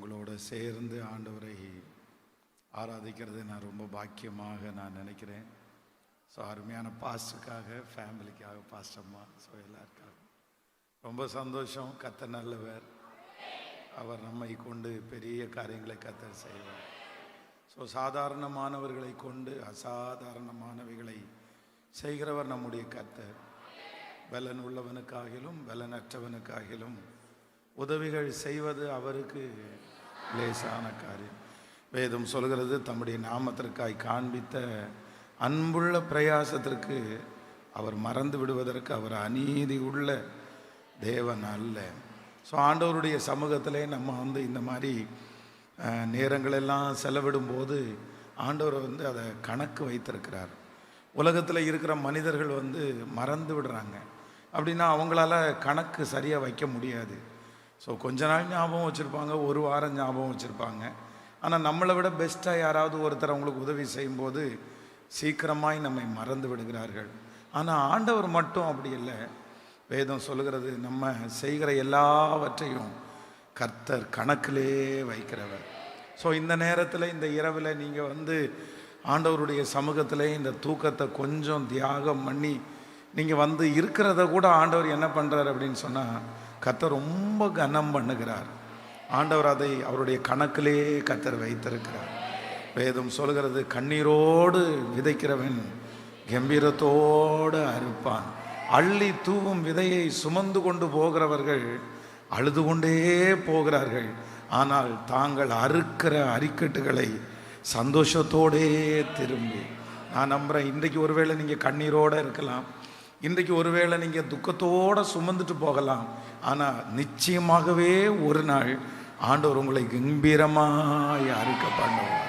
உங்களோட சேர்ந்து ஆண்டவரை ஆராதிக்கிறது நான் ரொம்ப பாக்கியமாக நான் நினைக்கிறேன். ஸோ அருமையான பாஸ்டருக்காக, ஃபேமிலிக்காக, பாஸ்டம்மா, ஸோ எல்லாருக்காக ரொம்ப சந்தோஷம். கர்த்தர் நல்லவர். அவர் நம்மை கொண்டு பெரிய காரியங்களை கர்த்தர் செய்வார். ஸோ சாதாரணமானவர்களை கொண்டு அசாதாரணமானவைகளை செய்கிறவர் நம்முடைய கர்த்தர். பலன் உள்ளவனுக்காகிலும் பலனற்றவனுக்காகிலும் உதவிகள் செய்வது அவருக்கு லேசான காரியம். வேதம் சொல்கிறது, தம்முடைய நாமத்திற்காய் காண்பித்த அன்புள்ள பிரயாசத்திற்கு அவர் மறந்து விடுவதற்கு அவர் அநீதி உள்ள தேவன் அல்ல. ஸோ ஆண்டவருடைய சமூகத்திலே நம்ம இந்த மாதிரி நேரங்களெல்லாம் செலவிடும்போது ஆண்டவர் அதை கணக்கு வைத்திருக்கிறார். உலகத்தில் இருக்கிற மனிதர்கள் மறந்து விடுறாங்க. அப்படின்னா அவங்களால கணக்கு சரியாக வைக்க முடியாது. ஸோ கொஞ்ச நாள் ஞாபகம் வச்சுருப்பாங்க, ஒரு வாரம் ஞாபகம் வச்சுருப்பாங்க. ஆனால் நம்மளை விட பெஸ்ட்டாக யாராவது ஒருத்தர் அவங்களுக்கு உதவி செய்யும்போது சீக்கிரமாய் நம்மை மறந்து விடுகிறார்கள். ஆனால் ஆண்டவர் மட்டும் அப்படி இல்லை. வேதம் சொல்கிறது, நம்ம செய்கிற எல்லாவற்றையும் கர்த்தர் கணக்கிலே வைக்கிறவர். ஸோ இந்த நேரத்தில், இந்த இரவில் நீங்கள் ஆண்டவருடைய சமூகத்தில் இந்த தூக்கத்தை கொஞ்சம் தியாகம் பண்ணி நீங்கள் இருக்கிறத கூட ஆண்டவர் என்ன பண்ணுறார் அப்படின்னு சொன்னால், கர்த்தர் ரொம்ப கனம் பண்ணுகிறார். ஆண்டவர் அதை அவருடைய கணக்கிலே கர்த்தர் வைத்திருக்கிறார். வேதம் சொல்கிறது, கண்ணீரோடு விதைக்கிறவன் கம்பீரத்தோடு அறுப்பான். அள்ளி தூவும் விதையை சுமந்து கொண்டு போகிறவர்கள் அழுது கொண்டே போகிறார்கள். ஆனால் தாங்கள் அறுக்கிற அரிக்கட்டுகளை சந்தோஷத்தோடே திரும்பி, நான் நம்புகிறேன், இன்றைக்கு ஒருவேளை நீங்கள் கண்ணீரோடு இருக்கலாம், இன்றைக்கு ஒருவேளை நீங்கள் துக்கத்தோடு சுமந்துட்டு போகலாம். ஆனால் நிச்சயமாகவே ஒரு நாள் ஆண்டவர் உங்களை கம்பீரமாய் அறுக்க பண்ணுவார்.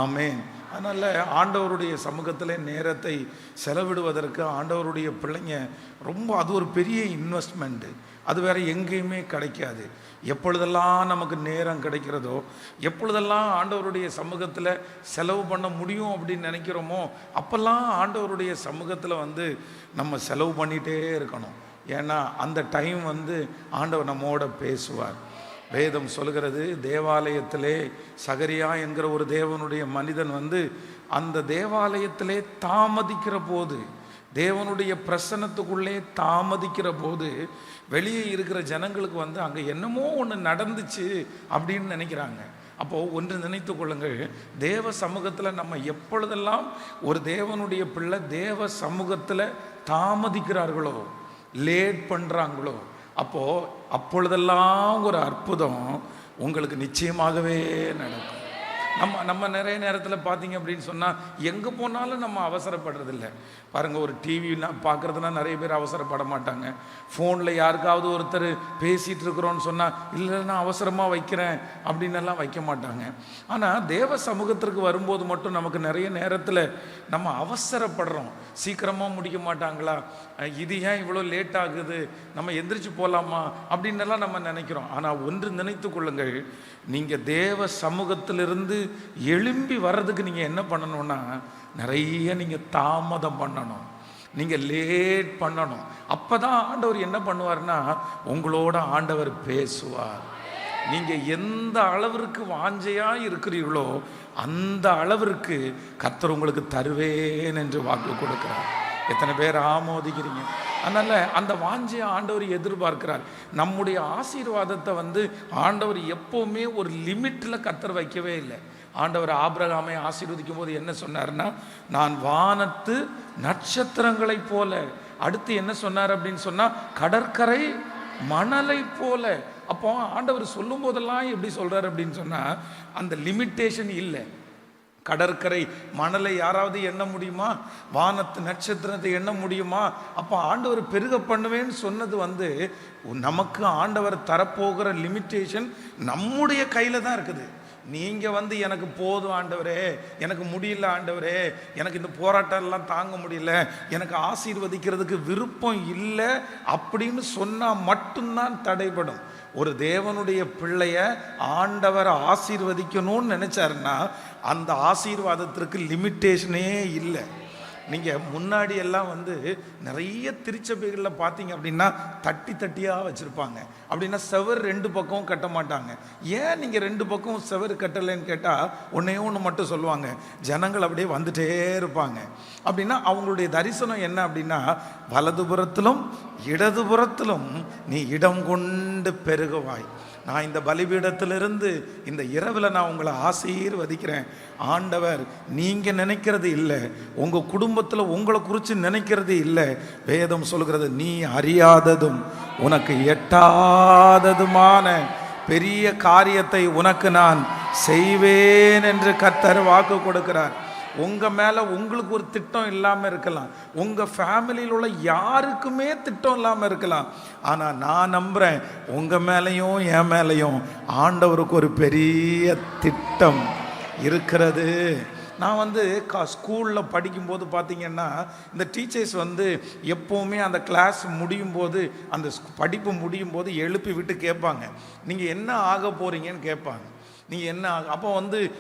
ஆமென். அதனால் ஆண்டவருடைய சமூகத்தில் நேரத்தை செலவிடுவதற்கு ஆண்டவருடைய பிள்ளைங்க அது ஒரு பெரிய இன்வெஸ்ட்மெண்ட்டு. அது வேறு எங்கேயுமே கிடைக்காது. எப்பொழுதெல்லாம் நமக்கு நேரம் கிடைக்கிறதோ, எப்பொழுதெல்லாம் ஆண்டவருடைய சமூகத்தில் செலவு பண்ண முடியும் அப்படின்னு நினைக்கிறோமோ, அப்போல்லாம் ஆண்டவருடைய சமூகத்தில் நம்ம செலவு பண்ணிகிட்டே இருக்கணும். ஏன்னா அந்த டைம் ஆண்டவர் நம்மோட பேசுவார். வேதம் சொல்கிறது, தேவாலயத்திலே சகரியா என்கிற ஒரு தேவனுடைய மனிதன் அந்த தேவாலயத்திலே தாமதிக்கிற போது, தேவனுடைய பிரசன்னத்துக்குள்ளே தாமதிக்கிற போது வெளியே இருக்கிற ஜனங்களுக்கு அங்கே என்னமோ ஒன்று நடந்துச்சு அப்படின்னு நினைக்கிறாங்க. அப்போது ஒன்று நினைத்து கொள்ளுங்கள், தேவ சமூகத்தில் நம்ம எப்பொழுதெல்லாம் ஒரு தேவனுடைய பிள்ளை தேவ சமூகத்தில் தாமதிக்கிறார்களோ, லேட் பண்ணுறாங்களோ, அப்பொழுதெல்லாம் ஒரு அற்புதம் உங்களுக்கு நிச்சயமாகவே நடக்கும். நம்ம நிறைய நேரத்தில் பார்த்தீங்க அப்படின்னு சொன்னால், எங்கே போனாலும் நம்ம அவசரப்படுறதில்லை. பாருங்கள், ஒரு டிவி பார்க்குறதுனா நிறைய பேர் அவசரப்பட மாட்டாங்க. ஃபோனில் யாருக்காவது ஒருத்தர் பேசிகிட்டு இருக்கிறோன்னு சொன்னால், இல்லை நான் அவசரமாக வைக்கிறேன் அப்படின்னெல்லாம் வைக்க மாட்டாங்க. ஆனால் தேவ சமூகத்திற்கு வரும்போது மட்டும் நமக்கு நிறைய நேரத்தில் நம்ம அவசரப்படுறோம். சீக்கிரமாக முடிக்க மாட்டாங்களா, இது ஏன் இவ்வளோ லேட் ஆகுது, நம்ம எந்திரிச்சு போகலாமா அப்படின்னெல்லாம் நம்ம நினைக்கிறோம். ஆனால் ஒன்று நினைத்து கொள்ளுங்கள், நீங்கள் தேவ சமூகத்திலிருந்து எழும்பி வர்றதுக்கு நீங்கள் என்ன பண்ணணும்னா, நிறைய நீங்கள் தாமதம் பண்ணணும், நீங்கள் லேட் பண்ணணும். அப்போ தான் ஆண்டவர் என்ன பண்ணுவார்னா, உங்களோட ஆண்டவர் பேசுவார். நீங்கள் எந்த அளவிற்கு வாஞ்சையாக இருக்கிறீர்களோ அந்த அளவிற்கு கர்த்தர் உங்களுக்கு தருவேன் என்று வாக்கு கொடுக்கிறார். எத்தனை பேர் ஆமோதிக்கிறீங்க? அதனால் அந்த வாஞ்சையை ஆண்டவர் எதிர்பார்க்கிறார். நம்முடைய ஆசீர்வாதத்தை ஆண்டவர் எப்போவுமே ஒரு லிமிட்டில் கர்த்தர் வைக்கவே இல்லை. ஆண்டவர் ஆபிரகாமை ஆசீர்வதிக்கும் போது என்ன சொன்னார்னா, நான் வானத்து நட்சத்திரங்களை போல, அடுத்து என்ன சொன்னார் அப்படின்னு சொன்னால், கடற்கரை மணலை போல. அப்போ ஆண்டவர் சொல்லும் போதெல்லாம் எப்படி சொல்கிறார் அப்படின்னு சொன்னால், அந்த லிமிட்டேஷன் இல்லை. கடற்கரை மணலை யாராவது எண்ண முடியுமா? வானத்து நட்சத்திரத்தை எண்ண முடியுமா? அப்போ ஆண்டவர் பெருக பண்ணுவேன்னு சொன்னது நமக்கு ஆண்டவர் தரப்போகிற லிமிட்டேஷன் நம்முடைய கையில் தான் இருக்குது. நீங்கள் எனக்கு போதும் ஆண்டவரே, எனக்கு முடியல ஆண்டவரே, எனக்கு இந்த போராட்டம்லாம் தாங்க முடியல, எனக்கு ஆசீர்வதிக்கிறதுக்கு விருப்பம் இல்லை அப்படின்னு சொன்னால் மட்டும்தான் தடைபடும். ஒரு தேவனுடைய பிள்ளைய ஆண்டவர் ஆசீர்வதிக்கணும்னு நினைச்சாருன்னா அந்த ஆசீர்வாதத்திற்கு லிமிட்டேஷனே இல்லை. நீங்கள் முன்னாடி எல்லாம் நிறைய திருச்சபைகளில் பார்த்தீங்க அப்படின்னா தட்டி தட்டியாக வச்சுருப்பாங்க. அப்படின்னா செவர் 2 பக்கமும் கட்ட மாட்டாங்க. ஏன் நீங்கள் 2 பக்கம் செவர் கட்டலைன்னு கேட்டால் ஒன்றே ஒன்று மட்டும் சொல்லுவாங்க, ஜனங்கள் அப்படியே வந்துட்டே இருப்பாங்க. அப்படின்னா அவங்களுடைய தரிசனம் என்ன அப்படின்னா, வலதுபுறத்திலும் இடதுபுறத்திலும் நீ இடம் கொண்டு பெருகுவாய். நான் இந்த பலிபீடத்திலிருந்து இந்த இரவில் நான் உங்களை ஆசீர்வதிக்கிறேன். ஆண்டவர் நீங்கள் நினைக்கிறது இல்லை, உங்கள் குடும்பத்தில் உங்களை குறித்து நினைக்கிறது இல்லை. வேதம் சொல்கிறது, நீ அறியாததும் உனக்கு எட்டாததுமான பெரிய காரியத்தை உனக்கு நான் செய்வேன் என்று கர்த்தர் வாக்கு கொடுக்கிறார். உங்கள் மேலே உங்களுக்கு ஒரு திட்டம் இல்லாமல் இருக்கலாம், உங்கள் ஃபேமிலியில் உள்ள யாருக்குமே திட்டம் இல்லாமல் இருக்கலாம். ஆனால் நான் நம்புகிறேன், உங்கள் மேலேயும் என் மேலேயும் ஆண்டவருக்கு ஒரு பெரிய திட்டம் இருக்கிறது. நான் ஸ்கூலில் படிக்கும்போது பார்த்தீங்கன்னா, இந்த டீச்சர்ஸ் எப்போவுமே அந்த கிளாஸ் முடியும் போது, அந்த படிப்பு முடியும் போது எழுப்பி விட்டு கேட்பாங்க, நீங்கள் என்ன ஆக போகிறீங்கன்னு கேட்பாங்க. நீங்கள் என்ன அப்போ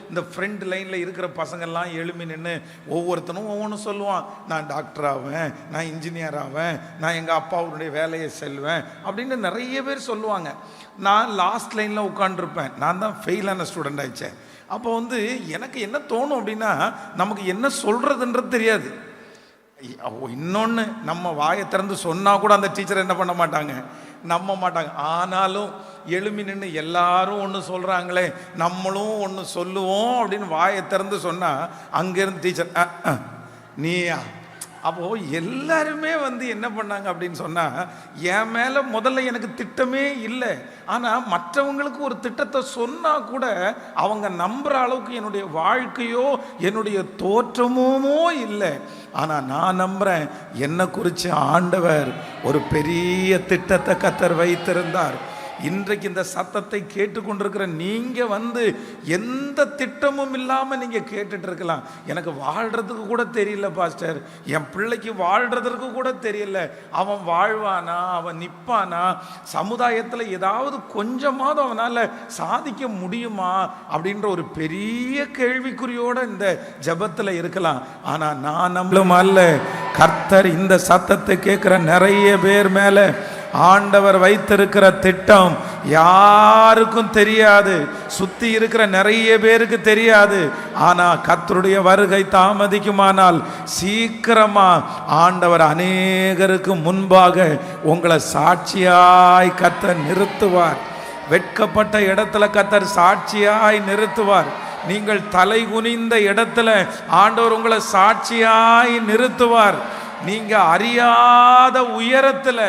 இந்த ஃப்ரண்ட் லைனில் இருக்கிற பசங்கள்லாம் எழுப்பி நின்று ஒவ்வொருத்தனும் ஒவ்வொன்றும் சொல்லுவான். நான் டாக்டர் ஆவேன், நான் இன்ஜினியர் ஆவேன், நான் எங்கள் அப்பாவுடைய வேலையை செல்வேன் அப்படின்னு நிறைய பேர் சொல்லுவாங்க. நான் லாஸ்ட் லைனில் உட்காண்டிருப்பேன். நான் தான் ஃபெயிலான ஸ்டூடெண்ட் ஆயிடுச்சேன். அப்போ எனக்கு என்ன தோணும் அப்படின்னா, நமக்கு என்ன சொல்கிறதுன்றது தெரியாது. இன்னொன்று, நம்ம வாயை திறந்து சொன்னால் கூட அந்த டீச்சர் என்ன பண்ண மாட்டாங்க, நம்ப மாட்டாங்க. ஆனாலும் எழுமி நின்று எல்லாரும் ஒன்று சொல்கிறாங்களே, நம்மளும் ஒன்று சொல்லுவோம் அப்படின்னு வாயை திறந்து சொன்னால் அங்கேருந்து டீச்சர் நீயா. அப்போது எல்லாருமே என்ன பண்ணாங்க அப்படின்னு சொன்னால், என் மேலே முதல்ல எனக்கு திட்டமே இல்லை, ஆனால் மற்றவங்களுக்கு ஒரு திட்டத்தை சொன்னால் கூட அவங்க நம்புகிற அளவுக்கு என்னுடைய வாழ்க்கையோ என்னுடைய தோற்றமோ இல்லை. ஆனால் நான் நம்புகிறேன், என்னை குறித்து ஆண்டவர் ஒரு பெரிய திட்டத்தை கர்த்தர் வைத்திருந்தார். இன்றைக்கு இந்த சத்தத்தை கேட்டுக்கொண்டிருக்கிற நீங்கள் எந்த திட்டமும் இல்லாமல் நீங்கள் கேட்டுட்டு இருக்கலாம். எனக்கு வாழ்கிறதுக்கு கூட தெரியல பாஸ்டர், என் பிள்ளைக்கு வாழ்கிறதுக்கு கூட தெரியல, அவன் வாழ்வானா, அவன் நிற்பானா, சமுதாயத்தில் ஏதாவது கொஞ்சமாவது அவனால் சாதிக்க முடியுமா அப்படின்ற ஒரு பெரிய கேள்விக்குறியோடு இந்த ஜெபத்தில் இருக்கலாம். ஆனால் நான் நம்மளும் அல்ல, கர்த்தர் இந்த சத்தத்தை கேட்குற நிறைய பேர் மேலே ஆண்டவர் வைத்திருக்கிற திட்டம் யாருக்கும் தெரியாது, சுத்தி இருக்கிற நிறைய பேருக்கு தெரியாது. ஆனா கர்த்தருடைய வருகை தாமதிக்குமானால் சீக்கிரமா ஆண்டவர் அநேகருக்கு முன்பாக உங்களை சாட்சியாய் கர்த்தர் நிறுத்துவார். வெட்கப்பட்ட இடத்துல கர்த்தர் சாட்சியாய் நிறுத்துவார். நீங்கள் தலை குனிந்த இடத்துல ஆண்டவர் உங்களை சாட்சியாய் நிறுத்துவார். நீங்க அறியாத உயரத்துல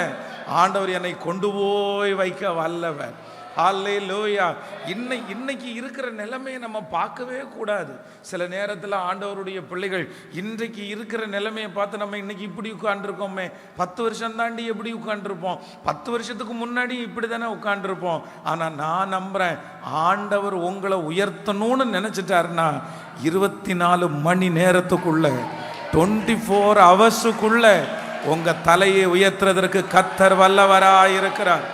ஆண்டவர் என்னை கொண்டு போய் வைக்க வல்லவர். ஹல்லேலூயா. இன்னைக்கு இருக்கிற நிலைமையை நம்ம பார்க்கவே கூடாது. சில நேரத்தில் ஆண்டவருடைய பிள்ளைகள் இன்றைக்கு இருக்கிற நிலைமையை பார்த்து நம்ம இன்னைக்கு இப்படி உட்காந்துருக்கோமே, 10 வருஷம் தாண்டி எப்படி உட்காந்துருப்போம், 10 வருஷத்துக்கு முன்னாடி இப்படி தானே உட்காந்துருப்போம். ஆனால் நான் நம்புகிறேன், ஆண்டவர் உங்களை உயர்த்தணும்னு நினச்சிட்டாருன்னா 24 மணி நேரத்துக்குள்ள 24 ஹவர்ஸுக்குள்ள உங்க தலையை உயர்த்துறதற்கு கர்த்தர் வல்லவராய் இருக்கிறார்.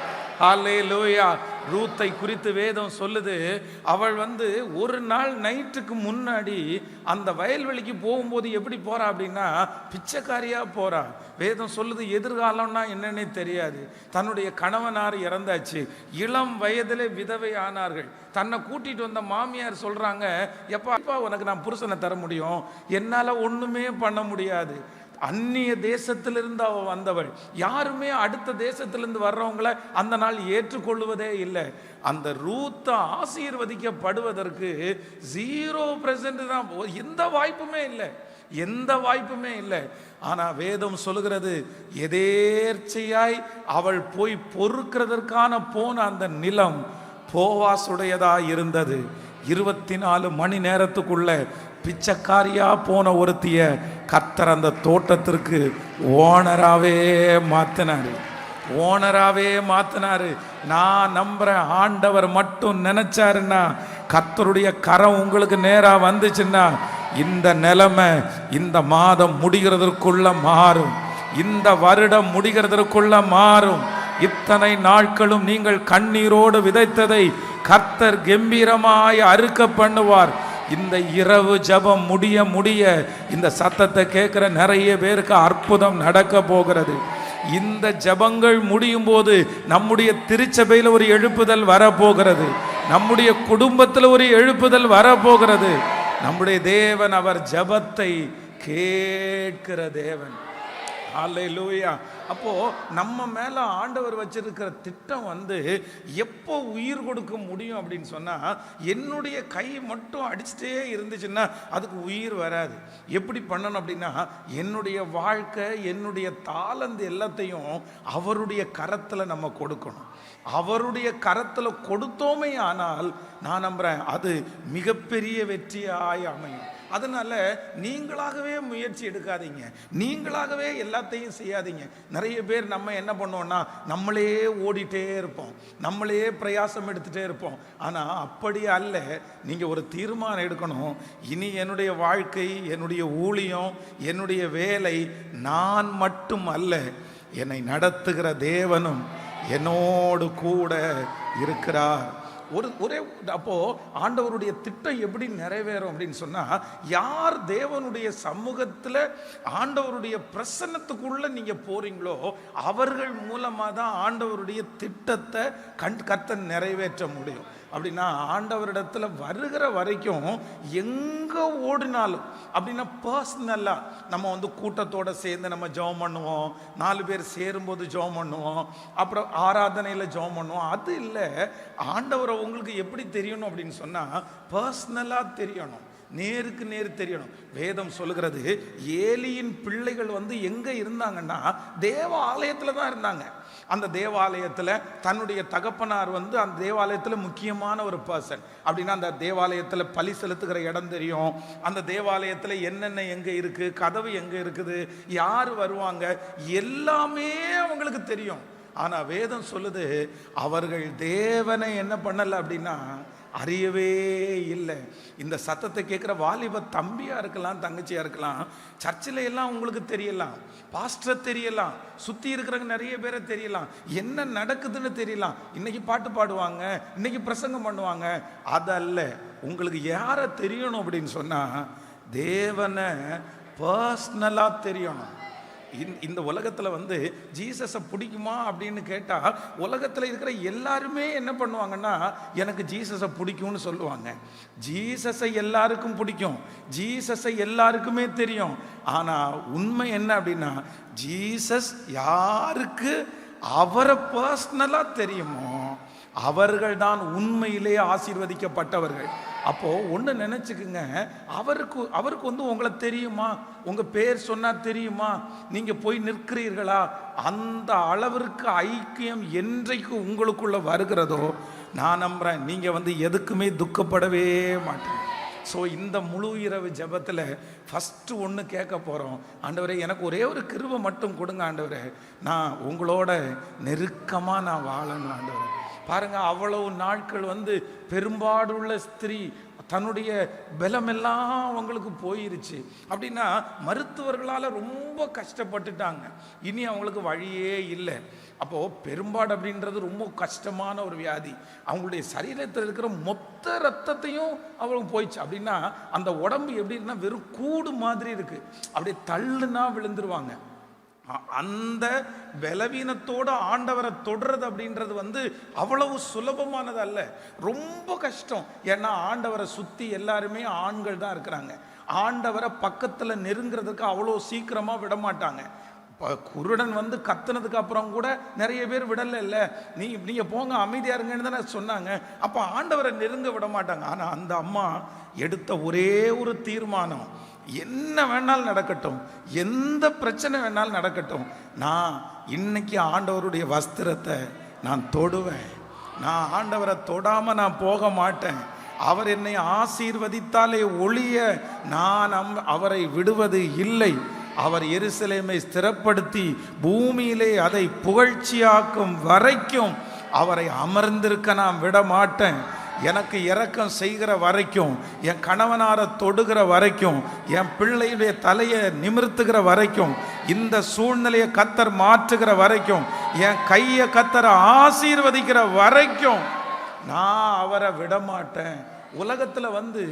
ஹல்லேலூயா. ரூத்தை குறித்து வேதம் சொல்லுது, அவள் ஒரு நாள் நைட்டுக்கு முன்னாடி அந்த வயல்வெளிக்கு போகும்போது எப்படி போறா அப்படின்னா பிச்சைக்காரியா போறா. வேதம் சொல்லுது, எதிர்காலம்னா என்னன்னே தெரியாது. தன்னுடைய கணவனார் இறந்தாச்சு, இளம் வயதிலே விதவை ஆனார்கள். தன்னை கூட்டிட்டு வந்த மாமியார் சொல்றாங்க, எப்பா உனக்கு நான் புருஷனை தர முடியும், என்னால ஒண்ணுமே பண்ண முடியாது. அந்நிய தேசத்திலிருந்து அவ வந்தவள். யாருமே அடுத்த தேசத்திலிருந்து வர்றவங்களை அந்த நாள் ஏற்றுக்கொள்வதே இல்லை. அந்த ரூத்தை ஆசீர்வதிக்கப்படுவதற்கு 0% தான், எந்த வாய்ப்புமே இல்லை, எந்த வாய்ப்புமே இல்லை. ஆனா வேதம் சொல்லுகிறது, எதேர்ச்சையாய் அவள் போய் பொறுக்கிறதற்கான போன அந்த நிலம் போவாசுடையதா இருந்தது. 24 மணி நேரத்துக்குள்ள பிச்சைக்காரியா போன ஒருத்திய கர்த்தர் அந்த தோட்டத்திற்கு ஓனராகவே மாத்தினாரு. நான் நம்புறேன், ஆண்டவர் மட்டும் நினைச்சாருன்னா, கர்த்தருடைய கரம் உங்களுக்கு நேரா வந்துச்சுன்னா, இந்த நிலைமை இந்த மாதம் முடிகிறதற்குள்ள மாறும், இந்த வருடம் முடிகிறதற்குள்ள மாறும். இத்தனை நாட்களும் நீங்கள் கண்ணீரோடு விதைத்ததை கர்த்தர் கம்பீரமாய் அறுக்க பண்ணுவார். இந்த இரவு ஜெபம் முடிய முடிய இந்த சத்தத்தை கேட்கிற நிறைய பேருக்கு அற்புதம் நடக்க போகிறது. இந்த ஜெபங்கள் முடியும் போது நம்முடைய திருச்சபையில் ஒரு எழுப்புதல் வரப்போகிறது. நம்முடைய குடும்பத்தில் ஒரு எழுப்புதல் வரப்போகிறது. நம்முடைய தேவன் அவர் ஜெபத்தை கேட்கிற தேவன். அல்லேலூயா. அப்போ நம்ம மேல ஆண்டவர் வச்சிருக்கிற திட்டம் எப்போ உயிர் கொடுக்க முடியும் அப்படின்னு சொன்னா, என்னுடைய கை மட்டும் அடிச்சுட்டே இருந்துச்சுன்னா அதுக்கு உயிர் வராது. எப்படி பண்ணணும் அப்படின்னா, என்னுடைய வாழ்க்கை, என்னுடைய தாளந்து எல்லாத்தையும் அவருடைய கரத்துல நம்ம கொடுக்கணும். அவருடைய கரத்துல கொடுத்தோமே ஆனால் நான் நம்புறேன் அது மிகப்பெரிய வெற்றியாய் அமையும். அதனால நீங்களாகவே முயற்சி எடுக்காதீங்க, நீங்களாகவே எல்லாத்தையும் செய்யாதீங்க. நிறைய பேர் நம்ம என்ன பண்ணுவோம்னா, நம்மளே ஓடிட்டே இருப்போம், நம்மளே பிரயாசம் எடுத்துட்டே இருப்போம். ஆனால் அப்படி அல்ல. நீங்கள் ஒரு தீர்மானம் எடுக்கணும். இனி என்னுடைய வாழ்க்கை, என்னுடைய ஊழியம், என்னுடைய வேலை நான் மட்டும் அல்ல, என்னை நடத்துகிற தேவனும் என்னோடு கூட இருக்கிறார். ஒரே அப்போ ஆண்டவருடைய திட்டம் எப்படி நிறைவேறும் அப்படின்னு சொன்னா, யார் தேவனுடைய சமூகத்தில் ஆண்டவருடைய பிரசன்னத்துக்குள்ள நீங்க போறீங்களோ அவர்கள் மூலமா தான் ஆண்டவருடைய திட்டத்தை கர்த்தர் நிறைவேற்ற முடியும். அப்படின்னா ஆண்டவரிடத்துல வருகிற வரைக்கும் எங்க ஓடினாலும், அப்படின்னா பர்சனலா நம்ம கூட்டத்தோட சேர்ந்து நம்ம ஜெபம் பண்ணுவோம், 4 பேர் சேரும்போது ஜெபம் பண்ணுவோம், அப்புறம் ஆராதனையில் ஜெபம் பண்ணுவோம். அது இல்லை. ஆண்டவரை உங்களுக்கு எப்படி தெரியணும் அப்படின்னு சொன்னா, பர்சனலா தெரியணும், நேருக்கு நேர் தெரியணும். வேதம் சொல்லுகிறது, ஏலியின் பிள்ளைகள் எங்க இருந்தாங்கன்னா தேவ ஆலயத்துல தான் இருந்தாங்க. அந்த தேவாலயத்தில் தன்னுடைய தகப்பனார் அந்த தேவாலயத்தில் முக்கியமான ஒரு பர்சன். அப்படின்னா அந்த தேவாலயத்தில் பலி செலுத்துகிற இடம் தெரியும், அந்த தேவாலயத்தில் என்னென்ன எங்கே இருக்குது, கதவு எங்கே இருக்குது, யார் வருவாங்க, எல்லாமே அவங்களுக்கு தெரியும். ஆனால் வேதம் சொல்லுது, அவர்கள் தேவனை என்ன பண்ணலை அப்படின்னா அறியவே இல்லை. இந்த சத்தத்தை கேட்குற வாலிப தம்பியாக இருக்கலாம், தங்கச்சியாக இருக்கலாம், சர்ச்சில் எல்லாம் உங்களுக்கு தெரியலாம், பாஸ்டர் தெரியலாம், சுற்றி இருக்கிறவங்க நிறைய பேரை தெரியலாம், என்ன நடக்குதுன்னு தெரியலாம், இன்னைக்கு பாட்டு பாடுவாங்க, இன்னைக்கு பிரசங்கம் பண்ணுவாங்க. அதல்ல, உங்களுக்கு யாரை தெரியணும் அப்படின்னு சொன்னால் தேவனை பர்சனலாக தெரியணும். இந்த உலகத்தில் ஜீசஸை பிடிக்குமா அப்படின்னு கேட்டால், உலகத்தில் இருக்கிற எல்லாருமே என்ன பண்ணுவாங்கன்னா, எனக்கு ஜீசஸை பிடிக்கும்னு சொல்லுவாங்க. ஜீசஸை எல்லாருக்கும் பிடிக்கும், ஜீசஸை எல்லாருக்குமே தெரியும். ஆனால் உண்மை என்ன அப்படின்னா, ஜீசஸ் யாருக்கு அவரை பர்சனலாக தெரியுமோ அவர்கள் தான் உண்மையிலே ஆசீர்வதிக்கப்பட்டவர்கள். அப்போ ஒன்று நினைச்சுக்குங்க, அவருக்கு உங்களை தெரியுமா, உங்க பேர் சொன்னா தெரியுமா, நீங்க போய் நிற்கிறீர்களா, அந்த அளவிற்கு ஐக்கியம் என்றைக்கு உங்களுக்குள்ள வருகிறதோ நான் நம்புறேன் நீங்க எதுக்குமே துக்கப்படவே மாட்டீங்க. ஸோ இந்த முழு இரவு ஜெபத்தில் ஃபஸ்ட்டு ஒன்று கேட்க போகிறோம், ஆண்டவரே எனக்கு ஒரே ஒரு கிருபை மட்டும் கொடுங்க ஆண்டவரே, நான் உங்களோட நெருக்கமாக நான் வாழணும் ஆண்டவரே. பாருங்க, அவ்வளவு நாட்கள் பெரும்பாடுள்ள ஸ்திரீ தன்னுடைய பலமெல்லாம் அவங்களுக்கு போயிருச்சு. அப்படின்னா மருத்துவர்களால் ரொம்ப கஷ்டப்பட்டுட்டாங்க, இனி அவங்களுக்கு வழியே இல்லை. அப்போது பெரும்பாடு அப்படின்றது ரொம்ப கஷ்டமான ஒரு வியாதி. அவங்களுடைய சரீரத்தில் இருக்கிற மொத்த ரத்தத்தையும் அவங்களுக்கு போயிடுச்சு. அப்படின்னா அந்த உடம்பு எப்படி இருக்குன்னா வெறும் கூடு மாதிரி இருக்கு, அப்படியே தள்ளுனா விழுந்துருவாங்க. அந்த பலவீனத்தோட ஆண்டவரை தொடுறது அப்படின்றது அவ்வளவு சுலபமானது அல்ல, ரொம்ப கஷ்டம். ஏன்னா ஆண்டவரை சுற்றி எல்லாருமே ஆண்கள் தான் இருக்கிறாங்க. ஆண்டவரை பக்கத்தில் நெருங்கிறதுக்கு அவ்வளோ சீக்கிரமாக விட மாட்டாங்க. குருடன் கத்துனதுக்கு அப்புறம் கூட நிறைய பேர் விடல, இல்லை நீங்கள் போங்க அமைதியா இருங்கன்னு தானே சொன்னாங்க. அப்போ ஆண்டவரை நெருங்க விட மாட்டாங்க. ஆனால் அந்த அம்மா எடுத்த ஒரே ஒரு தீர்மானம், என்ன வேணாலும் நடக்கட்டும், எந்த பிரச்சனை வேணாலும் நடக்கட்டும், நான் இன்னைக்கு ஆண்டவருடைய வஸ்திரத்தை நான் தொடுவேன், நான் ஆண்டவரை தொடாம நான் போக மாட்டேன், அவர் என்னை ஆசீர்வதித்தாலே ஒழிய நான் அவரை விடுவது இல்லை, அவர் எருசலேமை ஸ்திரப்படுத்தி பூமியிலே அதை புகழ்ச்சியாக்கும் வரைக்கும் அவரை அமர்ந்திருக்க நான் விட மாட்டேன். எனக்கு இரக்கம் செய்கிற வரைக்கும், என் கணவனாரை தொடுகிற வரைக்கும், என் பிள்ளையுடைய தலையை நிமிர்த்துகிற வரைக்கும், இந்த சூழ்நிலையை கத்தர் மாற்றுகிற வரைக்கும், என் கையை கத்தர் ஆசீர்வதிக்கிற வரைக்கும் நான் அவரை விட மாட்டேன். உலகத்தில் வந்து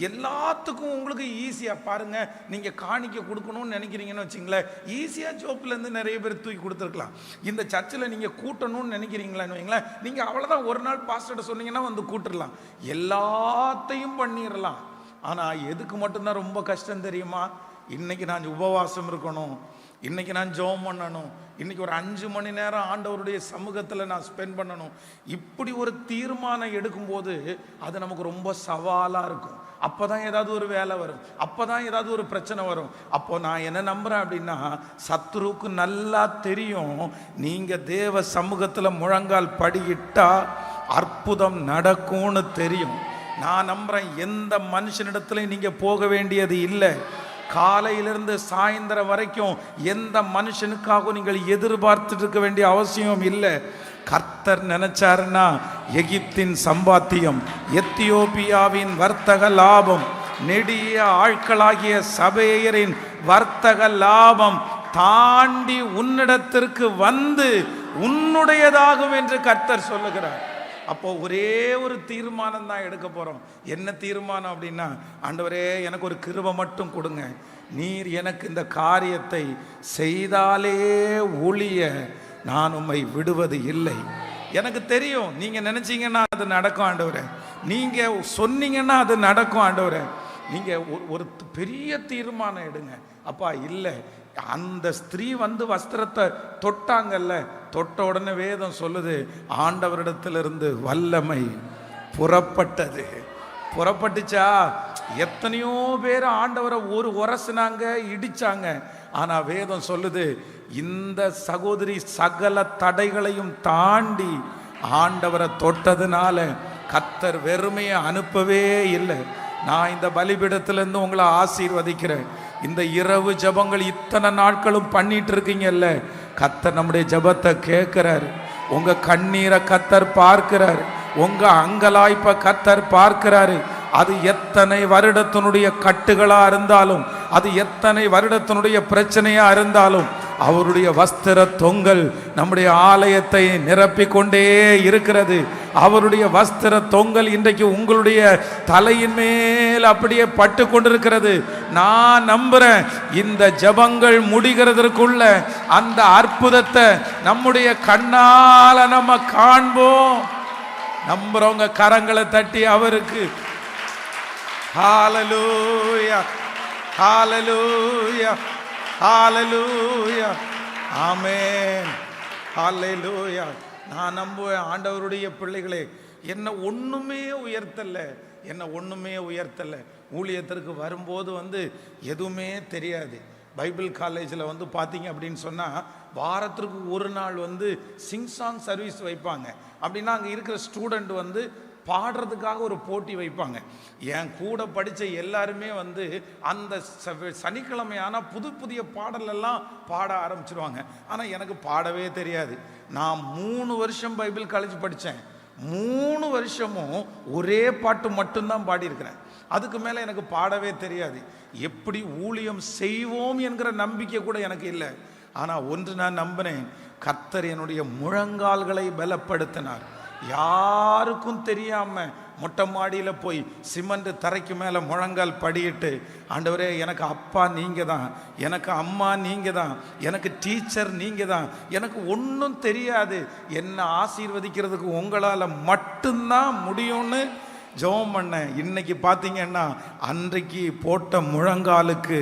எல்லாத்துக்கும் உங்களுக்கு ஈஸியாக பாருங்க, நீங்கள் காணிக்க கொடுக்கணும்னு நினைக்கிறீங்கன்னு வச்சிங்களேன், ஈஸியாக ஜோப்லேருந்து நிறைய பேர் தூக்கி கொடுத்துருக்கலாம். இந்த சர்ச்சில் நீங்கள் கூட்டணும்னு நினைக்கிறீங்களான்னு வைங்களேன், நீங்கள் அவ்வளோதான் ஒரு நாள் பாஸ்டர்கிட்ட சொன்னீங்கன்னா வந்து கூட்டுடலாம், எல்லாத்தையும் பண்ணிடலாம். ஆனால் எதுக்கு மட்டும்தான் ரொம்ப கஷ்டம் தெரியுமா? இன்னைக்கு நான் உபவாசம் இருக்கணும், இன்னைக்கு நான் ஜெபம் பண்ணணும், இன்னைக்கு ஒரு 5 மணி நேரம் ஆண்டவருடைய சமூகத்தில் நான் ஸ்பெண்ட் பண்ணணும். இப்படி ஒரு தீர்மானம் எடுக்கும்போது அது நமக்கு ரொம்ப சவாலாக இருக்கும். அப்போ தான் ஏதாவது ஒரு வேலை வரும், அப்போ தான் ஏதாவது ஒரு பிரச்சனை வரும். அப்போ நான் என்ன நம்புகிறேன் அப்படின்னா, சத்துருவுக்கு நல்லா தெரியும் நீங்கள் தேவ சமூகத்தில் முழங்கால் படியிட்டா அற்புதம் நடக்கும்னு தெரியும். நான் நம்புகிறேன், எந்த மனுஷனிடத்துலையும் நீங்கள் போக வேண்டியது இல்லை. காலையிலிருந்து சாயந்தரம் வரைக்கும் எந்த மனுஷனுக்காகவும் நீங்கள் எதிர்பார்த்துட்டு இருக்க வேண்டிய அவசியம் இல்லை. கர்த்தர் நினைச்சாருன்னா எகிப்தின் சம்பாத்தியம், எத்தியோப்பியாவின் வர்த்தக லாபம், நெடிய ஆட்களாகிய சபையரின் வர்த்தக லாபம் தாண்டி உன்னிடத்திற்கு வந்து உன்னுடையதாகும் என்று கர்த்தர் சொல்லுகிறார். அப்போ ஒரே ஒரு தீர்மானம் தான் எடுக்க போகிறோம். என்ன தீர்மானம் அப்படின்னா, ஆண்டவரே எனக்கு ஒரு கிருபை மட்டும் கொடுங்க, நீர் எனக்கு இந்த காரியத்தை செய்தாலே ஒழிய நான் உம்மை விடுவது இல்லை. எனக்கு தெரியும் நீங்கள் நினச்சிங்கன்னா அது நடக்கும் ஆண்டவரே, நீங்கள் சொன்னீங்கன்னா அது நடக்கும் ஆண்டவரே. நீங்கள் ஒரு பெரிய தீர்மானம் எடுங்க. அப்பா இல்லை, அந்த ஸ்திரீ வந்து வஸ்திரத்தை தொட்டாங்கல்ல, தொட்ட உடனே வேதம் சொல்லுது ஆண்டவரிடத்திலிருந்து வல்லமை புறப்பட்டது. புறப்பட்டுச்சா? எத்தனையோ பேர் ஆண்டவரை ஒரு உரசுனாங்க, இடிச்சாங்க. ஆனா வேதம் சொல்லுது இந்த சகோதரி சகல தடைகளையும் தாண்டி ஆண்டவரை தொட்டதுனால கர்த்தர் வெறுமையை அனுப்பவே இல்லை. நான் இந்த பலிபீடத்திலிருந்து உங்களை ஆசீர்வதிக்கிறேன். இந்த இரவு ஜபங்கள் இத்தனை நாட்களும் பண்ணிட்டு இருக்கீங்கல்ல, கர்த்தர் நம்முடைய ஜபத்தை கேட்கிறார். உங்க கண்ணீரை கர்த்தர் பார்க்கிறார், உங்க அங்கலாய்ப்பை கர்த்தர் பார்க்கிறாரு. அது எத்தனை வருடத்தினுடைய கட்டுகளா இருந்தாலும், அது எத்தனை வருடத்தினுடைய பிரச்சனையா இருந்தாலும், அவருடைய வஸ்திர தொங்கல் நம்முடைய ஆலயத்தை நிரப்பிக் கொண்டே இருக்கிறது. அவருடைய வஸ்திர தொங்கல் இன்றைக்கு உங்களுடைய தலையின் மேல் அப்படியே பட்டு கொண்டிருக்கிறது. நான் நம்புறேன், இந்த ஜபங்கள் முடிகிறதற்குள்ள அந்த அற்புதத்தை நம்முடைய கண்ணால நம்ம காண்போம். நம்புறவங்க கரங்களை தட்டி அவருக்கு ஹalleluya ஹalleluya ஹalleluya ஆமென் ஹalleluya. நான் நம்புவேன், ஆண்டவருடைய பிள்ளைகளே, என்ன ஒண்ணுமே உயர்த்தல. ஊழியத்திற்கு வரும்போது வந்து எதுவுமே தெரியாது. பைபிள் காலேஜில் வந்து பார்த்தீங்க அப்படின்னு சொன்னால் வாரத்திற்கு ஒரு நாள் வந்து சிங் சாங் சர்வீஸ் வைப்பாங்க. அப்படின்னா அங்கே இருக்கிற ஸ்டூடெண்ட் வந்து பாடுறதுக்காக ஒரு போட்டி வைப்பாங்க. என் கூட படித்த எல்லாருமே வந்து அந்த சனிக்கிழமையான புதிய பாடலெல்லாம் பாட ஆரம்பிச்சிருவாங்க. ஆனால் எனக்கு பாடவே தெரியாது. நான் 3 வருஷம் பைபிள் காலேஜ் படித்தேன். 3 வருஷமும் ஒரே பாட்டு மட்டும்தான் பாடியிருக்கிறேன். அதுக்கு மேலே எனக்கு பாடவே தெரியாது. எப்படி ஊழியம் செய்வோம் என்கிற நம்பிக்கை கூட எனக்கு இல்லை. ஆனால் ஒன்று நான் நம்பினேன், கர்த்தர் என்னுடைய முழங்கால்களை பலப்படுத்தினார். யாருக்கும் தெரியாம மொட்டை மாடியில் போய் சிமெண்ட் தரைக்கு மேலே முழங்கால் படியிட்டு, ஆண்டவரே எனக்கு அப்பா நீங்கள் தான், எனக்கு அம்மா நீங்கள் தான், எனக்கு டீச்சர் நீங்கள் தான், எனக்கு ஒன்றும் தெரியாது, என்னை ஆசீர்வதிக்கிறதுக்கு உங்களால் மட்டும்தான் முடியும்னு ஜெபம் பண்ணேன். இன்னைக்கு பார்த்தீங்கன்னா அன்றைக்கு போட்ட முழங்காலுக்கு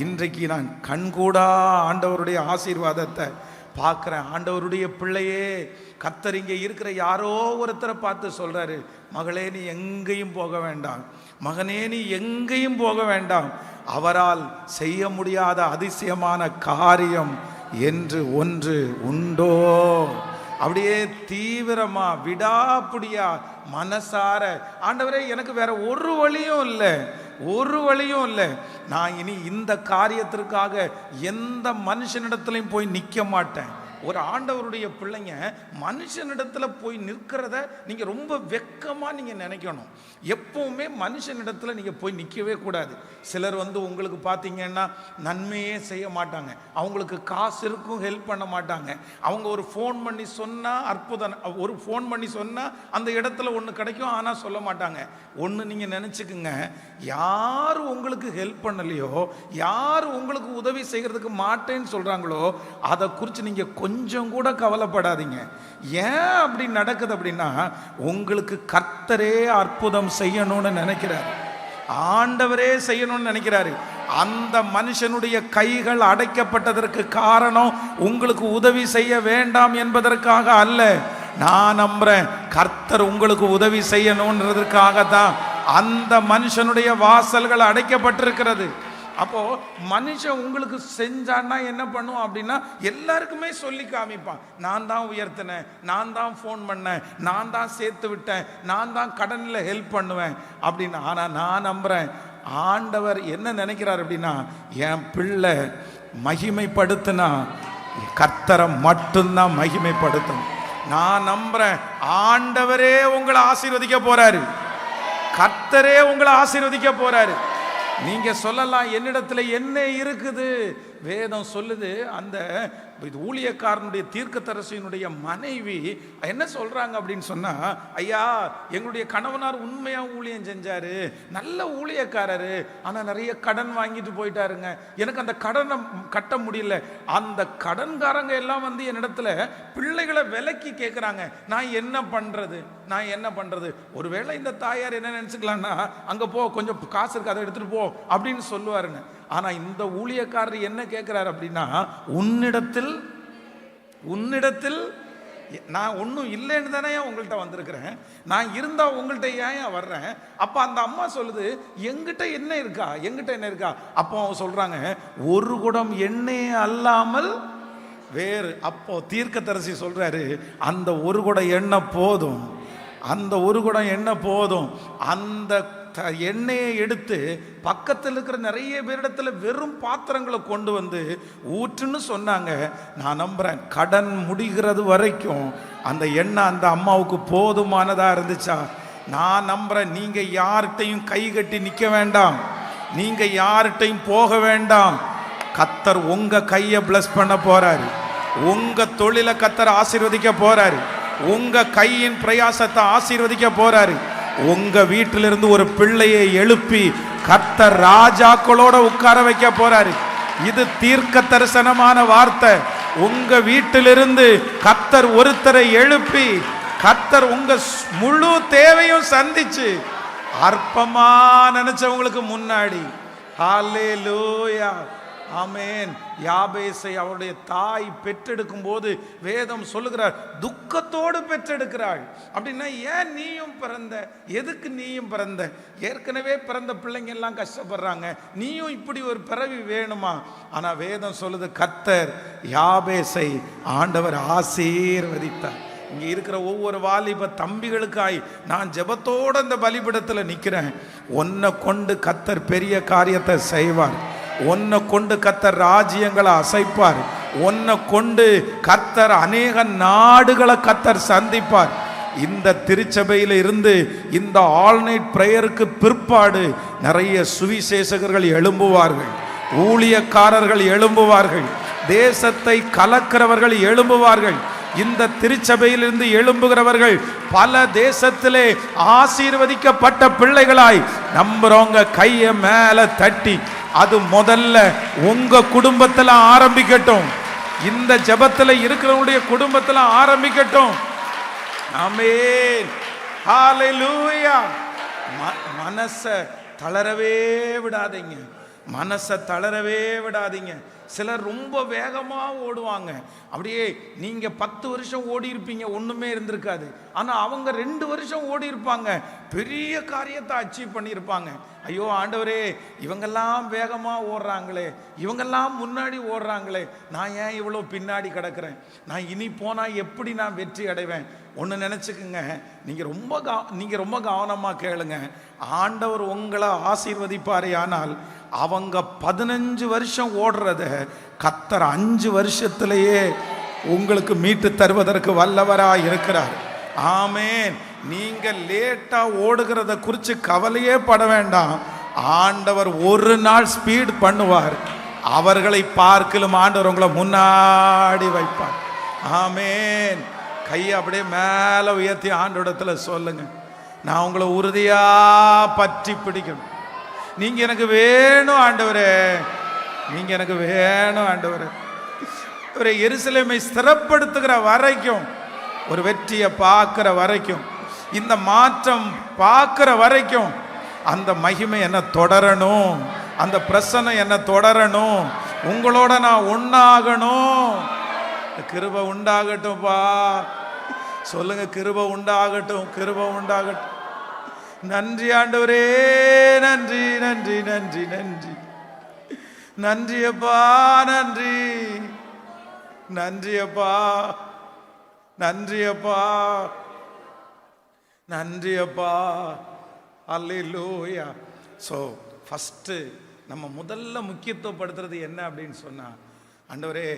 இன்றைக்கு நான் கண்கூடா ஆண்டவருடைய ஆசீர்வாதத்தை பார்க்குறேன். ஆண்டவருடைய பிள்ளையே, கர்த்தர் இங்கே இருக்கிற யாரோ ஒருத்தரை பார்த்து சொல்கிறாரு, மகளே நீ எங்கேயும் போக வேண்டாம், மகனே நீ எங்கேயும் போக வேண்டாம், அவரால் செய்ய முடியாத அதிசயமான காரியம் என்று ஒன்று உண்டோ. அப்படியே தீவிரமா விடாப்புடியா மனசார, ஆண்டவரே எனக்கு வேற ஒரு வழியும் இல்லை, நான் இனி இந்த காரியத்திற்காக எந்த மனுஷனிடத்திலையும் போய் நிற்க மாட்டேன், ஒரு ஆண்டவருடைய பிள்ளைங்க மனுஷனிடத்துல போய் நிற்கிறத நீங்க ரொம்ப வெக்கமா நீங்க நினைக்கணும். எப்பவுமே மனுஷனிடத்துல நீங்க போய் நிற்கவே கூடாது. சிலர் உங்களுக்கு பார்த்தீங்கன்னா நன்மையே செய்ய மாட்டாங்க. அவங்களுக்கு காசு இருக்கும், ஹெல்ப் பண்ண மாட்டாங்க. அவங்க ஒரு ஃபோன் பண்ணி சொன்னா அற்புதம், ஒரு ஃபோன் பண்ணி சொன்னா அந்த இடத்துல ஒன்று கிடைக்கும், ஆனால் சொல்ல மாட்டாங்க. ஒன்று நீங்க நினைச்சுக்குங்க, யார் உங்களுக்கு ஹெல்ப் பண்ணலையோ, யார் உங்களுக்கு உதவி செய்யறதுக்கு மாட்டேன்னு சொல்றாங்களோ அதை குறித்து நீங்க கொஞ்சம் கூட கவலைப்படாதீங்க. ஏன் அப்படி நடக்குது அப்படின்னா, உங்களுக்கு கர்த்தரே அற்புதம் செய்யணும்னு நினைக்கிறார், ஆண்டவரே செய்யணும்னு நினைக்கிறாரு. அந்த மனுஷனுடைய கைகள் அடைக்கப்பட்டதற்கு காரணம் உங்களுக்கு உதவி செய்ய வேண்டாம் என்பதற்காக அல்ல. நான் நம்புறேன், கர்த்தர் உங்களுக்கு உதவி செய்யணும்ன்றதுக்காக தான் அந்த மனுஷனுடைய வாசல்கள் அடைக்கப்பட்டிருக்கிறது. அப்போ மனுஷன் உங்களுக்கு செஞ்சான்னா என்ன பண்ணுவான் அப்படின்னா, எல்லாருக்குமே சொல்லி காமிப்பான். நான் தான் உயர்த்தினேன், நான் தான் ஃபோன் பண்ணேன், நான் தான் சேர்த்து விட்டேன், நான் தான் கடனில் ஹெல்ப் பண்ணுவேன் அப்படின்னு. ஆனால் நான் நம்புறேன், ஆண்டவர் என்ன நினைக்கிறார் அப்படின்னா, என் பிள்ளை மகிமைப்படுத்தினா கர்த்தரை மட்டும்தான் மகிமைப்படுத்தணும். நான் நம்புறேன், ஆண்டவரே உங்களை ஆசீர்வதிக்க போறாரு, கர்த்தரே உங்களை ஆசீர்வதிக்க போறாரு. நீங்க சொல்லலாம், என்னிடத்துல என்ன இருக்குது? வேதம் சொல்லுது, அந்த ஊழியக்காரனுடைய தீர்க்கதரிசியினுடைய மனைவி என்ன சொல்றாங்க அப்படின்னு சொன்னா, ஐயா எங்களுடைய கணவனார் உண்மையா ஊழியம் செஞ்சாரு, நல்ல ஊழியக்காரரு, ஆனா நிறைய கடன் வாங்கிட்டு போயிட்டாருங்க, எனக்கு அந்த கடனை கட்ட முடியல. அந்த கடன்காரங்க எல்லாம் என்னிடத்துல பிள்ளைகளை விலைக்கு கேட்குறாங்க, நான் என்ன பண்றது, நான் என்ன பண்றது? ஒருவேளை இந்த தாயார் என்ன நினைச்சுக்கலாம்னா, அங்க போ, கொஞ்சம் காசு இருக்கு, அதை எடுத்துட்டு போ அப்படின்னு சொல்லுவாருங்க. ஆனா இந்த ஊழியக்காரர் என்ன கேட்கிறார் அப்படின்னா, உன்னிடத்தில் நான் ஒன்றும் இல்லைன்னு தானே உங்கள்கிட்ட வந்திருக்கிறேன், நான் இருந்தா உங்கள்கிட்ட ஏன் வர்றேன்? அப்ப அந்த அம்மா சொல்லுது, எங்கிட்ட என்ன இருக்கா, எங்கிட்ட என்ன இருக்கா? அப்போ அவங்க சொல்றாங்க, ஒரு குடம் எண்ணெய் அல்லாமல் வேறு. அப்போ தீர்க்கதரிசி சொல்றாரு, அந்த ஒரு குடம் எண்ணெய் போதும், அந்த ஒரு குடம் எண்ணெய் போதும். அந்த எண்ணெயை எடுத்து பக்கத்தில் இருக்கிற நிறைய பேரிடத்துல வெறும் பாத்திரங்களை கொண்டு வந்து ஊற்றுன்னு சொன்னாங்க. நான் நம்புறேன், கடன் முடிகிறது வரைக்கும் அந்த எண்ணெய் அந்த அம்மாவுக்கு போதுமானதா இருந்துச்சா? நான் நம்புறேன், நீங்க யார்கிட்டையும் கை கட்டி நிற்க வேண்டாம், நீங்க யார்கிட்டையும் போக வேண்டாம். கர்த்தர் உங்க கையை பிளஸ் பண்ண போறாரு, உங்க தொழிலை கர்த்தர் ஆசீர்வதிக்க போறாரு, உங்க கையின் பிரயாசத்தை ஆசீர்வதிக்க போறாரு. உங்க வீட்டிலிருந்து ஒரு பிள்ளையை எழுப்பி கர்த்தர் ராஜாக்களோட உட்கார வைக்க போறாரு. இது தீர்க்க தரிசனமான வார்த்தை. உங்க வீட்டிலிருந்து கர்த்தர் ஒருத்தரை எழுப்பி, கர்த்தர் உங்க முழு தேவையும் சந்திச்சு, அற்பமா நினைச்சவங்களுக்கு முன்னாடி, ஹல்லேலூயா, ஆமென். யாபேசை அவருடைய தாய் பெற்றெடுக்கும் போது வேதம் சொல்லுகிறார், துக்கத்தோடு பெற்றெடுக்கிறாள். அப்படின்னா ஏன் நீயும் பிறந்த, எதுக்கு நீயும் பிறந்த? ஏற்கனவே பிறந்த பிள்ளைங்க எல்லாம் கஷ்டப்படுறாங்க, நீயும் இப்படி ஒரு பிறவி வேணுமா? ஆனா வேதம் சொல்லுது, கர்த்தர் யாபேசை ஆண்டவர் ஆசீர்வதித்தார். இங்கே இருக்கிற ஒவ்வொரு வாலிப தம்பிகளுக்காய் நான் ஜெபத்தோட இந்த பலிபீடத்தில் நிற்கிறேன். உன்னை கொண்டு கர்த்தர் பெரிய காரியத்தை செய்வார், உன்னை கொண்டு கர்த்தர் ராஜ்யங்களை அசைப்பார், உன்னை கொண்டு கர்த்தர் அநேக நாடுகளை கர்த்தர் சந்திப்பார். இந்த திருச்சபையில் இருந்து இந்த ஆல் நைட் பிரேயருக்கு பிற்பாடு நிறைய சுவிசேஷகர்கள் எழும்புவார்கள், ஊழியக்காரர்கள் எழும்புவார்கள், தேசத்தை கலக்கிறவர்கள் எழும்புவார்கள். இந்த திருச்சபையிலிருந்து எழும்புகிறவர்கள் பல தேசத்திலே ஆசீர்வதிக்கப்பட்ட பிள்ளைகளாய் நம்புறவங்க கையை மேல தட்டி, அது முதல்ல உங்க குடும்பத்தில் ஆரம்பிக்கட்டும், இந்த ஜெபத்தில் இருக்கிறவங்களுடைய குடும்பத்தில் ஆரம்பிக்கட்டும். ஆமென், ஹல்லேலூயா. மனசை தளரவே விடாதீங்க, மனசை தளரவே விடாதீங்க. சிலர் ரொம்ப வேகமாக ஓடுவாங்க, அப்படியே நீங்க 10 வருஷம் ஓடி இருப்பீங்க, ஒண்ணுமே இருந்திருக்காது. ஆனா அவங்க 2 வருஷம் ஓடி இருப்பாங்க, பெரிய காரியத்தை அச்சீவ் பண்ணியிருப்பாங்க. ஐயோ ஆண்டவரே, இவங்கெல்லாம் வேகமா ஓடுறாங்களே, இவங்கெல்லாம் முன்னாடி ஓடுறாங்களே, நான் ஏன் இவ்வளோ பின்னாடி கிடக்கிறேன், நான் இனி போனா எப்படி நான் வெற்றி அடைவேன்? ஒன்று நினச்சிக்குங்க, நீங்கள் ரொம்ப கவனமாக கேளுங்க. ஆண்டவர் உங்களை ஆசீர்வதிப்பாரே, ஆனால் அவங்க 15 வருஷம் ஓடுறத கர்த்தர் 5 வருஷத்திலேயே உங்களுக்கு மீட்டு தருவதற்கு வல்லவராய் இருக்கிறார். ஆமேன். நீங்க லேட்டா ஓடுகிறத குறித்து கவலையே பட வேண்டாம். ஆண்டவர் ஒரு நாள் ஸ்பீட் பண்ணுவார். அவர்களை பார்க்கலும் ஆண்டவர் உங்களை முன்னாடி வைப்பார். ஆமேன். கையை அப்படியே மேலே உயர்த்தி ஆண்டவரிடத்துல சொல்லுங்க, நான் உங்களை உறுதியா பற்றி பிடிக்கணும். நீங்க எனக்கு வேணும் ஆண்டவரே, நீங்க எனக்கு வேணும் ஆண்டவரே. ஒரு எருசலேமை ஸ்திரப்படுத்துகிற வரைக்கும், ஒரு வெற்றியை பார்க்கிற வரைக்கும், இந்த மாற்றம் பார்க்கிற வரைக்கும் அந்த மகிமை என்ன தொடரணும், அந்த பிரசன்னம் என்ன தொடரணும். உங்களோட நான் ஒன்னாகணும். கிருபை உண்டாகட்டும்பா. சொல்லுங்க, கிருபை உண்டாகட்டும், கிருபை உண்டாகட்டும். நன்றி ஆண்டவரே, நன்றி நன்றி நன்றி நன்றி நன்றி அப்பா, நன்றி நன்றி அப்பா, நன்றி அப்பா, நன்றி அப்பா. அல்லேலூயா. ஸோ ஃபஸ்ட்டு நம்ம முதல்ல முக்கியத்துவப்படுத்துறது என்ன அப்படின்னு சொன்னால், ஆண்டவரே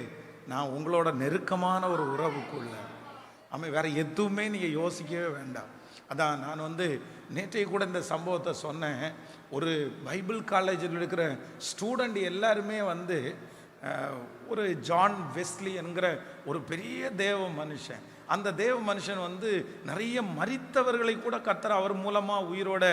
நான் உங்களோட நெருக்கமான ஒரு உறவுக்குள்ள வேற எதுவுமே நீங்கள் யோசிக்கவே வேண்டாம். அதான் நான் நேற்றைக்கு கூட இந்த சம்பவத்தை சொன்னேன். ஒரு பைபிள் காலேஜில் இருக்கிற ஸ்டூடெண்ட் எல்லாருமே ஒரு ஜான் வெஸ்லி என்கிற ஒரு பெரிய தேவ மனுஷன். அந்த தேவ மனுஷன் நிறைய மரித்தவர்களை கூட கர்த்தர் அவர் மூலமாக உயிரோட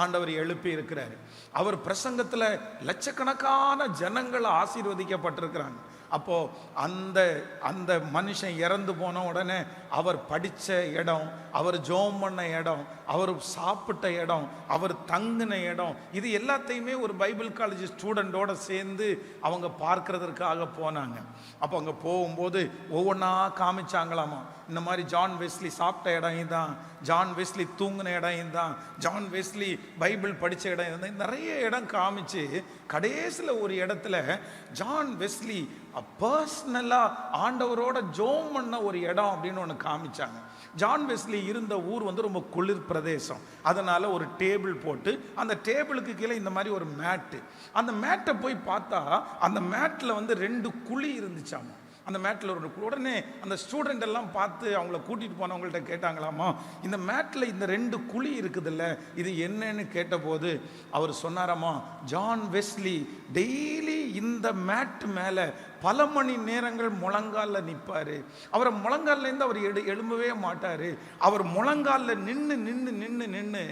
ஆண்டவர் எழுப்பி இருக்கிறார். அவர் பிரசங்கத்தில் லட்சக்கணக்கான ஜனங்கள் ஆசீர்வதிக்கப்பட்டிருக்கிறாங்க. அப்போது அந்த மனுஷன் இறந்து போன உடனே அவர் படித்த இடம், அவர் ஜோம் பண்ண இடம், அவர் சாப்பிட்ட இடம், அவர் தங்கின இடம், இது எல்லாத்தையுமே ஒரு பைபிள் காலேஜ் ஸ்டூடெண்டோடு சேர்ந்து அவங்க பார்க்கறதற்காக போனாங்க. அப்போ அங்கே போகும்போது ஒவ்வொன்றா காமிச்சாங்களாமா. இந்த மாதிரி ஜான் வெஸ்லி சாப்பிட்ட இடம் இதுதான், ஜான் வெஸ்லி தூங்கின இடம் இதுதான், ஜான் வெஸ்லி பைபிள் படித்த இடம் இதுதான், நிறைய இடம் காமிச்சு கடைசியில் ஒரு இடத்துல ஜான் வெஸ்லி பர்சனலாக ஆண்டவரோட ஜோம் பண்ண ஒரு இடம் அப்படின்னு ஒன்று காமிச்சாங்க. ஜான் வெஸ்லி இருந்த ஊர் ரொம்ப குளிர் பிரதேசம். அதனால ஒரு டேபிள் போட்டு அந்த டேபிளுக்கு கீழே இந்த மாதிரி ஒரு மேட்டு, அந்த மேட்டை போய் பார்த்தா அந்த மேட்டில் 2 குழி இருந்துச்சாமா. அந்த மேட்டில் ஒரு உடனே அந்த ஸ்டூடெண்ட் எல்லாம் பார்த்து அவங்கள கூட்டிகிட்டு போனவங்கள்ட்ட கேட்டாங்களாமா, இந்த மேட்டில் இந்த 2 குழி இருக்குதுல்ல, இது என்னன்னு கேட்டபோது அவர் சொன்னாராமா, ஜான் வெஸ்லி டெய்லி இந்த மேட்டு மேலே பல மணி நேரங்கள் முழங்காலில் நிற்பார். அவரை முழங்கால்லேருந்து அவர் எழும்பவே மாட்டார். அவர் முழங்காலில் நின்று நின்று நின்று நின்று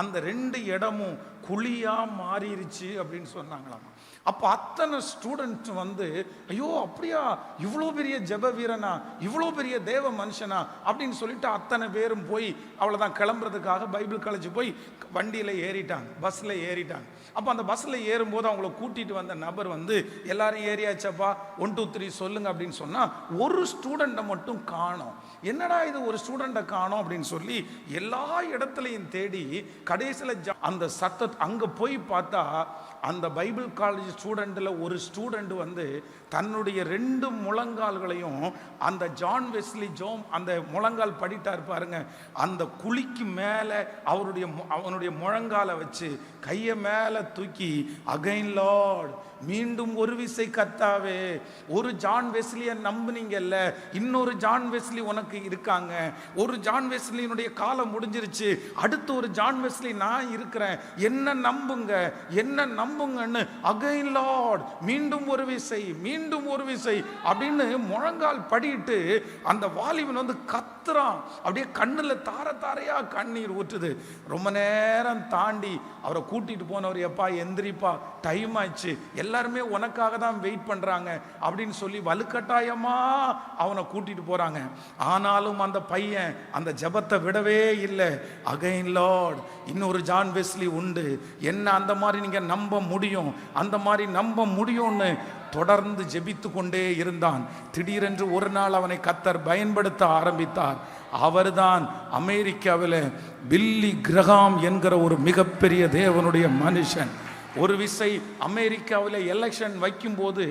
அந்த 2 இடமும் குழியாக மாறிடுச்சு அப்படின்னு சொன்னாங்களாமா. அப்போ அத்தனை ஸ்டூடெண்ட் ஐயோ அப்படியா, இவ்வளோ பெரிய ஜெப வீரனா, இவ்வளோ பெரிய தேவ மனுஷனா அப்படின்னு சொல்லிட்டு அத்தனை பேரும் போய் அவ்வளோதான் கிளம்புறதுக்காக பைபிள் காலேஜ் போய் வண்டியில் ஏறிட்டாங்க, பஸ்ஸில் ஏறிட்டாங்க. அப்போ அந்த பஸ்ஸில் ஏறும்போது அவங்கள கூட்டிகிட்டு வந்த நபர் எல்லாரும் ஏறியாச்சப்பா 1 2 3 சொல்லுங்க அப்படின்னு சொன்னால் ஒரு ஸ்டூடெண்ட்டை மட்டும் காணோம். என்னடா இது ஒரு ஸ்டூடெண்ட்டை காணோம் அப்படின்னு சொல்லி எல்லா இடத்துலையும் தேடி கடைசியில் அந்த சத்தத்தை அங்கே போய் பார்த்தா அந்த பைபிள் காலேஜ் ஸ்டூடெண்ட்டில் ஒரு ஸ்டூடெண்ட் தன்னுடைய 2 முழங்கால்களையும் அந்த ஜான் வெஸ்லி ஜோம் அந்த முழங்கால் படிட்டார் பாருங்க, அந்த குழிக்கு மேலே அவனுடைய முழங்காலை வச்சு கையை மேலே தூக்கி அகைன் லார்ட், மீண்டும் ஒரு விசை கர்த்தாவே, ஒரு ஜான் வெஸ்லியை நம்புனீங்கல்ல, இன்னொரு ஜான் வெஸ்லி உனக்கு இருக்காங்க, ஒரு ஜான் வெஸ்லியினுடைய காலம் முடிஞ்சிருச்சு, அடுத்து ஒரு ஜான் வெஸ்லி நான் இருக்கிறேன், என்ன நம்புங்க என்ன நம்புங்கன்னு அகைன் லார்ட், மீண்டும் ஒரு விசை மீண்டும் ஒரு விசை அப்படின்னு முழங்கால் படிட்டு அந்த வாலிபன் கத்துறான். அப்படியே கண்ணில் தார தாரையா கண்ணீர் ஊற்றுது. ரொம்ப நேரம் தாண்டி அவரை கூட்டிட்டு போனவர், எப்பா எந்திரிப்பா டைம் ஆயிடுச்சு, எல்லாருமே உனக்காக தான் வெயிட் பண்றாங்க அப்படின்னு சொல்லி வலுக்கட்டாயமா அவனை கூட்டிட்டு போறாங்க. ஆனாலும் அந்த பையன் அந்த ஜெபத்தை விடவே இல்லை. அகைன் லார்ட், இன்னொரு ஜான் வெஸ்லி உண்டு, என்ன அந்த மாதிரி நீங்க நம்ப முடியும், அந்த மாதிரி நம்ப முடியும்னு தொடர்ந்து ஜெபித்து கொண்டே இருந்தான். திடீரென்று ஒரு நாள் அவனை கர்த்தர் பயன்படுத்த ஆரம்பித்தார். அவர்தான் அமெரிக்காவில் பில்லி கிரஹாம் என்கிற ஒரு மிகப்பெரிய தேவனுடைய மனுஷன். ஒரு விசை அமெரிக்காவில் எலெக்ஷன் வைக்கும்போது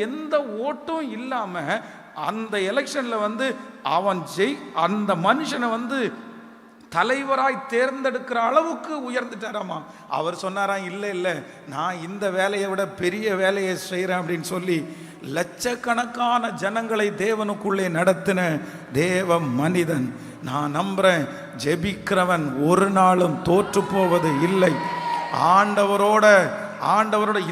எந்த ஓட்டும் இல்லாமல் அந்த எலெக்ஷனில் அவன் அந்த மனுஷனை தலைவராய் தேர்ந்தெடுக்கிற அளவுக்கு உயர்ந்துட்டாராமா. அவர் சொன்னாராம், இல்லை இல்லை, நான் இந்த வேலையை விட பெரிய வேலையை செய்கிறேன் அப்படின்னு சொல்லி லட்சக்கணக்கான ஜனங்களை தேவனுக்குள்ளே நடத்தின தேவ மனிதன். நான் நம்புறேன், ஜெபிக்கிறவன் ஒரு நாளும் தோற்று போவது இல்லை. ஆண்டவரோட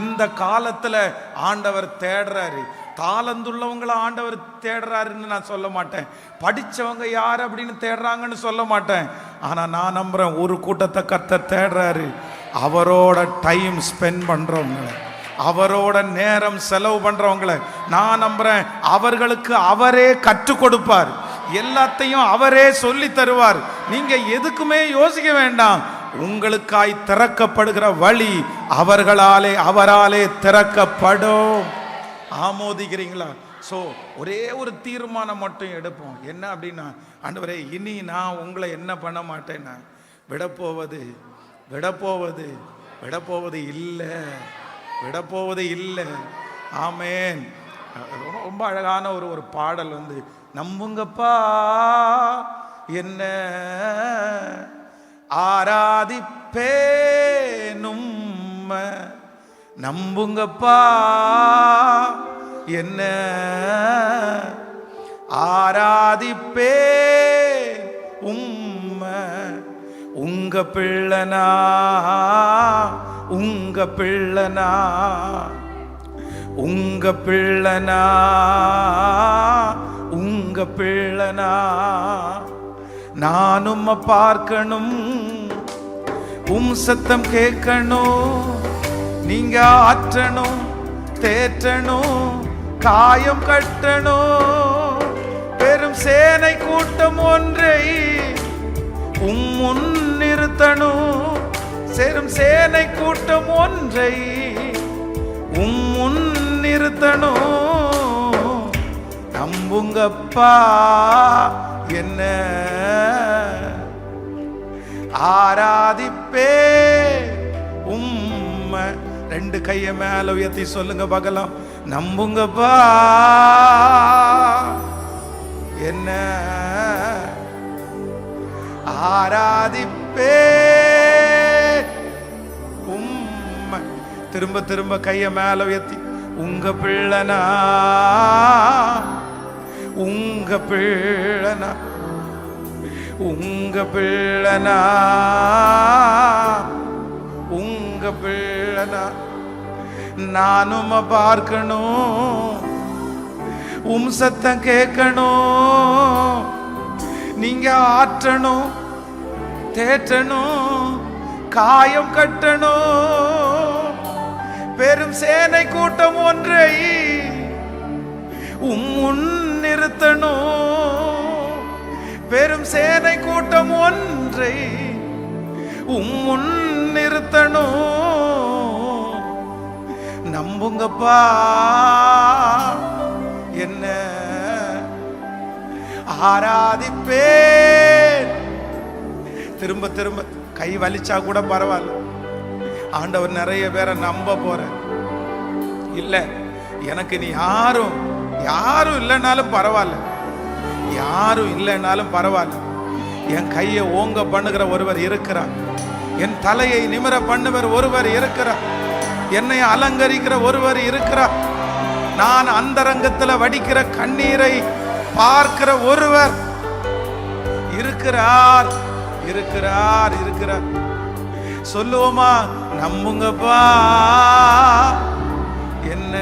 இந்த காலத்தில் ஆண்டவர் தேடுறாரு. தாளந்துள்ளவங்களை ஆண்டவர் தேடுறாருன்னு நான் சொல்ல மாட்டேன். படித்தவங்க யார் அப்படின்னு தேடுறாங்கன்னு சொல்ல மாட்டேன். ஆனால் நான் நம்புகிறேன், ஒரு கூட்டத்தை கர்த்தர் தேடுறாரு. அவரோட டைம் ஸ்பெண்ட் பண்ணுறவங்களை, அவரோட நேரம் செலவு பண்ணுறவங்களை நான் நம்புகிறேன். அவர்களுக்கு அவரே கற்றுக் கொடுப்பார். எல்லாத்தையும் அவரே சொல்லி தருவார். நீங்கள் எதுக்குமே யோசிக்க வேண்டாம். உங்களுக்காய் திறக்கப்படுகிற வழி அவராலே திறக்கப்படும். ஆமோதிக்கிறீங்களா? ஸோ ஒரே ஒரு தீர்மானம் மட்டும் எடுப்போம். என்ன அப்படின்னா, ஆண்டவரே, இனி நான் உங்களை என்ன பண்ண மாட்டேன்னா விடப்போவது இல்லை. ஆமேன். ரொம்ப அழகான ஒரு பாடல் நம்புங்கப்பா என்ன ஆராதிப்பேனும், நம்புங்கப்பா என்ன ஆராதிப்பே உங்க பிள்ளனா நானும் பார்க்கணும், சத்தம் கேட்கணும், நீங்க ஆற்றணும், தேற்றணும், காயம் கட்டணும். பெரும் சேனை கூட்டம் ஒன்றை முன் நிறுத்தணும். சேரும் சேனை கூட்டம் ஒன்றை முன் நிறுத்தணும். நம்புங்கப்பா என்ன ஆராதிப்பே உம்மை. ரெண்டு கைய மேல உயர்த்தி சொல்லுங்க பார்க்கலாம். நம்புங்கப்பா என்ன ஆராதிப்பே உம்மை. திரும்ப திரும்ப கைய மேல உயர்த்தி, உங்க பிள்ளனா உங்க பிள்ளனா நானும் பார்க்கணும், சத்தம் கேட்கணும், நீங்க ஆற்றணும், தேற்றணும், காயம் கட்டணும். பெரும் சேனை கூட்டம் ஒன்றை முன் நிறுத்தணும். பெரும் சேனை கூட்டம் ஒன்றை முன் நிறுத்தணும். நம்புங்கப்பா என்ன ஆராதிப்பேன். திரும்ப திரும்ப கை வலிச்சா கூட பரவாயில்ல. ஆண்டவர் நிறைய பேரை நம்ப போற இல்ல. எனக்கு நீ யாரும் இல்லைனாலும் பரவாயில்ல, யாரும் இல்லைனாலும் பரவாயில்ல. என் கையை ஓங்க பண்ணுகிற ஒருவர் இருக்கிறார். என் தலையை நிமிர பண்ணுவர் ஒருவர் இருக்கிறார். என்னை அலங்கரிக்கிற ஒருவர் இருக்கிறார். நான் அந்தரங்கத்தில் வடிக்கிற கண்ணீரை பார்க்கிற ஒருவர் இருக்கிறார். சொல்லுவோமா? நம்புங்கப்பா என்ன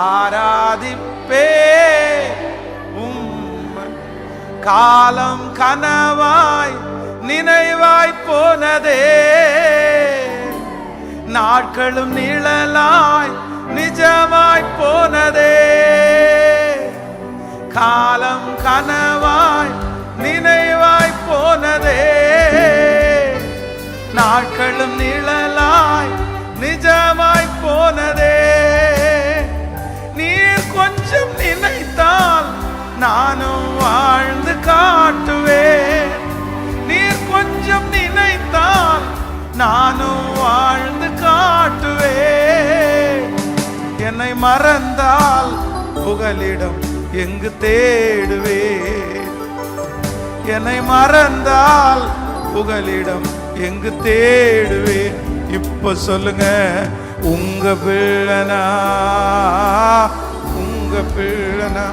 ஆராதிப்பே உம்மை. காலம் கனவாய் நினைவாய் போனதே, நாட்களும் நிழலாய் நிஜமாய் போனதே. காலம் கனவாய் நினைவாய் போனதே, நாட்களும் நிழலாய் நிஜமாய் போனதே. நீர் கொஞ்சம் நினைத்தால் நானும் வாழ்ந்து காட்டுவேன். நீர் கொஞ்சம் நினைத்தால் நானும் வாழ்ந்து காட்டுவேன். என்னை மறந்தால் புகலிடம் எங்கு தேடுவேன்? என்னை மறந்தால் புகலிடம் எங்கு தேடுவேன்? இப்ப சொல்லுங்க, உங்க பிள்ளனா, உங்க பிள்ளனா,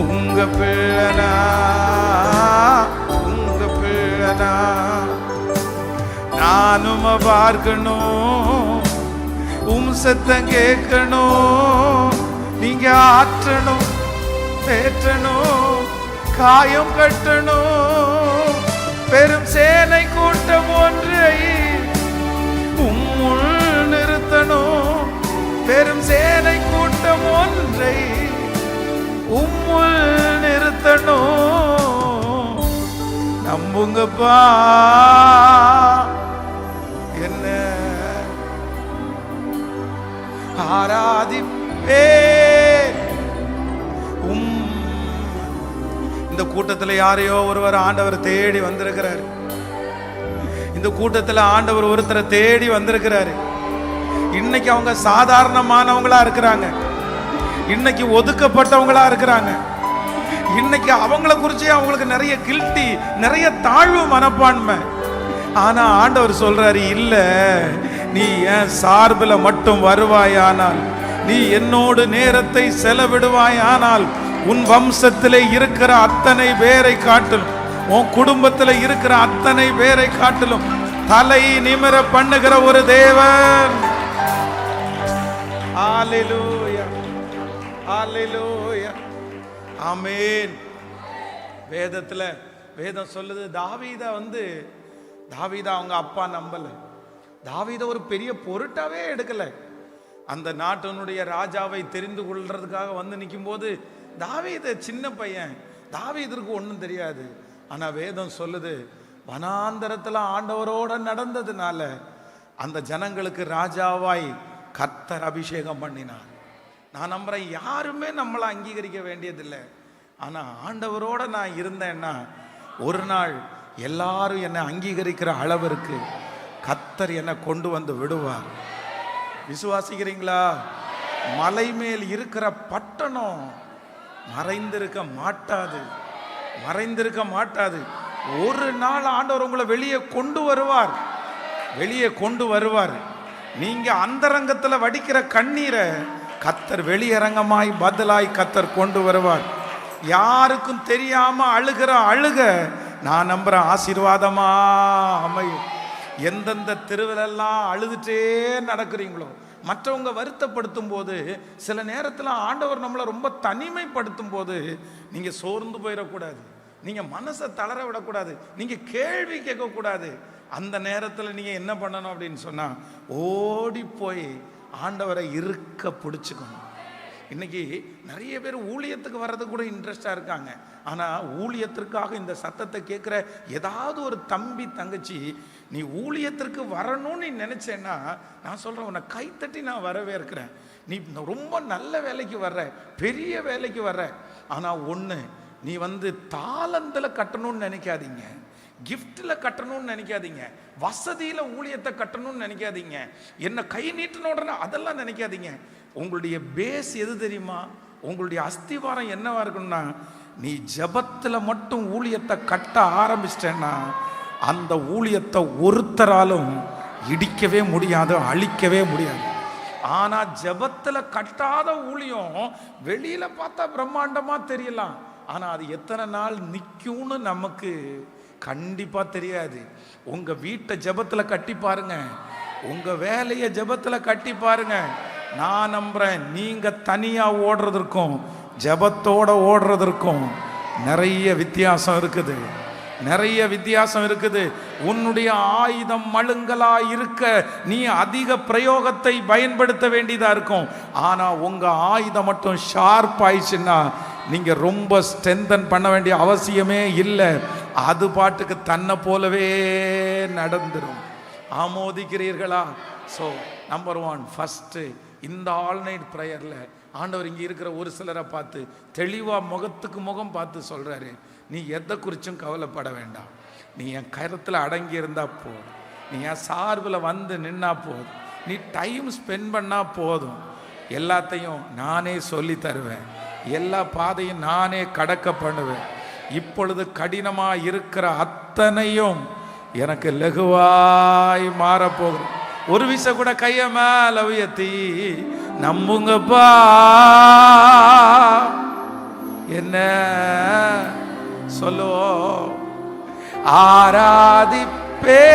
உங்க பிள்ளனா, உங்க பிள்ளனா. நானும் பார்க்கணும், சத்தம் கேட்கணும், நீங்க ஆற்றணும், தேற்றணும், காயம் கட்டணும். பெரும் சேனை கூட்டம் ஒன்றை உம்முள் நிறுத்தணும். பெரும் சேனை கூட்டம் ஒன்றை உம்முள் நிறுத்தணும். நம்புங்கப்பா, என்ன ஆராதிப்பே. இந்த கூட்டத்தில் யாரையோ ஒருவர் ஆண்டவர் தேடி வந்திருக்கிறார். இந்த கூட்டத்தில் ஆண்டவர் ஒருத்தரை தேடி வந்திருக்கிறாரு. இன்னைக்கு அவங்க சாதாரணமானவங்களா இருக்கிறாங்க, இன்னைக்கு ஒதுக்கப்பட்டவங்களா இருக்கிறாங்க, இன்னைக்கு அவங்கள குறிச்சு அவங்களுக்கு நிறைய கில்ட்டி, நிறைய தாழ்வு மனப்பான்மை. ஆனா ஆண்டவர் சொல்றாரு, இல்ல, நீ என் சார்பில் மட்டும் வருவாயானால், நீ என்னோடு நேரத்தை செலவிடுவாயானால், உன் வம்சத்திலே இருக்கிற அத்தனை பேரை காட்டிலும், உன் குடும்பத்தில் இருக்கிற அத்தனை பேரை காட்டிலும் தலை நிமிர பண்ணுகிற ஒரு தேவன். ஹல்லேலூயா, ஹல்லேலூயா, ஆமென். வேதம் சொல்லுது, தாவீதா அவங்க அப்பா நம்பல, தாவீத ஒரு பெரிய பொருட்டாவே எடுக்கல. அந்த நாட்டினுடைய ராஜாவை தெரிந்து கொள்றதுக்காக வந்து நிற்கும் போது தாவீத சின்ன பையன், தாவீதற்கு ஒன்றும் தெரியாது. ஆனா வேதம் சொல்லுது, வனாந்தரத்துல ஆண்டவரோட நடந்ததுனால அந்த ஜனங்களுக்கு ராஜாவாய் கர்த்தர் அபிஷேகம் பண்ணினார். நான் நம்புறேன், யாருமே நம்மளை அங்கீகரிக்க வேண்டியதில்லை. ஆனா ஆண்டவரோட நான் இருந்தேன்னா ஒரு நாள் எல்லாரும் என்னை அங்கீகரிக்கிற அளவிற்கு கர்த்தர் என்னை கொண்டு வந்து விடுவார். விசுவாசிக்கிறீங்களா? மலை மேல் இருக்கிற பட்டணம் மறைந்திருக்க மாட்டாது, மறைந்திருக்க மாட்டாது. ஒரு நாள் ஆண்டவர் உங்களை வெளியே கொண்டு வருவார், வெளியே கொண்டு வருவார். நீங்க அந்தரங்கத்தில் வடிக்கிற கண்ணீரை கர்த்தர் வெளியரங்கமாய் பதிலாய் கர்த்தர் கொண்டு வருவார். யாருக்கும் தெரியாம அழுகிற அழுக நான் நம்புறேன் ஆசீர்வாதமா அமையும். எந்தெந்த திருவிழெல்லாம் அழுதுட்டே நடக்கிறீங்களோ, மற்றவங்க வருத்தப்படுத்தும் போது, சில நேரத்தில் ஆண்டவர் நம்மளை ரொம்ப தனிமைப்படுத்தும் போது நீங்க சோர்ந்து போயிடக்கூடாது, நீங்க மனசை தளர விடக்கூடாது, நீங்க கேள்வி கேட்கக்கூடாது. அந்த நேரத்தில் நீங்க என்ன பண்ணணும் அப்படின்னு சொன்னா, ஓடி போய் ஆண்டவரை இருக்க பிடிச்சுக்கணும். இன்னைக்கு நிறைய பேர் ஊழியத்துக்கு வர்றதுக்கு கூட இன்ட்ரெஸ்டாக இருக்காங்க. ஆனால் ஊழியத்திற்காக இந்த சத்தத்தை கேட்குற ஏதாவது ஒரு தம்பி தங்கச்சி, நீ ஊழியத்திற்கு வரணும்னு நீ நினச்சேன்னா நான் சொல்கிறேன், உன்னை கைத்தட்டி நான் வரவே இருக்கிறேன். நீ ரொம்ப நல்ல வேலைக்கு வர்ற, பெரிய வேலைக்கு வர்ற. ஆனால் ஒன்று, நீ தாளந்தில் கட்டணும்னு நினைக்காதீங்க, கிஃப்டில் கட்டணும்னு நினைக்காதீங்க, வசதியில் ஊழியத்தை கட்டணும்னு நினைக்காதீங்க, என்ன கை நீட்டினோட அதெல்லாம் நினைக்காதீங்க. உங்களுடைய பேஸ் எது தெரியுமா? உங்களுடைய அஸ்திவாரம் என்னவா இருக்கணும்னா, நீ ஜெபத்தில் மட்டும் ஊழியத்தை கட்ட ஆரம்பிச்சிட்டேன்னா அந்த ஊழியத்தை ஒருத்தராலும் இடிக்கவே முடியாது, அழிக்கவே முடியாது. ஆனால் ஜெபத்தில் கட்டாத ஊழியம் வெளியில பார்த்தா பிரம்மாண்டமா தெரியலாம், ஆனால் அது எத்தனை நாள் நிற்கும்னு நமக்கு கண்டிப்பா தெரியாது. உங்க வீட்டை ஜெபத்துல கட்டி பாருங்க, உங்க வேலையை ஜெபத்துல கட்டி பாருங்க. நான் நம்புறேன், நீங்க தனியா ஓடுறதற்கும் ஜெபத்தோட ஓடுறதற்கும் நிறைய வித்தியாசம் இருக்குது, நிறைய வித்தியாசம் இருக்குது. உன்னுடைய ஆயுதம் மழுங்கலா இருக்க நீ அதிக பிரயோகத்தை பயன்படுத்த வேண்டியதா இருக்கும். ஆனா உங்க ஆயுதம் மட்டும் ஷார்ப் ஆயிடுச்சுன்னா நீங்க ரொம்ப ஸ்ட்ரென்தன் பண்ண வேண்டிய அவசியமே இல்லை, அது பாட்டுக்கு தன்னை போலவே நடந்துடும். ஆமோதிக்கிறீர்களா? ஸோ நம்பர் 1, ஃபஸ்ட்டு இந்த ஆல் நைட் ப்ரேயரில் ஆண்டவர் இங்கே இருக்கிற ஒரு சிலரை பார்த்து தெளிவாக முகத்துக்கு முகம் பார்த்து சொல்கிறாரு, நீ எதை குறிச்சும் கவலைப்பட வேண்டாம், நீ என் கருத்தில் அடங்கி இருந்தால் போதும், நீ என் சார்பில் நின்னா போதும், நீ டைம் ஸ்பெண்ட் பண்ணால் போதும், எல்லாத்தையும் நானே சொல்லி தருவேன், எல்லா பாதையும் நானே கடக்க பண்ணுவேன், இப்பொழுது கடினமா இருக்கிற அத்தனையும் எனக்கு லகுவாய் மாறப்போகுது. ஒரு விசை கூட கைய மேல உயர்த்தி நம்புங்கப்பா, என்ன சொல்லுவோம், ஆராதிப்பே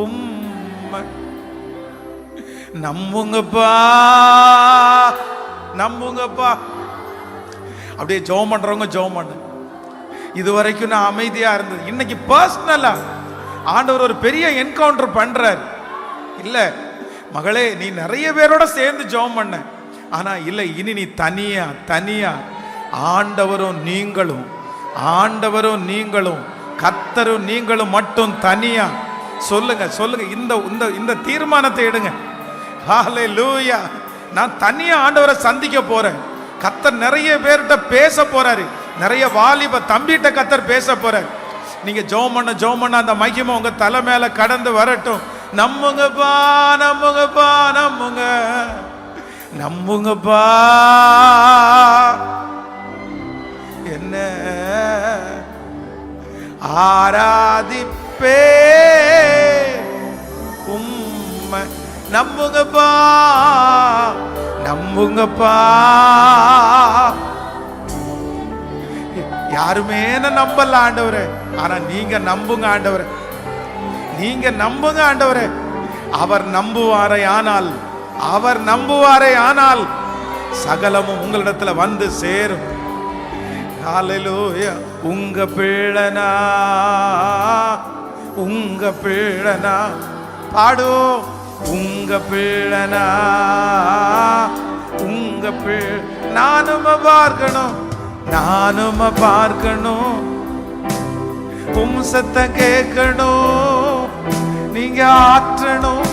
உம்மை. நம்புங்கப்பா, நம்புங்கப்பா. அப்படியே ஜெபம் பண்றவங்க ஜெபம் பண்ணு. இதுவரைக்கும் நான் அமைதியா இருந்தது, இன்னைக்கு பர்சனலா ஆண்டவர் ஒரு பெரிய என்கவுண்டர் பண்றார். இல்ல மகளே, நீ நிறைய பேரோட சேர்ந்து ஜெபம் பண்ண, ஆனா இல்ல, இனி நீ தனியா தனியா ஆண்டவரும் நீங்களும், ஆண்டவரும் நீங்களும், கர்த்தரும் நீங்களும் மட்டும் தனியா சொல்லுங்க சொல்லுங்க. இந்த இந்த தீர்மானத்தை எடுங்க. ஹல்லேலூயா. நான் தனியா ஆண்டவரை சந்திக்க போறேன். கர்த்தர் நிறைய பேர்கிட்ட பேச போறாரு, நிறைய வாலிப தம்பிட்ட கர்த்தர் பேச போறாரு. நீங்க ஜெபம் பண்ண அந்த மகிமை உங்க தலை மேல கடந்து வரட்டும். நம்புங்கப்பா, நம்புங்கப்பா, நம்புங்க, நம்புங்கப்பா. என்ன ஆராதிப்பே உம்மை. நம்புங்கப்பா, நம்புங்கப்பா. யாருமே நம்பல ஆண்டவரே, ஆனா நீங்க நம்புங்க ஆண்டவரே, நீங்க நம்புங்க ஆண்டவரே. அவர் நம்புவாரே ஆனால், அவர் நம்புவாரே ஆனால் சகலமும் உங்களிடத்துல வந்து சேரும். ஹல்லேலூயா. உங்க பிள்ளனா, உங்க பிள்ளனா பாடு. உங்க பிள்ளனா, உங்க பிள்ளை. நானும் பார்க்கணும், நானும் பார்க்கணும், சத்த கேட்கணும். நீங்க ஆற்றணும்,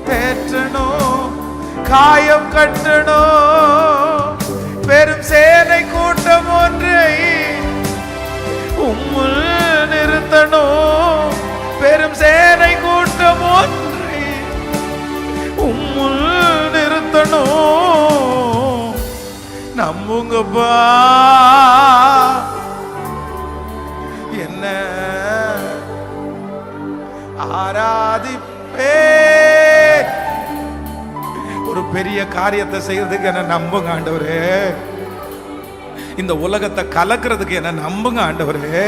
தேற்றணும், காயம் கட்டணும். பெரும் சேனை கூட்டம் ஒன்றை உம்முள் நிறுத்தணும். பெரும் சேனை கூட்டம் ஒன்றை உம்முள் நிறுத்தணும். நம்புங்கப்பா, என்ன ஆராதிப்பே. ஒரு பெரிய காரியத்தை செய்யறதுக்கு என்ன நம்புங்க ஆண்டவரே. இந்த உலகத்தை கலக்கிறதுக்கு என்ன நம்புங்க ஆண்டவரே,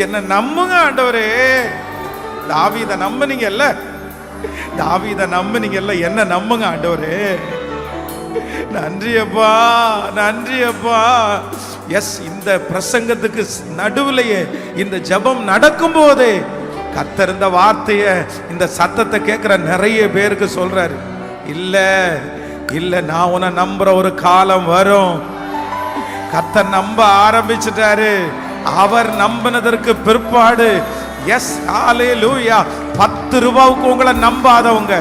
என்ன நம்புங்க ஆண்டவரே. தாவீதை நம்புனீங்கல்ல, தாவீதை நம்புனீங்கல்ல, என்ன நம்புங்க ஆண்டவரே. நன்றி அப்பா, நன்றி அப்பா. எஸ், இந்த பிரசங்கத்துக்கு நடுவுலையே இந்த ஜெபம் நடக்கும் போதே கர்த்தர் இந்த வார்த்தைய, இந்த சத்தத்தை கேட்கிற நிறைய பேருக்கு சொல்றாரு, இல்ல இல்ல, நான் உன்னை நம்புற ஒரு காலம் வரும். கர்த்தர் நம்ப ஆரம்பிச்சிட்டாரு. அவர் நம்பினதற்கு பிற்பாடு, எஸ் ஹல்லேலூயா, 10 ரூபாவுக்கு உங்களை நம்பாதவங்க,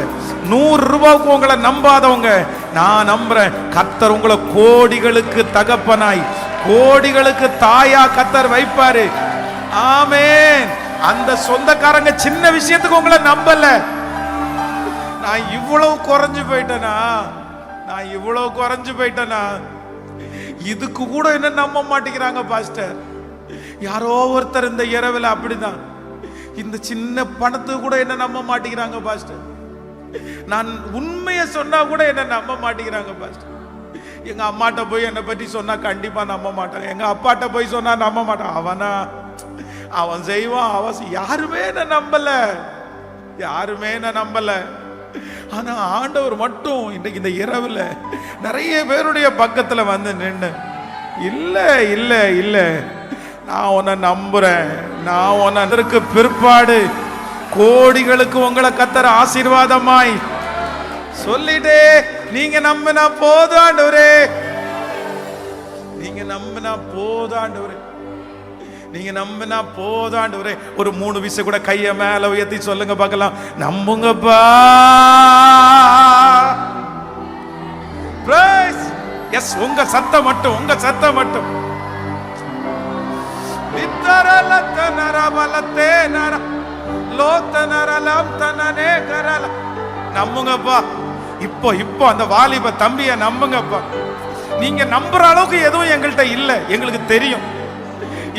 100 ரூபாவுக்கு உங்களை நம்பாதவங்க, நான் நம்புறேன். கர்த்தர் உங்களை கோடிகளுக்கு தகப்பனாய், கோடிகளுக்கு தாயா கர்த்தர் வைப்பாரு. ஆமென். அந்த சொந்தக்காரங்க சின்ன விஷயத்துக்கு உங்களை நம்பல. நான் இவ்வளவு குறைஞ்சு போயிட்டேனா, நான் இவ்வளவு குறைஞ்சு போயிட்டேனா, இதுக்கு கூட என்ன நம்ப மாட்டேங்கிறாங்க பாஸ்டர். யாரோ ஒருத்தர் இந்த இரவில் அப்படிதான், இந்த சின்ன பணத்துக்கு கூட என்ன நம்ப மாட்டேங்கிறாங்க பாஸ்டர். நான் உண்மையை சொன்னா கூட என்ன நம்ப மாட்டேங்கிறாங்க பாஸ்டர். எங்க அம்மாட்ட போய் என்னை பற்றி சொன்னா கண்டிப்பா நம்ப மாட்டாங்க, எங்க அப்பாட்ட போய் சொன்னா நம்ப மாட்டான். அவனா அவன் செய்வான், அவன் யாருமே என்ன நம்பல, யாருமே என்ன நம்பல. ஆனா ஆண்டவர் மட்டும் இன்னைக்கு இந்த இரவுல நிறைய பேருடைய பக்கத்துல வந்து நின்று, இல்ல இல்ல இல்ல, நான் உன்னை நம்புறேன், நான் உன்னை அதற்கு பிற்பாடு கோடிகளுக்கு உங்களை கர்த்தர் ஆசீர்வாதமாய் சொல்லிட்டே. நீங்க நம்பினா போதும் ஆண்டவரே, நீங்க நம்பினா போதும் ஆண்டவரே, நீங்க நம்பினா போதும் ஆண்டவரே. ஒரு 3 விசை கூட கைய மேல உயர்த்தி சொல்லுங்க பார்க்கலாம், நம்புங்கப்பா. பிரைஸ். எஸ், உங்க சத்தம் மட்டும், உங்க சத்தம் மட்டும். நம்புங்கப்பா. இப்போ இப்போ அந்த வாலிப தம்பிய நம்புங்கப்பா. நீங்க நம்புற அளவுக்கு எதுவும் எங்கள்கிட்ட இல்லை. எங்களுக்கு தெரியும்,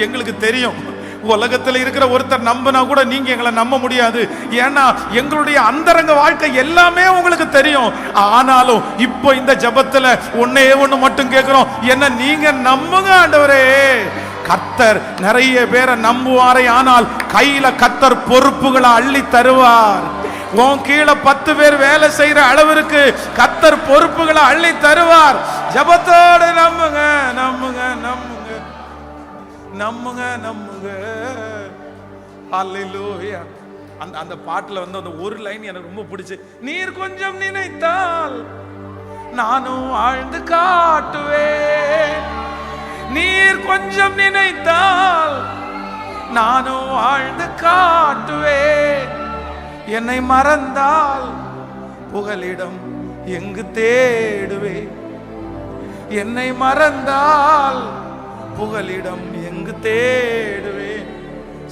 எங்களுக்கு தெரியும். உலகத்தில் இருக்கிற ஒருத்தர் நம்பினா கூட நீங்க எங்களை நம்ப முடியாது. ஏன்னா எங்களுடைய அந்தரங்க வாழ்க்கை எல்லாமே உங்களுக்கு தெரியும். ஆனாலும் இப்போ இந்த ஜெபத்துல ஒன்னே ஒண்ணு மட்டும் கேட்கிறோம், என்ன நீங்க நம்புங்க ஆண்டவரே. கர்த்தர் நிறைய பேரை நம்புவாரே, ஆனால் கையில கர்த்தர் பொறுப்புகளை அள்ளி தருவார். உன் கீழே 10 பேர் வேலை செய்யற அளவிற்கு கர்த்தர் பொறுப்புகளை அள்ளி தருவார். ஜெபத்தோடு நம்புங்க, நம்புங்க, நம்புங்க, நம்புங்க, நம்புங்க. ஹல்லேலூயா. அந்த பாட்டுல வந்து அந்த ஒரு லைன் எனக்கு ரொம்ப பிடிச்சு. நீர் கொஞ்சம் நினைத்தால் நானும் வாழ்ந்து காட்டுவேன். நீர் கொஞ்சம் நினைத்தால் நானும் வாழ்ந்து காட்டுவேன். என்னை மறந்தால் புகலிடம் எங்கு தேடுவேன். என்னை மறந்தால் புகலிடம் எங்கு தேடுவேன்.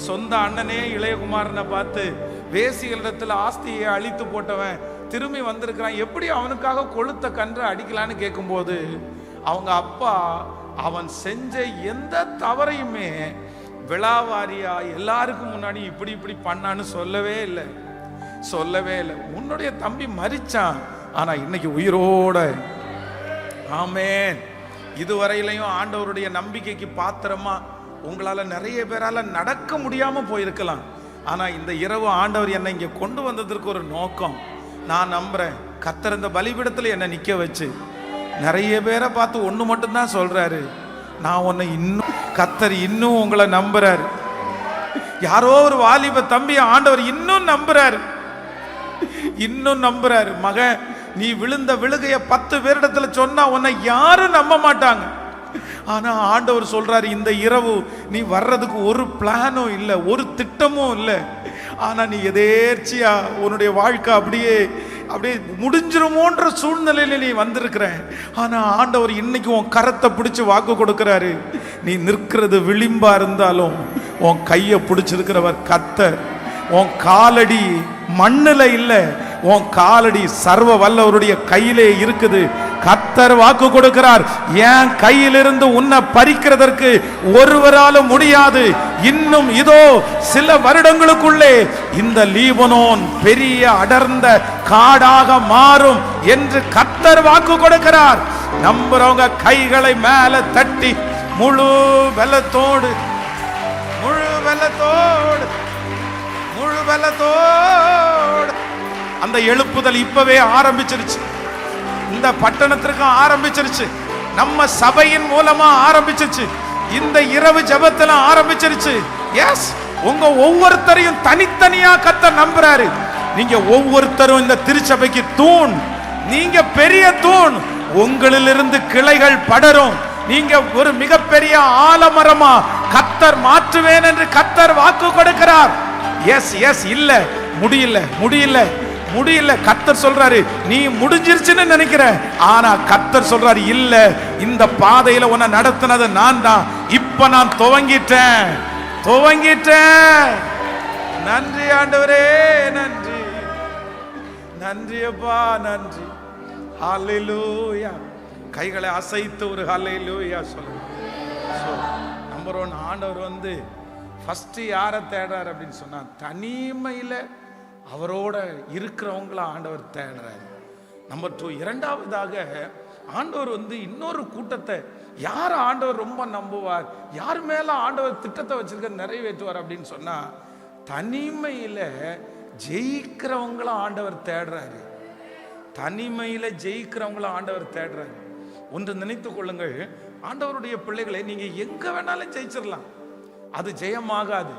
சொந்த அண்ணனே இளையகுமாரனை பார்த்து வேசிகளிடத்துல ஆஸ்தியை அழித்து போட்டவன் திரும்பி வந்திருக்கிறான், எப்படி அவனுக்காக கொளுத்த கன்று அடிக்கலான்னு கேட்கும்போது அவங்க அப்பா அவன் செஞ்ச எந்த தவறையுமே விழாவாரியா எல்லாருக்கும் முன்னாடி இப்படி இப்படி பண்ணான்னு சொல்லவே இல்லை, சொல்லவே இல்லை. உன்னுடைய தம்பி மரிச்சான், ஆனா இன்னைக்கு உயிரோட. ஆமென். இதுவரையிலையும் ஆண்டவருடைய நம்பிக்கைக்கு பாத்திரமா உங்களால நிறைய பேரால நடக்க முடியாம போயிருக்கலாம். ஆனா இந்த இரவு ஆண்டவர் என்னை இங்க கொண்டு வந்ததற்கு ஒரு நோக்கம். நான் நம்புறேன், கர்த்தர் இந்த பலிபீடத்துல என்னை நிக்க வச்சு நிறைய பேரை பார்த்து ஒண்ணு மட்டும்தான் சொல்றாரு, நான் உன்னை இன்னும், கர்த்தர் இன்னும் உங்களை நம்புறாரு. யாரோ ஒரு வாலிப தம்பி ஆண்டவர் இன்னும் நம்புறாரு, இன்னும் நம்புறாரு. மகன், நீ விழுந்த விழுகைய 10 பேரிடத்துல சொன்னா உன்னை யாரும் நம்ப மாட்டாங்க. ஆனா ஆண்டவர் சொல்றாரு, இந்த இரவு நீ வர்றதுக்கு ஒரு பிளானும் இல்லை, ஒரு திட்டமும் இல்லை. ஆனா நீ எதேர்ச்சியா உன்னுடைய வாழ்க்கை அப்படியே அப்படியே முடிஞ்சிருமோன்ற சூழ்நிலையில நீ வந்திருக்கிற. ஆனா ஆண்டவர் இன்னைக்கு உன் கரத்தை பிடிச்சு வாக்கு கொடுக்கிறாரு. நீ நிற்கிறது விளிம்பா இருந்தாலும் உன் கையை பிடிச்சிருக்கிறவர் கர்த்தர். உன் காலடி மண்ணுல இல்ல, உன் காலடி சர்வ வல்லவருடைய கையிலே இருக்குது. கர்த்தர் வாக்கு கொடுக்கிறார், என் கையிலிருந்து உன்னை பறிக்கிறதற்கு ஒருவராலும் முடியாது. இன்னும் இதோ சில வருடங்களுக்குள்ளே இந்த லீபனோன் பெரிய அடர்ந்த காடாக மாறும் என்று கர்த்தர் வாக்கு கொடுக்கிறார். நம்புறவங்க கைகளை மேல தட்டி முழு பலத்தோடு, முழு பலத்தோடு, முழு பலத்தோடு. அந்த எழுப்புதல் இப்பவே ஆரம்பிச்சிருச்சு. இந்த பட்டணத்திற்கு ஆரம்பிச்சிருச்சு, நம்ம சபையின் மூலமா ஆரம்பிச்சிருச்சு, இந்த இரவு ஜெபத்துல ஆரம்பிச்சிருச்சு. எஸ், உங்க ஒவ்வொருத்தரையும் தனித்தனியா கர்த்தர் நம்புறாரு. நீங்க ஒவ்வொருத்தரும் இந்த திருச்சபைக்கு தூண், நீங்க பெரிய தூண். உங்களிலிருந்து கிளைகள் படரும். நீங்க ஒரு மிகப்பெரிய ஆலமரமா கர்த்தர் மாற்றுவேன் என்று கர்த்தர் வாக்கு கொடுக்கிறார். எஸ் எஸ், இல்ல முடியல, முடியல, முடியல. கர்த்தர் சொல்றாரு, நீ முடிஞ்சிருச்சுன்னு நினைக்கிற, ஆனா கர்த்தர் சொல்றாரு, இல்ல, இந்த பாதையில உன்னை நடத்தினது நான் தான். இப்ப நான் துவங்கிட்டேன், துவங்கிட்டேன். நன்றி ஆண்டவரே, நன்றி, நன்றி அப்பா, நன்றி. ஹல்லேலூயா. கைகளை அசைத்து ஒரு ஹல்லேலூயா சொல்லுங்க. நம்பர் 1, ஆண்டவர் வந்து ஃபர்ஸ்ட் யாரை தேடுறாரு அப்படின்னு சொன்னா, தனிமையில அவரோட இருக்கிறவங்கள ஆண்டவர் தேடுறாரு. நம்பர் 2, இரண்டாவதாக ஆண்டவர் வந்து இன்னொரு கூட்டத்தை, யார் ஆண்டவர் ரொம்ப நம்புவார், யார் மேல ஆண்டவர் திட்டத்தை வச்சிருக்க நிறைவேற்றுவார் அப்படின்னு சொன்னா, தனிமையில ஜெயிக்கிறவங்கள ஆண்டவர் தேடுறாரு. தனிமையில ஜெயிக்கிறவங்கள ஆண்டவர் தேடுறாரு. ஒன்று நினைத்துக் கொள்ளுங்கள், ஆண்டவருடைய பிள்ளைகளை நீங்க எங்க வேணாலும் ஜெயிச்சிடலாம், அது ஜெயமாகாது,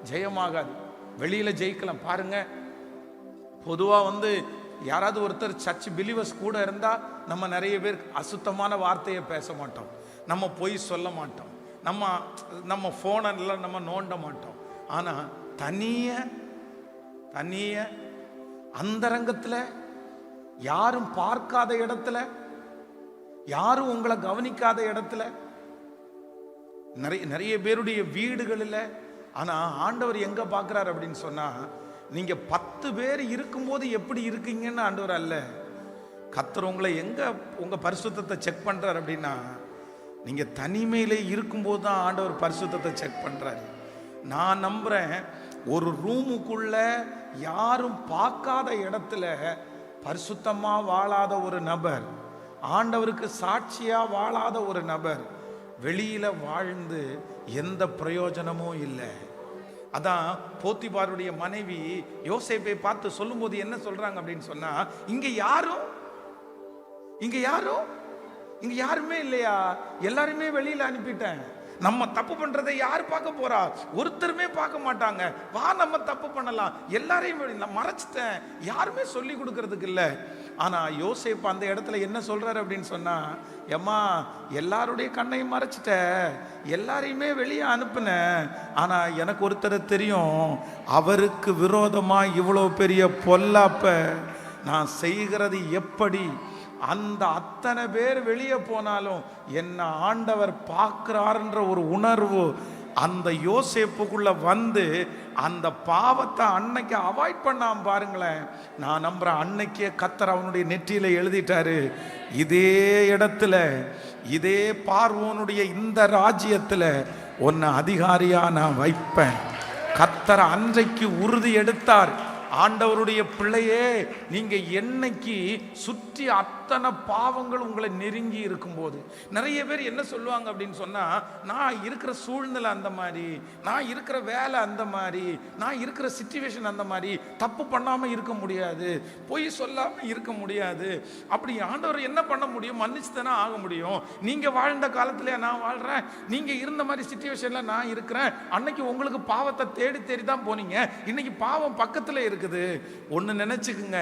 ஜெயமாகாது. வெளியில ஜெயிக்கலாம். பாருங்க, பொதுவா வந்து யாராவது ஒருத்தர் சர்ச் பிலீவர்ஸ் கூட இருந்தா நம்ம நிறைய பேர் அசுத்தமான வார்த்தையை பேச மாட்டோம், நம்ம பொய் சொல்ல மாட்டோம், நம்ம போனெல்லாம் நம்ம நோண்ட மாட்டோம். ஆனா தனிய தனிய அந்தரங்கத்துல, யாரும் பார்க்காத இடத்துல, யாரும் உங்களை கவனிக்காத இடத்துல, நிறைய பேருடைய வீடுகளில். ஆனா ஆண்டவர் எங்க பார்க்கிறார் அப்படின்னு சொன்னா, நீங்க 10 பேர் இருக்கும்போது எப்படி இருக்கீங்கன்னு ஆண்டவர் அல்ல, கர்த்தர் உங்களை எங்க உங்க பரிசுத்தத்தை செக் பண்றாரு அப்படின்னா, நீங்க தனிமையிலே இருக்கும்போது தான் ஆண்டவர் பரிசுத்தத்தை செக் பண்றாரு. நான் நம்புறேன், ஒரு ரூமுக்குள்ள யாரும் பார்க்காத இடத்துல பரிசுத்தமா வாழாத ஒரு நபர், ஆண்டவருக்கு சாட்சியா வாழாத ஒரு நபர் வெளியில வாழ்ந்து எந்த பிரயோஜனமும் இல்லை. அதான் போத்திபாருடைய மனைவி யோசேப்பை பார்த்து சொல்லும்போது என்ன சொல்றாங்க அப்படின்னு சொன்னா, இங்க யாருமே இல்லையா, எல்லாருமே வெளியில அனுப்பிட்டேன். நம்ம தப்பு பண்றதை யார் பார்க்க போறா? ஒருத்தருமே பார்க்க மாட்டாங்க. வா நம்ம தப்பு பண்ணலாம், எல்லாரையும் நான் மறைச்சிட்டேன், யாருமே சொல்லி கொடுக்கறதுக்கு இல்லை. ஆனா யோசேப்பு அந்த இடத்துல என்ன சொல்றாரு அப்படின்னு சொன்னா, எம்மா எல்லாருடைய கண்ணையும் மறைச்சிட்ட, எல்லாரையுமே வெளியே அனுப்புன, ஆனா எனக்கு ஒருத்தரை தெரியும், அவருக்கு விரோதமா இவ்வளவு பெரிய பொல்லாப்ப நான் செய்கிறது எப்படி, அந்த அத்தனை பேர் வெளியே போனாலும் என்ன ஆண்டவர் பார்க்கிறாருன்ற ஒரு உணர்வு அந்த யோசேப்புக்குள்ள வந்து அந்த பாவத்தை அன்னைக்கு அவாய்ட் பண்ணாம பாருங்களேன். நான் நம்புறேன், அன்னைக்கே கர்த்தர் அவனுடைய நெற்றியில எழுதிட்டாரு, இதே இடத்துல இதே பார்வோனுடைய இந்த ராஜ்யத்துல உன்னை அதிகாரியா நான் வைப்பேன். கர்த்தர் அன்றைக்கு உறுதி எடுத்தார். ஆண்டவருடைய பிள்ளையே, நீங்க என்னைக்கு சுற்றி அத்தனை பாவங்கள் உங்களை நெருங்கி இருக்கும்போது, நிறைய பேர் என்ன சொல்லுவாங்க அப்படின்னு சொன்னா, நான் இருக்கிற சூழ்நிலை அந்த மாதிரி, நான் இருக்கிற வேலை அந்த மாதிரி, நான் இருக்கிற சிச்சுவேஷன் அந்த மாதிரி, தப்பு பண்ணாம இருக்க முடியாது, பொய் சொல்லாம இருக்க முடியாது. அப்படி ஆண்டவர் என்ன பண்ண முடியும்? மன்னிச்சு தானே ஆக முடியும். நீங்க வாழ்ந்த காலத்துல நான் வாழ்றேன், நீங்க இருந்த மாதிரி சிச்சுவேஷன்ல நான் இருக்கிறேன். அன்னைக்கு உங்களுக்கு பாவத்தை தேடி தேடி தான் போனீங்க, இன்னைக்கு பாவம் பக்கத்துல இருக்குது. ஒன்னு நினைச்சுக்குங்க,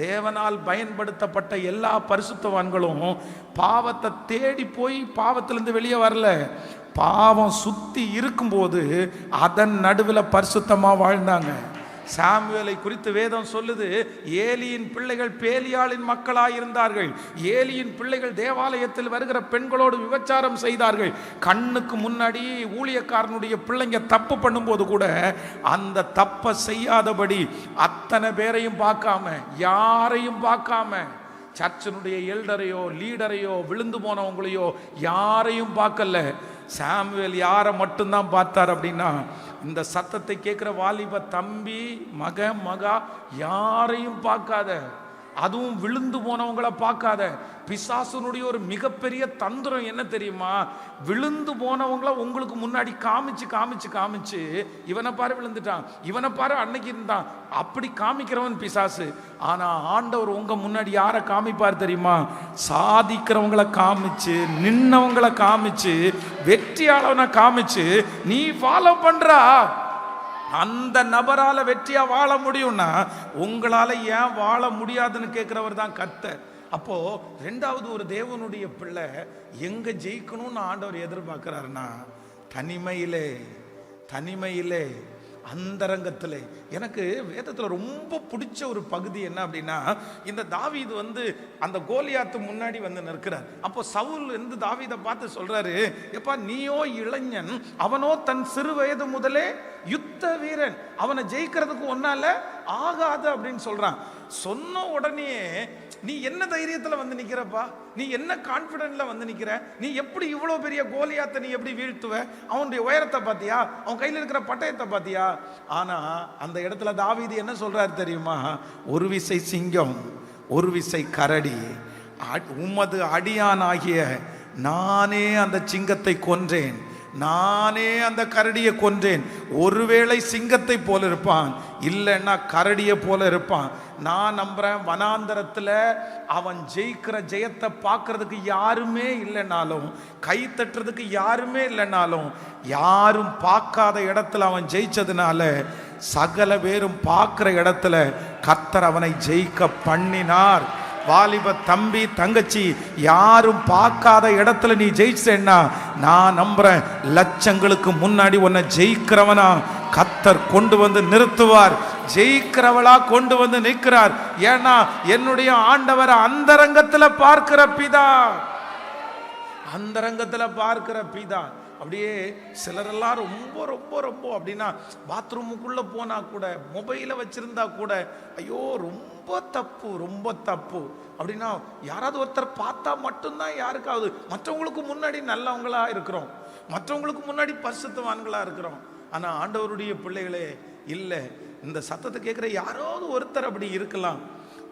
தேவனால் பயன்படுத்தப்பட்ட எல்லா பரிசுத்தவான்களும் பாவத்தை தேடி போய் பாவத்திலிருந்து வெளியே வரல. பாவம் சுத்தி இருக்கும்போது அதன் நடுவில் பரிசுத்தமா வாழ்ந்தாங்க. சாமுவேலை குறித்து வேதம் சொல்லுது, ஏலியின் பிள்ளைகள் பேலியாளின் மக்களாயிருந்தார்கள். ஏலியின் பிள்ளைகள் தேவாலயத்தில் வருகிற பெண்களோடு விபச்சாரம் செய்தார்கள். கண்ணுக்கு முன்னாடி ஊழியக்காரனுடைய பிள்ளைங்க தப்பு பண்ணும்போது கூட அந்த தப்பை செய்யாதபடி அத்தனை பேரையும் பார்க்காம, யாரையும் பார்க்காம, சர்ச்சினுடைய எல்டரையோ லீடரையோ விழுந்து போனவங்களையோ யாரையும் பார்க்கல. சாமுவேல் யாரை மட்டும்தான் பார்த்தார் அப்படின்னா, இந்த சத்தத்தை கேட்கிற வாலிப தம்பி, மகா யாரையும் பார்க்காத, அதுவும் விழுந்து போனவங்களை பார்க்காத. பிசாசுனுடைய ஒரு மிகப்பெரிய தந்திரம் என்ன தெரியுமா? விழுந்து போனவங்கள உங்களுக்கு முன்னாடி காமிச்சு காமிச்சு காமிச்சு, இவனை பாரு விழுந்துட்டான், இவனை பாரு அன்னைக்கு இருந்தான், அப்படி காமிக்கிறவன் பிசாசு. ஆனா ஆண்டவர் உங்க முன்னாடி யாரை காமிப்பார் தெரியுமா? சாதிக்கிறவங்களை காமிச்சு, நின்னவங்களை காமிச்சு, வெற்றியாளவனை காமிச்சு, நீ ஃபாலோ பண்றா, அந்த நபரால வெற்றியா வாழ முடியும்னா உங்களால ஏன் வாழ முடியாதுன்னு கேட்கிறவர் தான் கர்த்தர். அப்போ ரெண்டாவது, ஒரு தேவனுடைய பிள்ளை எங்க ஜெயிக்கணும்னு ஆண்டவர் எதிர்பார்க்கிறாருன்னா, தனிமையிலே அந்தரங்கத்திலே. எனக்கு வேதத்தில் ரொம்ப பிடிச்ச ஒரு பகுதி என்ன அப்படின்னா, இந்த தாவீது அந்த கோலியாத்து முன்னாடி நிற்கிறார். அப்போ சவுல் தாவீதை பார்த்து சொல்றாரு, எப்பா நீயோ இளைஞன், அவனோ தன் சிறு வயது முதலே யுத்த வீரன், அவனை ஜெயிக்கிறதுக்கு ஒன்னால ஆகாது அப்படின்னு சொல்றான். சொன்ன உடனே நீ என்ன தைரியத்தில் நிற்கிறப்பா, நீ என்ன கான்ஃபிடென்ட்ல நிற்கிற, நீ எப்படி இவ்வளோ பெரிய கோலியாத்தை நீ எப்படி வீழ்த்துவ, அவனுடைய உயரத்தை பார்த்தியா, அவன் கையில் இருக்கிற பட்டயத்தை பார்த்தியா? ஆனா அந்த இடத்துல தாவீது என்ன சொல்றாரு தெரியுமா? ஒரு விசை சிங்கம், ஒரு விசை கரடி, உமது அடியான் ஆகிய நானே அந்த சிங்கத்தை கொன்றேன், நானே அந்த கரடியை கொன்றேன். ஒருவேளை சிங்கத்தை போல இருப்பான், இல்லைன்னா கரடியை போல இருப்பான். நான் நம்புறேன், வனாந்தரத்தில் அவன் ஜெயிக்கிற ஜெயத்தை பார்க்கறதுக்கு யாருமே இல்லைனாலும், கை தட்டுறதுக்கு யாருமே இல்லைனாலும், யாரும் பார்க்காத இடத்துல அவன் ஜெயிச்சதுனால சகல பேரும் பார்க்கிற இடத்துல கர்த்தர் அவனை ஜெயிக்க பண்ணினார். வாலிப தம்பி தங்கச்சி, யாரும் பார்க்காத இடத்துல நீ ஜெயிச்சேன்னா நான் நம்புறேன், லட்சங்களுக்கு முன்னாடி உன்னை ஜெயிக்கிறவனா கர்த்தர் கொண்டு நிறுத்துவார், ஜெயிக்கிறவளா கொண்டு நிற்கிறார். ஏன்னா என்னுடைய ஆண்டவர் அந்தரங்கத்துல பார்க்கிற பிதா, அந்தரங்கத்துல பார்க்கிற பிதா. அப்படியே சிலரெல்லாம் ரொம்ப ரொம்ப ரொம்ப அப்படின்னா பாத்ரூமுக்குள்ளே போனால் கூட மொபைலை வச்சுருந்தா கூட ஐயோ ரொம்ப தப்பு ரொம்ப தப்பு அப்படின்னா யாராவது ஒருத்தர் பார்த்தா மட்டும்தான் யாருக்காவது, மற்றவங்களுக்கு முன்னாடி நல்லவங்களா இருக்கிறோம், மற்றவங்களுக்கு முன்னாடி பரிசுத்தவான்களா இருக்கிறோம். ஆனால் ஆண்டவருடைய பிள்ளைகளே இல்லை, இந்த சத்தத்தை கேட்குற யாராவது ஒருத்தர் அப்படி இருக்கலாம்.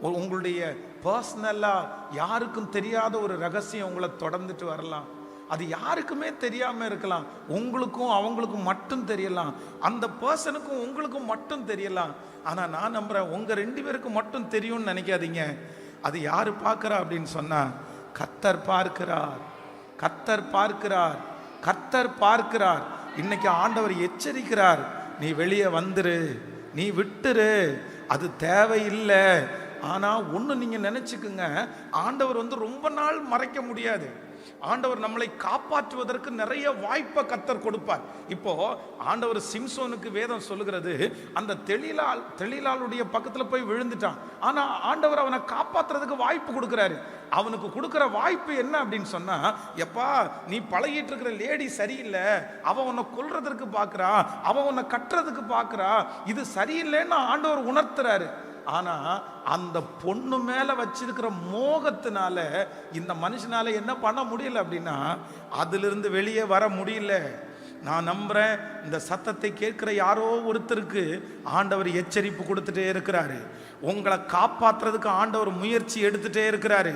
உங்களுடைய பர்சனலாக யாருக்கும் தெரியாத ஒரு ரகசியம் உங்களை தொடர்ந்துட்டு வரலாம். அது யாருக்குமே தெரியாமல் இருக்கலாம், உங்களுக்கும் அவங்களுக்கும் மட்டும் தெரியலாம், அந்த பர்சனுக்கும் உங்களுக்கும் மட்டும் தெரியலாம். ஆனால் நான் நம்புகிறேன் உங்கள் 2 பேருக்கு மட்டும் தெரியும்னு நினைக்காதீங்க. அது யார் பார்க்குறா அப்படின்னு சொன்னால் கர்த்தர் பார்க்கிறார், கர்த்தர் பார்க்கிறார், கர்த்தர் பார்க்கிறார். இன்னைக்கு ஆண்டவர் எச்சரிக்கிறார், நீ வெளியே வந்துரு, நீ விட்டுரு, அது தேவையில்லை. ஆனால் ஒன்று நீங்கள் நினச்சிக்குங்க, ஆண்டவர் ரொம்ப நாள் மறைக்க முடியாது. ஆண்டவர் நம்மளை காப்பாற்றுவதற்கு நிறைய வாய்ப்பை கர்த்தர் கொடுப்பார். இப்போ ஆண்டவர் சிம்சோனுக்கு வேதம் சொல்லுகிறது, அந்த தெளிலாளுடைய பக்கத்துல போய் விழுந்துட்டான். ஆனா ஆண்டவர் அவனை காப்பாற்றுறதுக்கு வாய்ப்பு கொடுக்கிறாரு. அவனுக்கு கொடுக்கிற வாய்ப்பு என்ன அப்படின்னு சொன்னா, எப்பா நீ பழகிட்டு இருக்கிற லேடி சரியில்லை, அவன் உன்னை கொல்றதுக்கு பார்க்கிறா, அவன் உன்னை கட்டுறதுக்கு பார்க்கிறா, இது சரியில்லைன்னு ஆண்டவர் உணர்த்துறாரு. ஆனா அந்த பொண்ணு மேல வச்சிருக்கிற மோகத்தினால இந்த மனுஷனால என்ன பண்ண முடியல அப்படின்னா, அதிலிருந்து வெளியே வர முடியல. நான் நம்புறேன் இந்த சத்தத்தை கேட்கிற யாரோ ஒருத்தருக்கு ஆண்டவர் எச்சரிப்பு கொடுத்துட்டே இருக்கிறாரு. உங்களை காப்பாற்றுறதுக்கு ஆண்டவர் முயற்சி எடுத்துட்டே இருக்கிறாரு.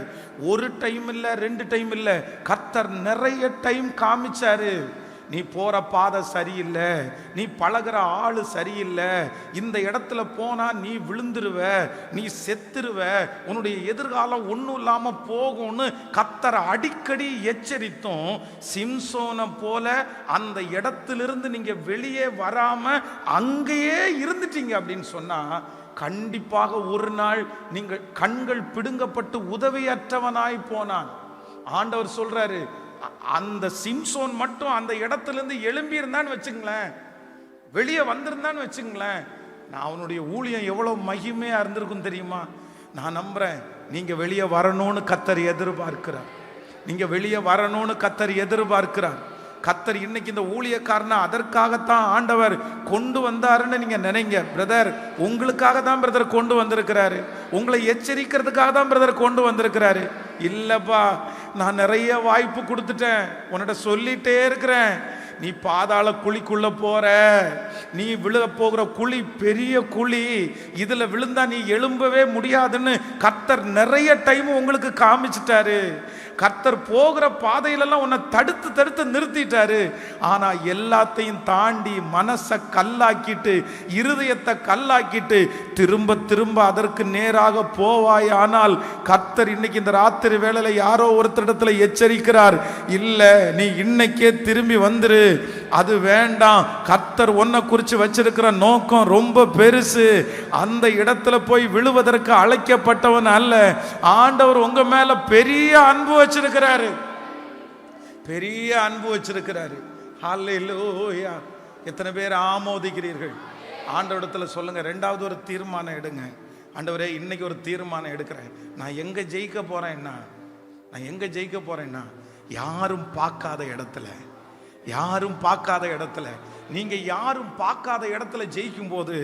ஒரு டைம் இல்லை, 2 டைம் இல்லை, கர்த்தர் நிறைய டைம் காமிச்சாரு. நீ போற பாதை சரியில்லை, நீ பழகிற ஆளு சரியில்லை, இந்த இடத்துல போனா நீ விழுந்துருவ, நீ செத்துருவ, உன்னுடைய எதிர்காலம் ஒன்றும் இல்லாம போகும்னு கர்த்தர் அடிக்கடி எச்சரித்தும் சிம்சோனை போல அந்த இடத்திலிருந்து நீங்க வெளியே வராம அங்கேயே இருந்துட்டீங்க அப்படின்னு சொன்னா, கண்டிப்பாக ஒரு நாள் நீங்கள் கண்கள் பிடுங்கப்பட்டு உதவியற்றவனாய் போனான். ஆண்டவர் சொல்றாரு, அந்த சிம்சோன் மட்டும் அந்த இடத்திலிருந்து எழும்பி இருந்தான்னு வச்சுங்களேன், வெளியே வந்திருந்தான்னு வச்சுங்களேன், நான் அவனுடைய ஊழியம் எவ்வளவு மகிமையா இருந்திருக்கும் தெரியுமா? நான் நம்புறேன் நீங்க வெளியே வரணும்னு கர்த்தர் எதிர்பார்க்கிறார், நீங்க வெளியே வரணும்னு கர்த்தர் எதிர்பார்க்கிறார். கர்த்தர் இன்னைக்கு இந்த ஊழியக்காரனை அதற்காகத்தான் ஆண்டவர் கொண்டு வந்தாருன்னு நீங்க நினைங்க. பிரதர், உங்களுக்காக தான் பிரதர் கொண்டு வந்திருக்கிறாரு, உங்களை எச்சரிக்கிறதுக்காக தான் பிரதர் கொண்டு வந்திருக்கிறாரு. இல்லப்பா, நான் நிறைய வாய்ப்பு கொடுத்துட்டேன், உன்னிட்ட சொல்லிட்டே இருக்கிறேன், நீ பாதாள குழிக்குள்ள போற, நீ விழ போகிற குழி பெரிய குழி, இதுல விழுந்தா நீ எழும்பவே முடியாதுன்னு கர்த்தர் நிறைய டைம் உங்களுக்கு காமிச்சிட்டாரு. கர்த்தர் போகிற பாதையிலெல்லாம் உன்னை தடுத்து தடுத்து நிறுத்திட்டாரு. ஆனா எல்லாத்தையும் தாண்டி மனசை கல்லாக்கிட்டு, இருதயத்தை கல்லாக்கிட்டு திரும்ப திரும்ப அதற்கு நேராக போவாய். ஆனால் கர்த்தர் இன்னைக்கு இந்த ராத்திரி வேளையில யாரோ ஒருத்தரிடத்துல எச்சரிக்கிறார், இல்ல நீ இன்னைக்கே திரும்பி வந்துரு, அது வேண்டாம். கர்த்தர் உன்னை குறித்து வச்சிருக்கிற நோக்கம் ரொம்ப பெருசு. அந்த இடத்துல போய் விழுவதற்கு அழைக்கப்பட்டவன் அல்ல. ஆண்டவர் உங்க மேல பெரிய அன்பு வச்சிருக்கிறாரு, பெரிய அன்பு வச்சிருக்கிறாரு. ஹல்லேலூயா! எத்தனை பேர் ஆமோதிக்கிறீர்கள்? ஆண்டவரிடத்துல சொல்லுங்க, 2வது ஒரு தீர்மானம் எடுங்க. ஆண்டவரே, இன்னைக்கு ஒரு தீர்மானம் எடுக்கிறேன், நான் எங்க ஜெயிக்க போறேன்னா, நான் எங்க ஜெயிக்க போறேன்னா யாரும் பார்க்காத இடத்துல, யாரும் பார்க்காத இடத்துல, நீங்க யாரும் பார்க்காத இடத்துல ஜெயிக்கும் போது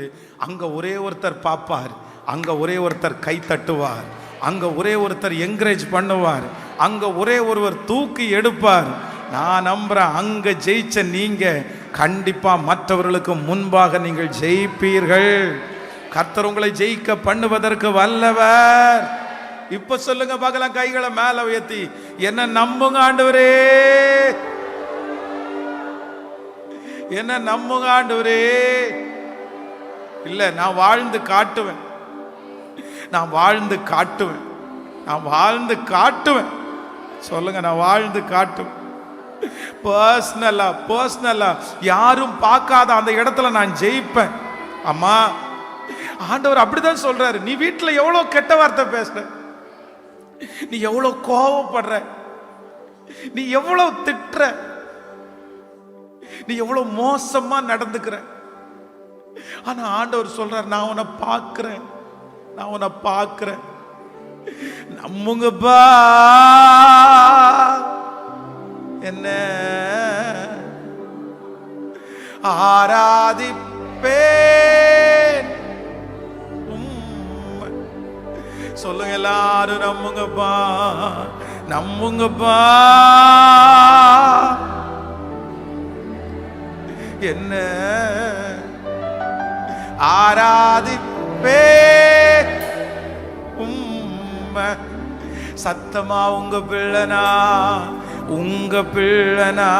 அங்க ஒரே ஒருத்தர் பார்ப்பார், அங்க ஒரே ஒருத்தர் கை தட்டுவார், அங்க ஒரே ஒருத்தர் என்கரேஜ் பண்ணுவார், அங்க ஒரே ஒருவர் தூக்கி எடுப்பார். நான் நம்புறேன் அங்க ஜெயிச்ச நீங்க கண்டிப்பா மற்றவர்களுக்கு முன்பாக நீங்கள் ஜெயிப்பீர்கள். கர்த்தர் உங்களை ஜெயிக்க பண்ணுவதற்கு வல்லவர். இப்ப சொல்லுங்க பார்க்கலாம், கைகளை மேல உயர்த்தி, என்ன நம்புங்க ஆண்டவரே, என்ன நம்புங்க ஆண்டவரே. இல்ல, நான் வாழ்ந்து காட்டுவேன், நான் வாழ்ந்து காட்டுவேன், நான் வாழ்ந்து காட்டுவேன். சொல்லுங்க, நான் வாழ்ந்து காட்டுவேன். பர்சனலா யாரும் பார்க்காத அந்த இடத்துல நான் ஜெயிப்பேன். அம்மா, ஆண்டவர் அப்படிதான் சொல்றாரு. நீ வீட்டுல எவ்வளவு கெட்ட வார்த்தை பேசுற, நீ எவ்வளவு கோபப்படுற, நீ எவ்வளவு திட்டுற, நீ எவ்வளவு மோசமா நடந்துக்கிற, ஆனா ஆண்டவர் சொல்றார், நான் உன்னை பார்க்கிறேன், நான் உன்னை பார்க்கிறேன். நம்புங்கப்பா. என்ன ஆராதிப்பேன். சொல்லுங்க எல்லாரும், நம்புங்கப்பா, நம்புங்கப்பா. என்ன ஆராதிப்பேன் உம்மை. சத்தமா உங்க பிள்ளனா, உங்க பிள்ளனா,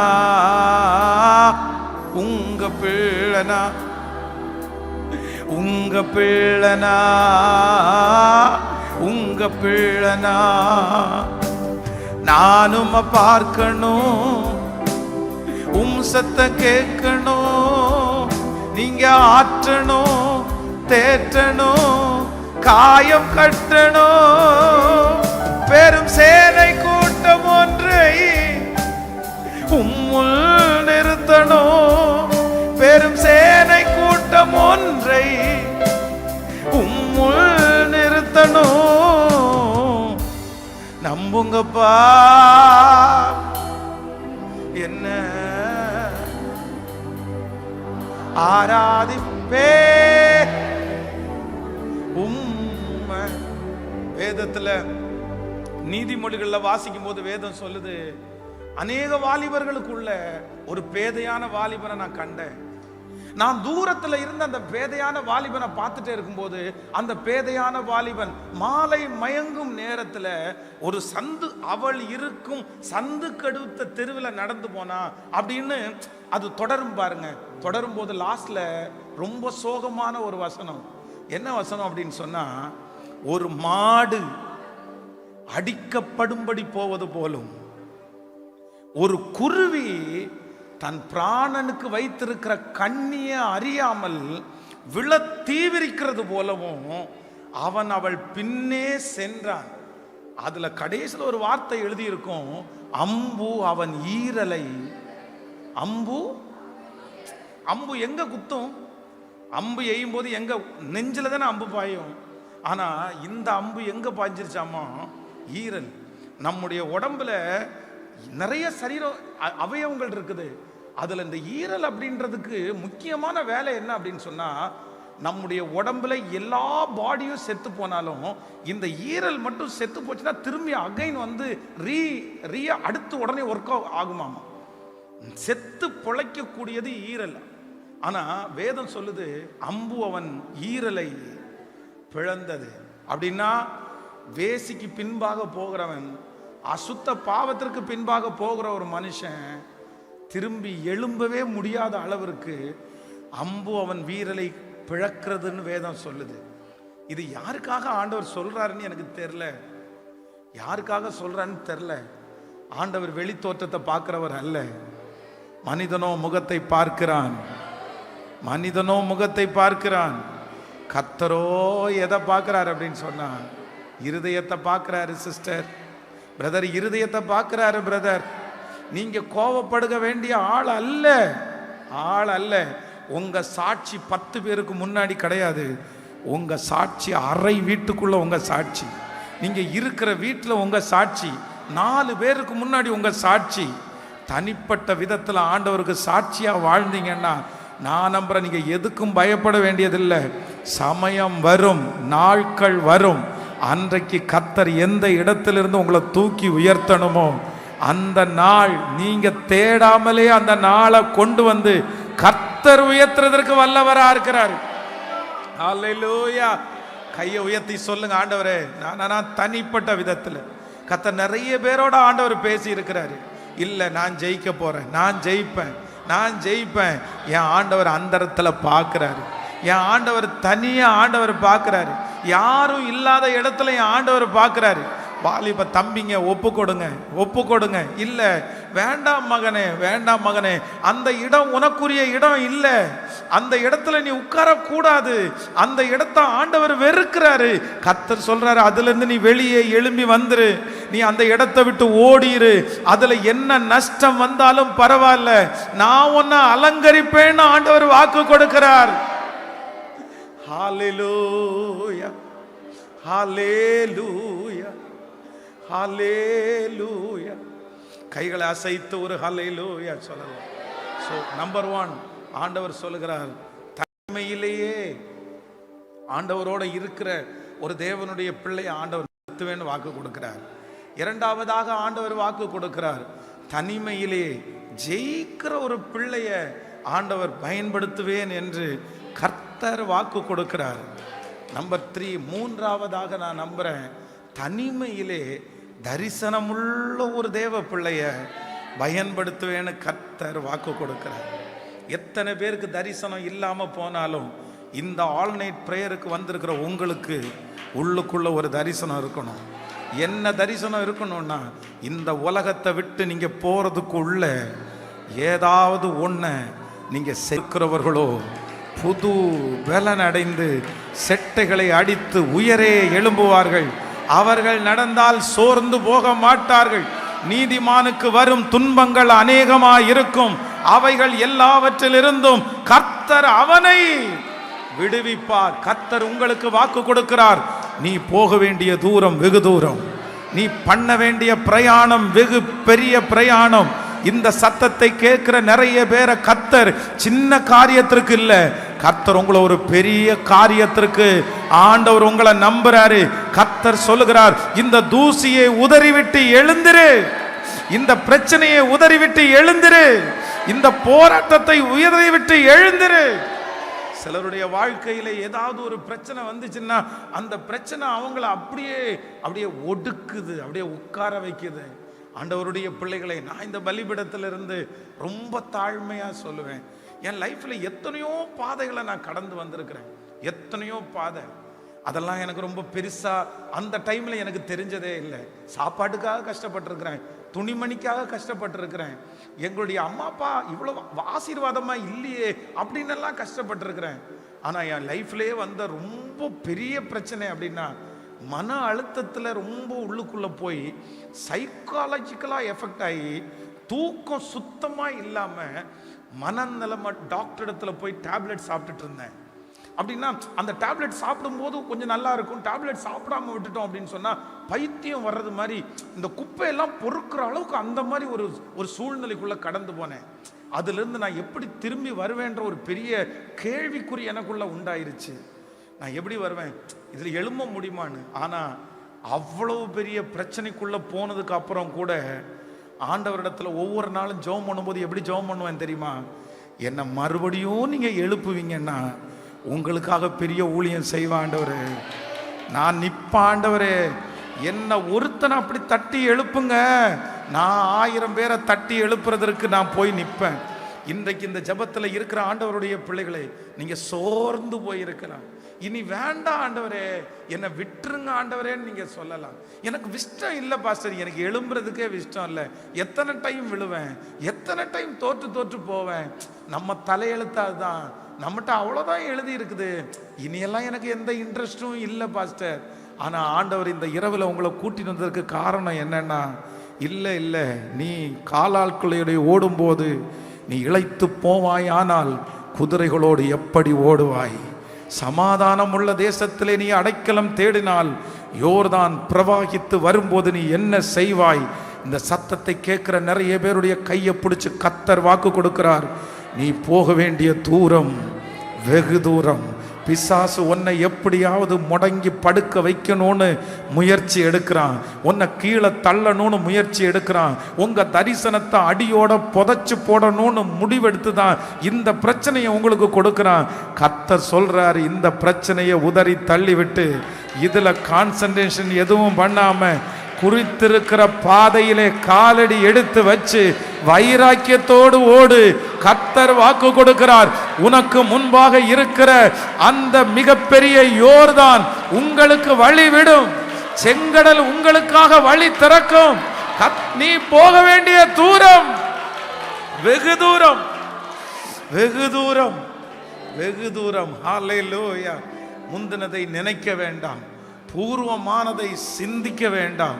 உங்க பிள்ளனா, உங்க பிள்ளனா, உங்க பிள்ளனா. நானும் பார்க்கணும், சத்த கேட்கணும், நீங்க ஆற்றணும், தேற்றணும், காயம் கட்டணும். பெரும் சேனை கூட்டம் ஒன்றை உம்முள் நிறுத்தணும். பெரும் சேனை கூட்டம் ஒன்றை உம்முள் நிறுத்தணும். நம்புங்கப்பா, என்ன ஆராதிப்பே உம்மை. வேதத்துல நீதிமொழிகள்ல வாசிக்கும் போது வேதம் சொல்லுது, அநேக வாலிபர்களுக்குள்ள ஒரு பேதையான வாலிபனை நான் கண்டேன். நான் தூரத்துல இருந்து அந்த பேதையான வாலிபனை பார்த்துட்டே இருக்கும்போது, அந்த பேதையான வாலிபன் மாலை மயங்கும் நேரத்துல ஒரு சந்து, அவள் இருக்கும் சந்து கடுத்த தெருவில் நடந்து போனா அப்படின்னு அது தொடரும் பாருங்க. தொடரும் போது லாஸ்ட்ல ரொம்ப சோகமான ஒரு வசனம். என்ன வசனம் அப்படின்னு சொன்னா, ஒரு மாடு அடிக்கப்படும்படி போவது போலும், ஒரு குருவி தன் பிராணனுக்கு வைத்திருக்கிற கண்ணிய அறியாமல் விழ தீவிரிக்கிறது போலவும் அவன் அவள் பின்னே சென்றான். அதுல கடைசியில் ஒரு வார்த்தை எழுதியிருக்கும், அம்பு அவன் ஈரலை. அம்பு அம்பு எங்க குத்தும்? அம்பு எய்யும் போது எங்க நெஞ்சில தானே அம்பு பாயும். ஆனா இந்த அம்பு எங்க பாய்ஞ்சிருச்சாமா? ஈரல். நம்முடைய உடம்புல நிறைய சரீர அவயவங்கள் இருக்குது. அதுல இந்த ஈரல் அப்படின்றதுக்கு முக்கியமான வேலை என்ன அப்படின்னு சொன்னா, நம்முடைய உடம்புல எல்லா பாடியும் செத்து போனாலும் இந்த ஈரல் மட்டும் செத்து போச்சுன்னா திரும்பி அகைன் வந்து அடுத்து உடனே ஒர்க் ஆகுமாமா. செத்து பொழைக்கக்கூடியது ஈரல். ஆனா வேதம் சொல்லுது, அம்பு அவன் ஈரலை பிளந்தது. அப்படின்னா வேசிக்கு பின்பாக போகிறவன், அசுத்த பாவத்திற்கு பின்பாக போகிற ஒரு மனுஷன் திரும்பி எழும்பவே முடியாத அளவிற்கு அம்பு அவன் வீரலை பிளக்கிறதுன்னு வேதம் சொல்லுது. இது யாருக்காக ஆண்டவர் சொல்றாருன்னு எனக்கு தெரியல, யாருக்காக சொல்றாருன்னு தெரியல. ஆண்டவர் வெளி தோற்றத்தை பார்க்கிறவர் அல்ல, மனிதனோ முகத்தை பார்க்கிறான். மனிதனோ முகத்தை பார்க்கிறான். கர்த்தரோ எதை பார்க்கிறார் அப்படின்னு சொன்னா, இருதயத்தை பார்க்கிறாரு சிஸ்டர், பிரதர், இருதயத்தை பார்க்கிறாரு பிரதர். நீங்க கோபப்படுக வேண்டிய ஆள் அல்ல, ஆள் அல்ல. உங்க சாட்சி 10 பேருக்கு முன்னாடி கிடையாது. உங்க சாட்சி அறை வீட்டுக்குள்ள உங்க சாட்சி, நீங்க இருக்கிற வீட்டில் உங்க சாட்சி, 4 பேருக்கு முன்னாடி உங்க சாட்சி. தனிப்பட்ட விதத்தில் ஆண்டவருக்கு சாட்சியா வாழ்ந்தீங்கன்னா நான் நம்புறேன், நீங்க எதுக்கும் பயப்பட வேண்டியதில்லை. சமயம் வரும், நாட்கள் வரும், அன்றைக்கு கர்த்தர் எந்த இடத்திலிருந்து உங்களை தூக்கி உயர்த்தணுமோ அந்த நாள் நீங்க தேடாமலே அந்த நாளை கொண்டு வந்து கர்த்தர் உயர்த்துறதற்கு வல்லவரா இருக்கிறார். அல்லேலூயா. கையை உயர்த்தி சொல்லுங்க, ஆண்டவரே நான் தனிப்பட்ட விதத்தில் கர்த்தர் நிறைய பேரோட ஆண்டவர் பேசி இருக்கிறாரு. இல்லை நான் ஜெயிக்க போறேன், நான் ஜெயிப்பேன், நான் ஜெயிப்பேன். என் ஆண்டவர் அந்த இடத்துல பார்க்கிறாரு. என் ஆண்டவர் தனியா ஆண்டவர் பார்க்கிறாரு. யாரும் இல்லாத இடத்துல என் ஆண்டவர் பார்க்கிறாரு. வாலிப தம்பிங்க ஒப்பு கொடுங்க, ஒப்பு கொடுங்க. இல்லை வேண்டாம் மகனே, வேண்டாம் மகனே, அந்த இடம் உனக்குரிய இடம் இல்லை, அந்த இடத்துல நீ உட்காரக்கூடாது, அந்த இடத்த ஆண்டவர் வெறுக்கிறாரு. கர்த்தர் சொல்றாரு, அதுல இருந்து நீ வெளியே எழும்பி வந்துரு, நீ அந்த இடத்தை விட்டு ஓடிரு. அதுல என்ன நஷ்டம் வந்தாலும் பரவாயில்ல, நான் உன்னை அலங்கரிப்பேன்னு ஆண்டவர் வாக்கு கொடுக்கிறார். ஹல்லேலூயா, ஹல்லேலூயா, ஹல்லேலூயா. கைகளை அசைத்து ஒரு ஹல்லேலூயா சொல்லலாம். ஸோ நம்பர் 1, ஆண்டவர் சொல்லுகிறார், தனிமையிலேயே ஆண்டவரோட இருக்கிற ஒரு தேவனுடைய பிள்ளை ஆண்டவர் நடத்துவேன்னு வாக்கு கொடுக்கிறார். இரண்டாவதாக ஆண்டவர் வாக்கு கொடுக்கிறார், தனிமையிலே ஜெயிக்கிற ஒரு பிள்ளைய ஆண்டவர் பயன்படுத்துவேன் என்று கர்த்தர் வாக்கு கொடுக்கிறார். நம்பர் 3, மூன்றாவதாக நான் நம்புறேன், தனிமையிலே தரிசனமுள்ள ஒரு தேவ பிள்ளைய பயன்படுத்துவேன்னு கர்த்தர் வாக்கு கொடுக்கிறார். எத்தனை பேருக்கு தரிசனம் இல்லாம போனாலும் இந்த ஆல் நைட் பிரேயருக்கு வந்திருக்கிற உங்களுக்கு உள்ளுக்குள்ள ஒரு தரிசனம் இருக்கணும். என்ன தரிசனம் இருக்கணும்னா, இந்த உலகத்தை விட்டு நீங்க போறதுக்குள்ள ஏதாவது ஒண்ணு நீங்க சேர்க்கிறவர்களோ புது பலன் அடைந்து செட்டைகளை அடித்து உயரே எழும்புவார்கள். அவர்கள் நடந்தால் சோர்ந்து போக மாட்டார்கள். நீதிமானுக்கு வரும் துன்பங்கள் அநேகமாய் இருக்கும், அவைகள் எல்லாவற்றிலிருந்தும் கர்த்தர் அவனை விடுவிப்பார். கர்த்தர் உங்களுக்கு வாக்கு கொடுக்கிறார், நீ போக வேண்டிய தூரம் வெகு தூரம், நீ பண்ண வேண்டிய பிரயாணம் வெகு பெரிய பிரயாணம். இந்த சத்தத்தை கேட்கிற நிறைய பேரை கர்த்தர் சின்ன காரியத்திற்கு இல்ல, கர்த்தர் உங்களை ஒரு பெரிய காரியத்திற்கு ஆண்டவர் உங்களை நம்புறாரு. கர்த்தர் சொல்லுகிறார், இந்த தூசியை உதறிவிட்டு எழுந்திரு, இந்த பிரச்சனையை உதறிவிட்டு எழுந்திரு, இந்த போராட்டத்தை உதறிவிட்டு எழுந்திரு. சிலருடைய வாழ்க்கையில ஏதாவது ஒரு பிரச்சனை வந்துச்சுன்னா அந்த பிரச்சனை அவங்கள அப்படியே ஒடுக்குது, அப்படியே உட்கார வைக்குது. ஆண்டவருடைய பிள்ளைகளை, நான் இந்த பலிபீடத்திலிருந்து ரொம்ப தாழ்மையா சொல்லுவேன், என் லைஃப்ல எத்தனையோ பாதைகளை நான் கடந்து வந்திருக்கிறேன், எத்தனையோ பாதை. அதெல்லாம் எனக்கு ரொம்ப பெருசா அந்த டைம்ல எனக்கு தெரிஞ்சதே இல்லை. சாப்பாட்டுக்காக கஷ்டப்பட்டிருக்கிறேன், துணிமணிக்காக கஷ்டப்பட்டிருக்கிறேன், எங்களுடைய அம்மா அப்பா இவ்வளவு ஆசீர்வாதமா இல்லையே அப்படின்னு எல்லாம் கஷ்டப்பட்டிருக்கிறேன். ஆனா என் லைஃப்லயே வந்த ரொம்ப பெரிய பிரச்சனை அப்படின்னா, மன அழுத்தத்துல ரொம்ப உள்ளுக்குள்ள போய் சைக்காலஜிக்கலா எஃபெக்ட் ஆகி தூக்கம் சுத்தமா இல்லாம மனநிலைமை டாக்டர் இடத்துல போய் டேப்லெட் சாப்பிட்டுட்டு இருந்தேன். அப்படின்னா அந்த டேப்லெட் சாப்பிடும்போது கொஞ்சம் நல்லா இருக்கும், டேப்லெட் சாப்பிடாம விட்டுட்டோம் அப்படின்னு சொன்னா பைத்தியம் வர்றது மாதிரி இந்த குப்பையெல்லாம் பொறுக்கிற அளவுக்கு அந்த மாதிரி ஒரு சூழ்நிலைக்குள்ள கடந்து போனேன். அதுல இருந்து நான் எப்படி திரும்பி வருவேன்ற ஒரு பெரிய கேள்விக்குறி எனக்குள்ள உண்டாயிருச்சு. நான் எப்படி வருவேன், இதுல எழும்ப முடியுமான்னு. ஆனா அவ்வளவு பெரிய பிரச்சனைக்குள்ள போனதுக்கு அப்புறம் கூட ஆண்டவரிடத்துல ஒவ்வொரு நாளும் ஜெபம் பண்ணும்போது எப்படி ஜெபம் பண்ணுவேன் தெரியுமா, என்ன மறுபடியும் நீங்க எழுப்புவீங்கன்னா உங்களுக்காக பெரிய ஊழியம் செய்வேன் ஆண்டவரே, நான் நிப்ப ஆண்டவரே, என்ன ஒருத்தனை அப்படி தட்டி எழுப்புங்க, நான் 1000 பேரை தட்டி எழுப்புறதற்கு நான் போய் நிற்பேன். இன்றைக்கு இந்த ஜபத்தில் இருக்கிற ஆண்டவருடைய பிள்ளைகளை, நீங்க சோர்ந்து போயிருக்கலாம், இனி வேண்டாம் ஆண்டவரே என்னை விட்டுருங்க ஆண்டவரேன்னு நீங்க சொல்லலாம். எனக்கு இஷ்டம் இல்லை பாஸ்டர், எனக்கு எழும்புறதுக்கே இஷ்டம் இல்லை, எத்தனை டைம் விழுவேன், எத்தனை டைம் தோற்று போவேன், நம்ம தலையெழுத்து அதுதான், நம்மகிட்ட அவ்வளோதான் எழுதி இருக்குது, இனியெல்லாம் எனக்கு எந்த இன்ட்ரெஸ்டும் இல்லை பாஸ்டர். ஆனால் ஆண்டவர் இந்த இரவில் உங்களை கூட்டிட்டு வந்ததற்கு காரணம் என்னன்னா, இல்லை நீ காலாட்குள்ளையுடைய ஓடும்போது நீ இளைத்து போவாய், ஆனால் குதிரைகளோடு எப்படி ஓடுவாய்? சமாதானம் உள்ள தேசத்திலே நீ அடைக்கலம் தேடினால் யோர்தான் பிரவாகித்து வரும்போது நீ என்ன செய்வாய்? இந்த சத்தத்தை கேட்கிற நிறைய பேருடைய கையை பிடிச்சு கர்த்தர் வாக்கு கொடுக்கிறார், நீ போக வேண்டிய தூரம் வெகு தூரம். பிசாசு உன்னை எப்படியாவது முடங்கி படுக்க வைக்கணும்னு முயற்சி எடுக்கிறான், உன்னை கீழே தள்ளணும்னு முயற்சி எடுக்கிறான், உங்க தரிசனத்தை அடியோட புதைச்சு போடணும்னு முடிவெடுத்து தான் இந்த பிரச்சனையை உங்களுக்கு கொடுக்கிறான். கர்த்தர் சொல்றாரு, இந்த பிரச்சனையை உதறி தள்ளிவிட்டு இதுல கான்சன்ட்ரேஷன் எதுவும் பண்ணாம குறித்திருக்கிற பாதையிலே காலடி எடுத்து வச்சு வைராக்கியத்தோடு ஓடு. கர்த்தர் வாக்கு கொடுக்கிறார், உனக்கு முன்பாக இருக்கிற அந்த மிகப்பெரிய யோர்தான் உங்களுக்கு வழி விடும், செங்கடல் உங்களுக்காக வழி திறக்கும். நீ போக வேண்டிய தூரம் வெகு தூரம், வெகு தூரம், வெகு தூரம். ஹல்லேலூயா. முந்தினதை நினைக்க வேண்டாம், பூர்வமானதை சிந்திக்க வேண்டாம்.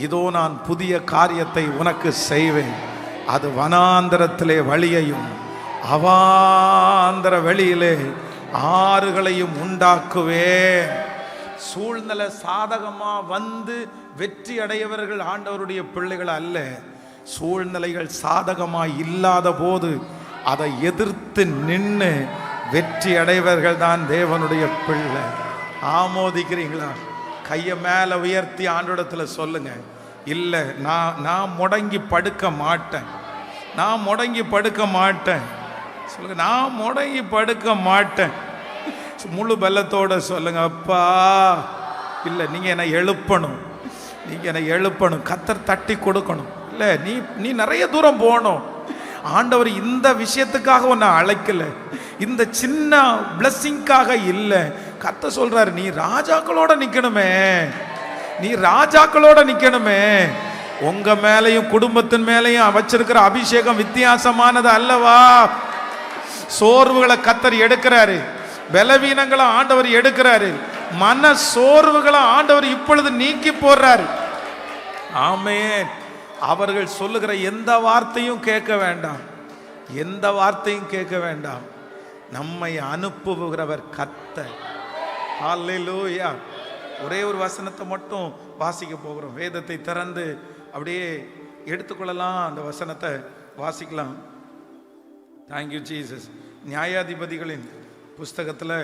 இதோ நான் புதிய காரியத்தை உனக்கு செய்வேன், அது வனாந்தரத்திலே வழியையும் அவாந்தர வெளியிலே ஆறுகளையும் உண்டாக்குவேன். சூழ்நிலை சாதகமா வந்து வெற்றி அடையவர்கள் ஆண்டவருடைய பிள்ளைகள் அல்ல. சூழ்நிலைகள் சாதகமா இல்லாத போது அதை எதிர்த்து நின்று வெற்றி அடைவர்கள் தான் தேவனுடைய பிள்ளை. ஆமோதிக்கிறீங்களா? கையை மேலே உயர்த்தி ஆண்டோடத்துல சொல்லுங்க, இல்லை நான் முடங்கி படுக்க மாட்டேன், நான் முடங்கி படுக்க மாட்டேன். சொல்லுங்க, நான் முடங்கி படுக்க மாட்டேன். முழு பலத்தோட சொல்லுங்க, அப்பா. இல்லை, நீங்க என்னை எழுப்பணும், நீங்க என்னை எழுப்பணும். கர்த்தர் தட்டி கொடுக்கணும். இல்லை, நீ நிறைய தூரம் போகணும். ஆண்டவர் இந்த விஷயத்துக்காக உன்னை அழைக்கல, இந்த சின்ன பிளஸ்ஸிங்காக இல்லை. கர்த்தர் சொல்றாரு, நீ ராஜாக்களோட நிக்கணுமே, நீ ராஜாக்களோட நிக்கணுமே. உங்க மேலையும் குடும்பத்தின் மேலையும் வச்சிருக்கிற அபிஷேகம் வித்தியாசமானது அல்லவா? சோர்வுகளை கர்த்தர் எடுக்கிறாரு, பலவீனங்களை ஆண்டவர் எடுக்கிறாரு, மன சோர்வுகளை ஆண்டவர் இப்பொழுது நீக்கி போடுறாரு. ஆமென். அவர்கள் சொல்லுகிற எந்த வார்த்தையும் கேட்க வேண்டாம், எந்த வார்த்தையும் கேட்க வேண்டாம். நம்மை அனுப்புகிறவர் கர்த்தர். ஹல்லேலூயா. ஒரே ஒரு வசனத்தை மட்டும் வாசிக்க போகிறோம். வேதத்தை திறந்து அப்படியே எடுத்துக்கொள்ளலாம், அந்த வசனத்தை வாசிக்கலாம். Thank you Jesus. நியாயாதிபதிகளின் புஸ்தகத்தில்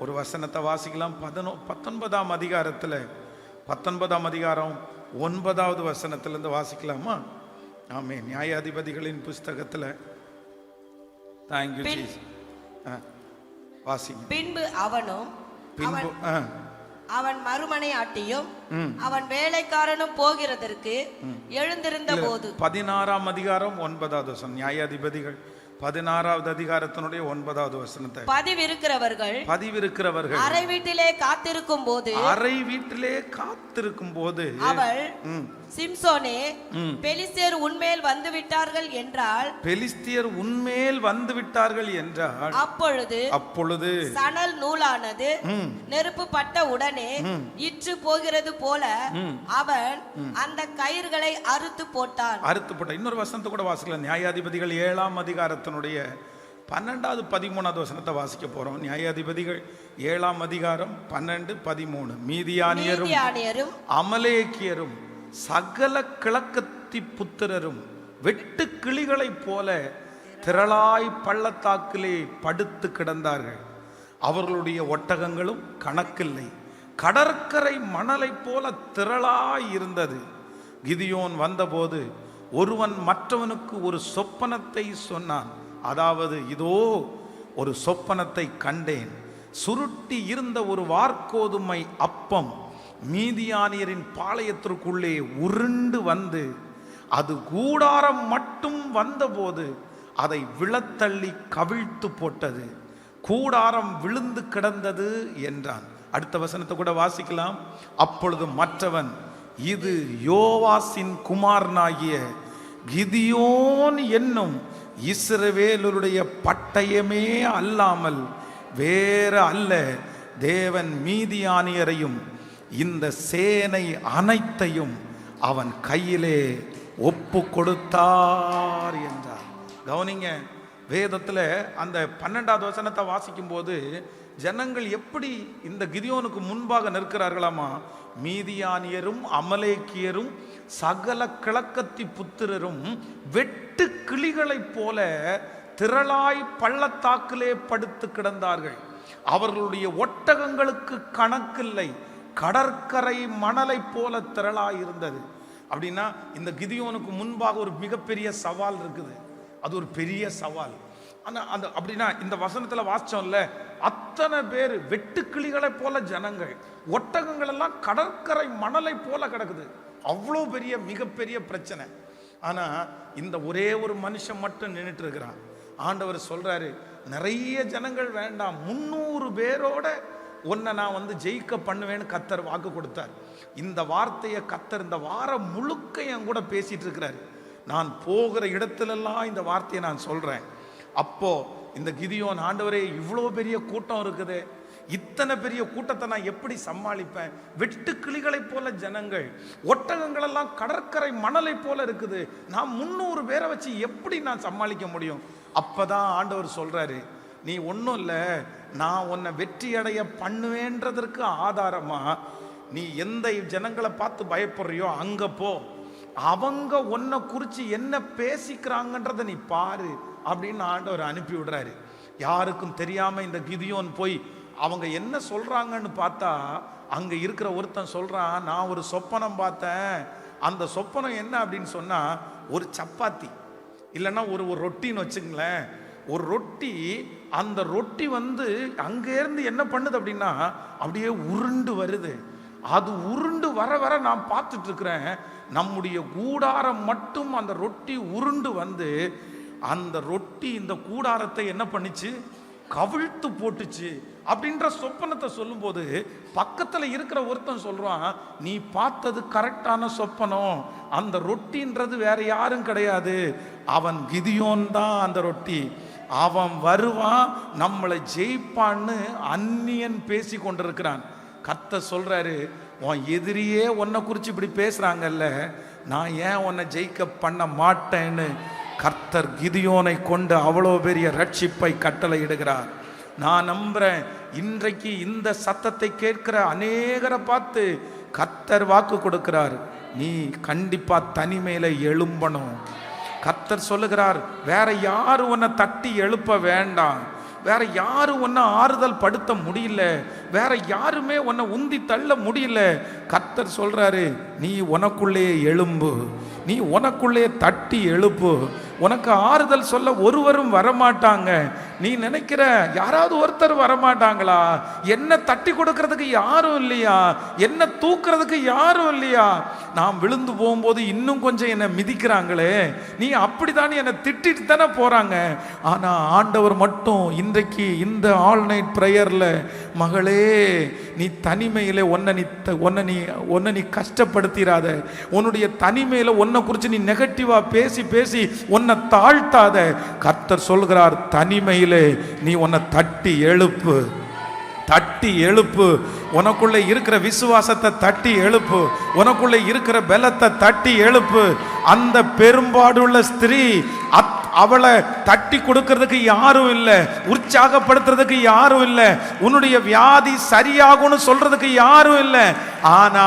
ஒரு வசனத்தை வாசிக்கலாம். 19ஆம் அதிகாரத்தில் 19ஆம் அதிகாரம் 9வது வசனத்திலிருந்து வாசிக்கலாமா? ஆமென். நியாயாதிபதிகளின் புஸ்தகத்தில் தேங்க்யூ ஜீசஸ். வாசிங்க. பின்பு அவன் மறுமனையாட்டியும் அவன் வேலைக்காரனும் போகிறதற்கு எழுந்திருந்த போது. 16ஆம் அதிகாரம் 9வது வசனம். நியாயாதிபதிகள் 16வது அதிகாரத்தினுடைய 9வது வசனத்தை. பதிவிருக்கிறவர்கள் அறை வீட்டிலே காத்திருக்கும் போது அவள், சிம்சோனே, பெலிஸ்தியர் உன்மேல் வந்து விட்டார்கள் என்றால், அப்பொழுது சணல் நூலானது நெருப்பு பட்ட உடனே இற்று போகிறது போல அவன் அந்த கயிறுகளை அறுத்து போட்டான். இன்னொரு வசனத்தை கூட வாசிக்கலாம். நியாயாதிபதிகள் 7ஆம் அதிகாரத்தினுடைய 12வது 13வது வசனத்தை வாசிக்க போறோம். நியாயாதிபதிகள் 7ஆம் அதிகாரம் 12, 13. மீதியானியரும் அமலேக்கியரும் சகல கிழக்கத்தி புத்திரரும் வெட்டு கிளிகளைப் போல திரளாய் பள்ளத்தாக்கிலே படுத்து கிடந்தார்கள். அவர்களுடைய ஒட்டகங்களும் கணக்கில்லை, கடற்கரை மணலை போல திரளாய் இருந்தது. கிதியோன் வந்தபோது ஒருவன் மற்றவனுக்கு ஒரு சொப்பனத்தை சொன்னான். அதாவது, இதோ ஒரு சொப்பனத்தை கண்டேன். சுருட்டி இருந்த ஒரு வார்கோதுமை அப்பம் மீதியானியரின் பாளையத்திற்குள்ளே உருண்டு வந்து அது கூடாரம் மட்டும் வந்தபோது அதை விழத்தள்ளி கவிழ்த்து போட்டது. கூடாரம் விழுந்து கிடந்தது என்றான். அடுத்த வசனத்தை கூட வாசிக்கலாம். அப்பொழுது மற்றவன், இது யோவாசின் குமாரனாகிய கிதியோன் என்னும் இஸ்ரவேலுடைய பட்டயமே அல்லாமல் வேற அல்ல. தேவன் மீதியானியரையும் இந்த சேனை அனைத்தையும் அவன் கையிலே ஒப்பு கொடுத்தார் என்றார். கவனிங்க, வேதத்தில் அந்த 12வது வசனத்தை வாசிக்கும் போது ஜனங்கள் எப்படி இந்த கிதியோனுக்கு முன்பாக நிற்கிறார்களாமா? மீதியானியரும் அமலேக்கியரும் சகல கிழக்கத்தி புத்திரரும் வெட்டு கிளிகளைப் போல திரளாய் பள்ளத்தாக்கிலே படுத்து கிடந்தார்கள். அவர்களுடைய ஒட்டகங்களுக்கு கணக்கில்லை, கடற்கரை மணலை போல திரளாய் இருந்தது. அப்படின்னா இந்த கிதியோனுக்கு முன்பாக ஒரு மிகப்பெரிய சவால் இருக்குது. அது ஒரு பெரிய சவால். ஆனால் அப்படின்னா இந்த வசனத்தில் வாசிச்சோம்ல, அத்தனை பேர் வெட்டுக்கிளிகளை போல ஜனங்கள், ஒட்டகங்கள் எல்லாம் கடற்கரை மணலை போல கிடக்குது. அவ்வளோ பெரிய மிகப்பெரிய பிரச்சனை. ஆனால் இந்த ஒரே ஒரு மனுஷன் மட்டும் நின்றுட்டு இருக்கிறான். ஆண்டவர் சொல்றாரு, நிறைய ஜனங்கள் வேண்டாம், 300 பேரோட உன்னை நான் ஜெயிக்க பண்ணுவேன்னு கர்த்தர் வாக்கு கொடுத்தார். இந்த வார்த்தையை கர்த்தர் இந்த வாரம் முழுக்க என் கூட பேசிட்டு இருக்கிறாரு. நான் போகிற இடத்துலெல்லாம் இந்த வார்த்தையை நான் சொல்றேன். அப்போ இந்த கிதியோன், ஆண்டவரே இவ்வளோ பெரிய கூட்டம் இருக்குது, இத்தனை பெரிய கூட்டத்தை நான் எப்படி சமாளிப்பேன்? வெட்டு கிளிகளை போல ஜனங்கள், ஒட்டகங்கள் எல்லாம் கடற்கரை மணலை போல இருக்குது, நான் 300 பேரை வச்சு எப்படி நான் சமாளிக்க முடியும்? அப்பதான் ஆண்டவர் சொல்றாரு, நீ ஒன்றும் இல்லை, நான் உன்னை வெற்றி அடைய பண்ணுவேன்றதற்கு ஆதாரமா நீ எந்த ஜனங்களை பார்த்து பயப்படுறியோ அங்க போ, அவங்க உன்னை குறித்து என்ன பேசிக்கிறாங்கன்றதை நீ பாரு அப்படின்னு ஆண்டவர் அனுப்பி விடுறாரு. யாருக்கும் தெரியாம இந்த கிதியோன் போய் அவங்க என்ன சொல்றாங்கன்னு பார்த்தா, அங்க இருக்கிற ஒருத்தன் சொல்றான், நான் ஒரு சொப்பனம் பார்த்தேன். அந்த சொப்பனம் என்ன அப்படின்னு சொன்னா, ஒரு சப்பாத்தி இல்லைன்னா ஒரு ரொட்டின்னு வச்சுங்களேன், ஒரு ரொட்டி. அந்த ரொட்டி அங்கேருந்து என்ன பண்ணுது அப்படின்னா அப்படியே உருண்டு வருது. அது உருண்டு வர வர நான் பார்த்துட்டு இருக்கிறேன். நம்முடைய கூடாரம் மட்டும் அந்த ரொட்டி உருண்டு அந்த ரொட்டி இந்த கூடாரத்தை என்ன பண்ணிச்சு, கவிழ்த்து போட்டுச்சு அப்படின்ற சொப்பனத்தை சொல்லும்போது பக்கத்துல இருக்கிற ஒருத்தன் சொல்றான், நீ பார்த்தது கரெக்டான சொப்பனம். அந்த ரொட்டின்றது வேற யாரும் கிடையாது, அவன் கிதியோன் தான் அந்த ரொட்டி. அவன் வருவான், நம்மளை ஜெயிப்பான்னு அந்நியன் பேசி கொண்டிருக்கிறான். கர்த்தர் சொல்றாரு, உன் எதிரியே உன்னை குறித்து இப்படி பேசுறாங்கல்ல, நான் ஏன் உன்னை ஜெயிக்க பண்ண மாட்டேன்னு கர்த்தர் கிதியோனை கொண்டு அவ்வளோ பெரிய ரட்சிப்பை கட்டளையிடுகிறார். நான் நம்புறேன், இன்றைக்கு இந்த சத்தத்தை கேட்கிற அநேகரை பார்த்து கர்த்தர் வாக்கு கொடுக்கிறார், நீ கண்டிப்பா தனிமையில எழும்பணும். கர்த்தர் சொல்லுகிறார், வேற யாரும் உன்னை தட்டி எழுப்ப வேண்டாம், வேற யாரும் உன்னை ஆறுதல் படுத்த முடியல, வேற யாருமே உன்னை உந்தி தள்ள முடியல. கர்த்தர் சொல்றாரு, நீ உனக்குள்ளே எழும்பு, நீ உனக்குள்ளே தட்டி எழுப்பு. உனக்கு ஆறுதல் சொல்ல ஒருவரும் வரமாட்டாங்க. நீ நினைக்கிற யாராவது ஒருத்தர் வரமாட்டாங்களா? என்ன தட்டி கொடுக்கறதுக்கு யாரும் இல்லையா? என்ன தூக்குறதுக்கு யாரும் இல்லையா? நான் விழுந்து போகும்போது இன்னும் கொஞ்சம் என்னை மிதிக்கிறாங்களே, நீ அப்படித்தான் என்னை திட்டிட்டு தானே போறாங்க. ஆனா ஆண்டவர் மட்டும் இன்றைக்கு இந்த ஆல் நைட் பிரேயர்ல, மகளே நீ தனிமையில ஒன்ன நீ கஷ்டப்படுத்திராத, உன்னுடைய தனிமையில உன்னை குறித்து நீ நெகட்டிவா பேசி பேசி உன்னை தாழ்த்தாத. கர்த்தர் சொல்கிறார், தனிமையிலே நீ உன்னை தட்டி எழுப்பு, தட்டி எழுப்பு. உனக்குள்ளே இருக்கிற விசுவாசத்தை தட்டி எழுப்பு, உனக்குள்ளே இருக்கிற பலத்தை தட்டி எழுப்பு. அந்த பெரும்பாடுள்ள ஸ்திரீ, அவளை தட்டி கொடுக்கிறதுக்கு யாரும் இல்லை, உற்சாகப்படுத்துறதுக்கு யாரும் இல்லை, உன்னுடைய வியாதி சரியாகும்னு சொல்றதுக்கு யாரும் இல்லை. ஆனா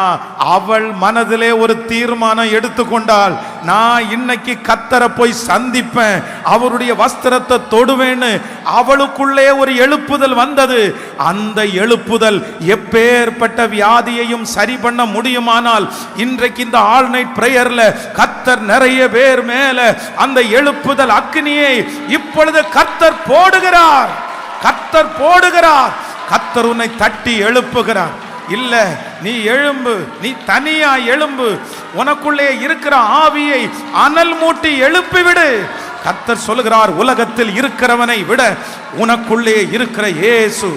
அவள் மனதிலே ஒரு தீர்மானம் எடுத்துக்கொண்டாள், நான் இன்னைக்கு கர்த்தரை போய் சந்திப்பேன், அவருடைய வஸ்திரத்தை தொடுவேன்னு அவளுக்குள்ளே ஒரு எழுப்புதல் வந்தது. அந்த எழுப்புதல் எப்பேற்பட்ட வியாதியையும் சரி பண்ண முடியுமானால், இன்றைக்கு இந்த ஆல் நைட் பிரேயர்ல கர்த்தர் நிறைய பேர் மேல அந்த எழுப்புதல் அக்னியை இப்பொழுது கர்த்தர் போடுகிறார். கர்த்தர் போடுகிறார். கர்த்தர் உன்னை தட்டி எழுப்புகிறார். இல்ல, நீ எழும்பு, நீ தனியா எழும்பு. உனக்குள்ளே இருக்கிற ஆவியை அனல் மூட்டி எழுப்பிவிடு. கர்த்தர் சொல்லுகிறார், உலகத்தில் இருக்கிறவனை விட உனக்குள்ளே இருக்கிற இயேசு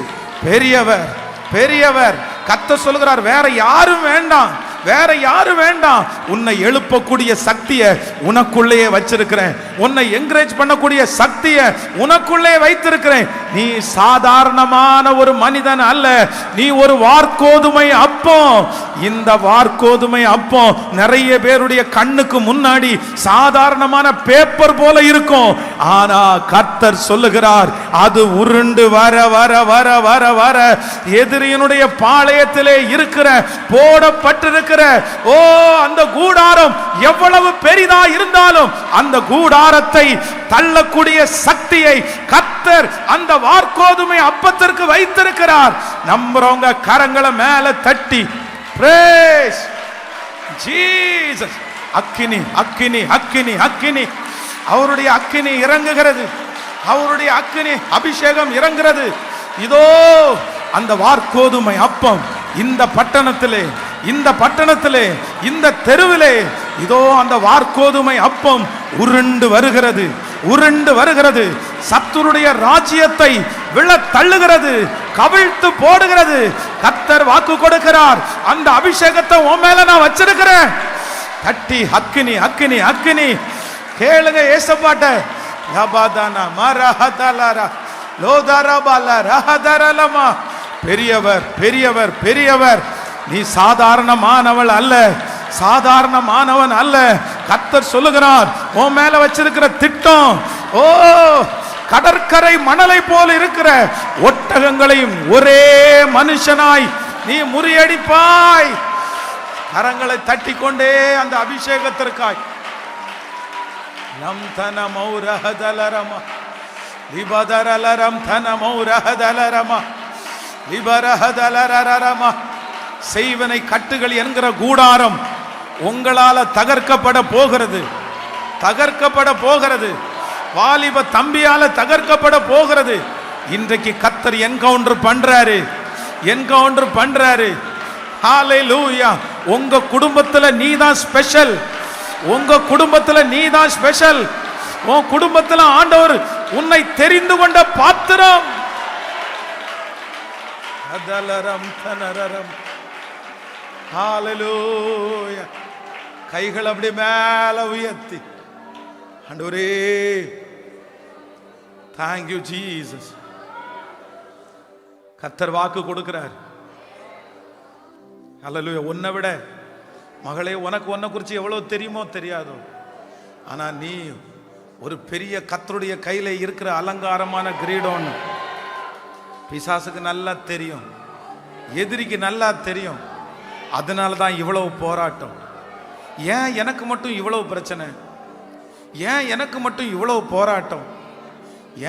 பெரியவர், பெரியவர். கர்த்தர் சொல்லுகிறார், வேற யாரும் வேண்டாம், வேற யாரும் வேண்டாம். உன்னை எழுப்பக்கூடிய சக்தியை உனக்குள்ளே வச்சிருக்கிறேன், உன்னை என்கரேஜ் பண்ணக்கூடிய சக்தியை உனக்குள்ளே வைத்திருக்கிறேன். நீ சாதாரணமான ஒரு மனிதன் அல்ல, நீ ஒரு வார்கோதுமை அப்பம். இந்த வார்கோதுமை அப்பம் நிறைய பேருடைய கண்ணுக்கு முன்னாடி சாதாரணமான பேப்பர் போல இருக்கும். ஆனா கர்த்தர் சொல்லுகிறார், அது உருண்டு வர வர வர வர வர எதிரியினுடைய பாளையத்திலே இருக்கிற போடப்பட்டிருக்கிற அந்த கூடாரம் எவ்வளவு பெரிதா இருந்தாலும் அந்த கூடாரத்தை தள்ளக்கூடிய சக்தியை கர்த்தர் அந்த வார்கோதுமை அப்பத்திற்கு வைத்திருக்கிறார். நம்புறவங்க கரங்களை மேல தட்டி praise Jesus. அக்கினி அக்கினி அக்கினி அக்கினி, அவருடைய அக்கினி இறங்குகிறது, அவருடைய அக்கினி அபிஷேகம் இறங்குகிறது. இதோ அந்த வார்கோதுமை அப்பம் இந்த பட்டணத்திலே, இந்த பட்டணத்திலே, இந்த தெருவிலே, இதோ அந்த வார்கோதுமை அப்பம் உருண்டு வருகிறது, உருண்டு வருகிறது. சத்துருடைய ராஜ்யத்தை விழ தள்ளுகிறது, கவிழ்த்து போடுகிறது. கர்த்தர் வாக்கு கொடுக்கிறார், அந்த அபிஷேகத்தை உன் மேல நான் வச்சிருக்கிறேன். தட்டி அக்கினி அக்கினி அக்கினி. கேளுங்க ஏசப்பாட்ட, லபாதானா மரஹதலரா லோதரபல ரஹதரலமா. பெரியவர், பெரியவர், பெரியவர். நீ சாதாரணமானவள் அல்ல, சாதாரணமானவன் அல்ல. கர்த்தர் சொல்லுகிறார், உன் மேல வச்சிருக்கிற திட்டம், ஓ கடற்கரை மணலை போல இருக்கிற ஒட்டகங்களையும் ஒரே மனுஷனாய் நீ முறியடிப்பாய். கரங்களை தட்டி கொண்டே அந்த அபிஷேகத்திற்காய் லம் தன மௌரஹதலரம லிபதரலரம் தன மௌரஹதலரம லிபரஹதலரரம. செய்வனை கட்டுகள் என்கிற கூடாரம் உங்களால தகர்க்கப்பட போகிறது, தகர்க்கப்பட போகிறது. வாலிப தம்பியால தகர்க்கப்பட போகிறது. இன்றைக்கு கர்த்தர் என்கவுண்டர் பண்றாரு, என்கவுண்டர் பண்றாரு. ஹalleluya. உங்க குடும்பத்துல நீதான் ஸ்பெஷல், உங்க குடும்பத்துல நீதான் ஸ்பெஷல். உன் குடும்பத்துல ஆண்டவர் உன்னை தெரிந்து கொண்ட பாத்திரம். அதலரம் தனரரம். ஹalleluya. கைகள் அப்படி மேல உயர்த்தி ஆண்டவரே thank you Jesus. கர்த்தர் வாக்கு கொடுக்கிறார். ஹalleluya. உன்னை விட மகளே, உனக்கு உன்னை குறித்து எவ்வளவு தெரியுமோ தெரியாதோ, ஆனா நீ ஒரு பெரிய கர்த்தருடைய கையில இருக்கிற அலங்காரமான கிரீடம். பிசாசுக்கு நல்லா தெரியும், எதிரிக்கு நல்லா தெரியும். அதனால தான் இவ்வளவு போராட்டம். ஏன் எனக்கு மட்டும் இவ்வளவு பிரச்சனை? ஏன் எனக்கு மட்டும் இவ்வளவு போராட்டம்?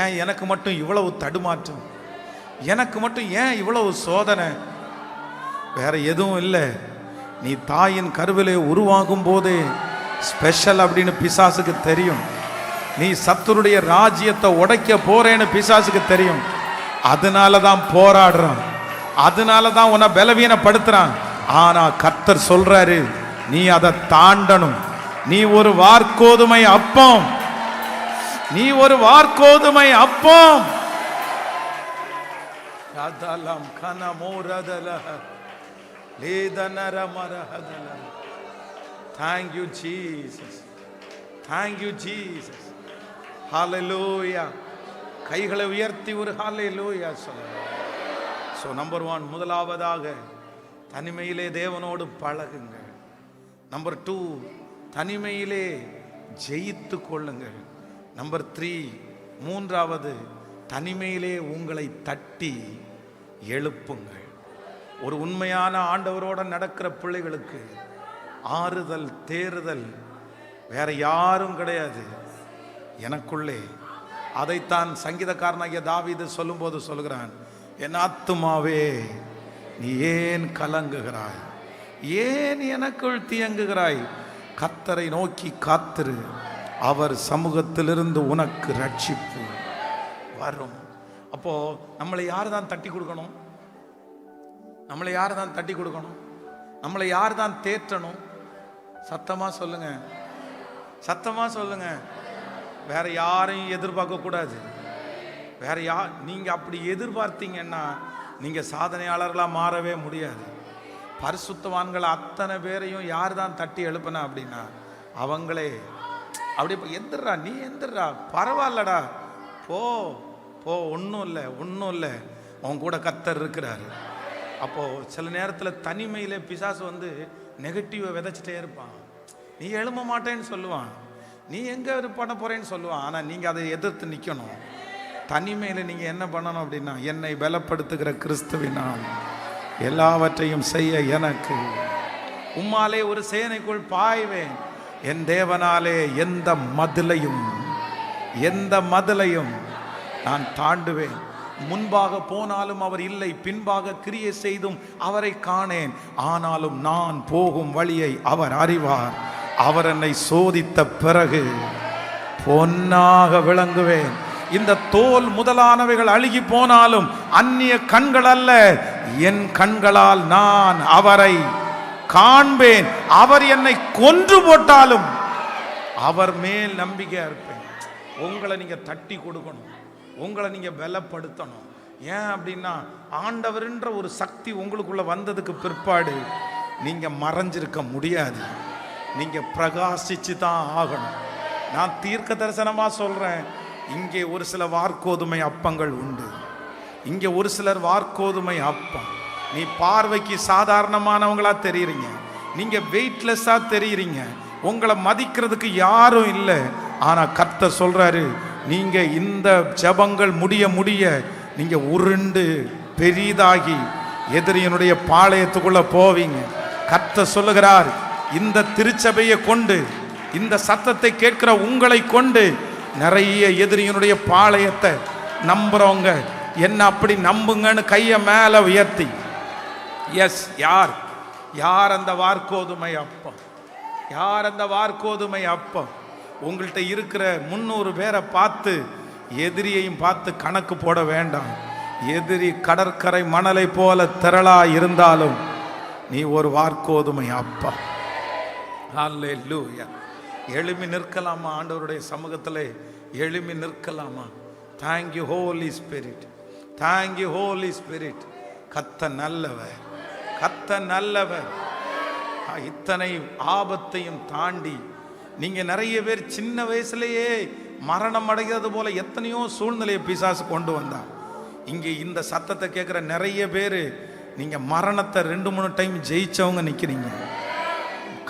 ஏன் எனக்கு மட்டும் இவ்வளவு தடுமாற்றம்? எனக்கு மட்டும் ஏன் இவ்வளவு சோதனை? வேற எதுவும் இல்லை. நீ தாயின் கருவிலே உருவாகும் போதே ஸ்பெஷல் அப்படின்னு பிசாசுக்கு தெரியும். நீ சத்துருடைய ராஜ்யத்தை உடைக்க போறேன்னு பிசாசுக்கு தெரியும். அதனால தான் போராடுறான், அதனால தான் உன்னை பலவீனப்படுத்துறான். ஆனா கர்த்தர் சொல்றாரு, நீ அதை தாண்டணும். நீ ஒரு வார்கோதுமை அப்பம், நீ ஒரு வார்கோதுமை அப்பம். Thank you Jesus, thank you Jesus. Hallelujah. கைகளை உயர்த்தி ஒரு ஹalleluya சொல்லுங்க. So number 1, முதலாவதாக தனிமையிலே தேவனோடு பழகுங்க. நம்பர் 2, தனிமையிலே ஜெயித்து கொள்ளுங்கள். நம்பர் 3, மூன்றாவது தனிமையிலே உங்களை தட்டி எழுப்புங்கள். ஒரு உண்மையான ஆண்டவரோட நடக்கிற பிள்ளைகளுக்கு ஆறுதல் தேறுதல் வேற யாரும் கிடையாது, எனக்குள்ளே. அதைத்தான் சங்கீதக்காரனாகிய தாவீது சொல்லும்போது சொல்கிறான், என் ஆத்துமாவே நீ ஏன் கலங்குகிறாய், ஏன் எனக்குள் தியங்குகிறாய்? கர்த்தரை நோக்கி காத்திரு, அவர் சமூகத்திலிருந்து உனக்கு ரட்சிப்பு வரும். அப்போ நம்மளை யார் தான் தட்டி கொடுக்கணும்? நம்மளை யார் தான் தட்டி கொடுக்கணும்? நம்மளை யார் தான் தேற்றணும்? சத்தமா சொல்லுங்க, சத்தமா சொல்லுங்க. வேற யாரையும் எதிர்பார்க்க கூடாது. வேற நீங்க அப்படி எதிர்பார்த்தீங்கன்னா நீங்க சாதனையாளர்களா மாறவே முடியாது. பரிசுத்தவான்கள் அத்தனை பேரையும் யார் தான் தட்டி எழுப்பினா அப்படின்னா அவங்களே. அப்படி எந்திரா, நீ எந்திரா, பரவாயில்லடா, போ போ, ஒன்றும் இல்லை ஒன்றும் இல்லை, அவன் கூட கர்த்தர் இருக்கிறாரு. அப்போ சில நேரத்தில் தனிமையில பிசாசு வந்து நெகட்டிவை விதைச்சிட்டே இருப்பான். நீ எழும்ப மாட்டேன்னு சொல்லுவான், நீ எங்க பண்ண போறேன்னு சொல்லுவான். ஆனா நீங்க அதை எதிர்த்து நிக்கணும். தனிமையில நீங்க என்ன பண்ணணும் அப்படின்னா, என்னை பலப்படுத்துகிற கிறிஸ்துவினால் எல்லாவற்றையும் செய்ய எனக்கு உம்மாலே ஒரு சேனைக்குள் பாய்வேன், என் தேவனாலே எந்த மதிலையும் நான் தாண்டுவேன். முன்பாக போனாலும் அவர் இல்லை, பின்பாக கிரியை செய்தும் அவரை காணேன். ஆனாலும் நான் போகும் வழியை அவர் அறிவார். அவர் என்னை சோதித்த பிறகு பொன்னாக விளங்குவேன். இந்த தோல் முதலானவைகள் அழுகி போனாலும் அந்நிய கண்கள் அல்ல, என் கண்களால் நான் அவரை காண்பேன். அவர் என்னை கொன்று போட்டாலும் அவர் மேல் நம்பிக்கையா இருப்பேன். உங்களை நீங்க தட்டி கொடுக்கணும், உங்களை நீங்க பலப்படுத்தணும். ஏன் அப்படின்னா ஆண்டவர்ன்ற ஒரு சக்தி உங்களுக்குள்ள வந்ததுக்கு பிற்பாடு நீங்க மறைஞ்சிருக்க முடியாது, நீங்க பிரகாசிச்சு தான் ஆகணும். நான் தீர்க்க தரிசனமா சொல்றேன், இங்கே ஒரு சில வார்கோதுமை அப்பங்கள் உண்டு. இங்கே ஒரு சிலர் வார்கோதுமை அப்பம். நீ பார்வைக்கு சாதாரணமானவங்களா தெரியுறீங்க, நீங்க வெயிட்லெஸ்ஸா தெரியுறீங்க, உங்களை மதிக்கிறதுக்கு யாரும் இல்லை. ஆனா கர்த்தர் சொல்றாரு, நீங்க இந்த ஜெபங்கள் முடிய நீங்க உருண்டு பெரிதாகி எதிரியனுடைய பாளையத்துக்குள்ள போவீங்க. கர்த்தர் சொல்லுகிறார், இந்த திருச்சபையை கொண்டு, இந்த சத்தத்தை கேட்கிற உங்களை கொண்டு நிறைய எதிரியினுடைய பாளையத்தை நம்புறவங்க என்ன அப்படி நம்புங்கன்னு கையை மேல உயர்த்தி, எஸ், யார் யார் அந்த வார்கோதுமை அப்பம்? யார் அந்த வார்கோதுமை அப்பம்? உங்கள்கிட்ட இருக்கிற 300 பேரை பார்த்து எதிரியையும் பார்த்து கணக்கு போட வேண்டாம். எதிரி கடற்கரை மணலை போல திரளா இருந்தாலும் நீ ஒரு வார்கோதுமை அப்பம். ஹல்லேலூயா. எழுமி நிற்கலாமா? ஆண்டவருடைய சமூகத்தில் எழுமி நிற்கலாமா? Thank you holy spirit, thank you holy spirit. கத்த நல்லவர், கத்த நல்லவர். இத்தனை ஆபத்தையும் தாண்டி நீங்க நிறைய பேர் சின்ன வயசுலயே மரணம் அடைகிறது போல எத்தனையோ சூழ்நிலையை பிசாசு கொண்டு வந்தான். இங்கே இந்த சத்தத்தை கேட்குற நிறைய பேர் நீங்க மரணத்தை 2-3 டைம் ஜெயிச்சவங்க நிக்கிறீங்க.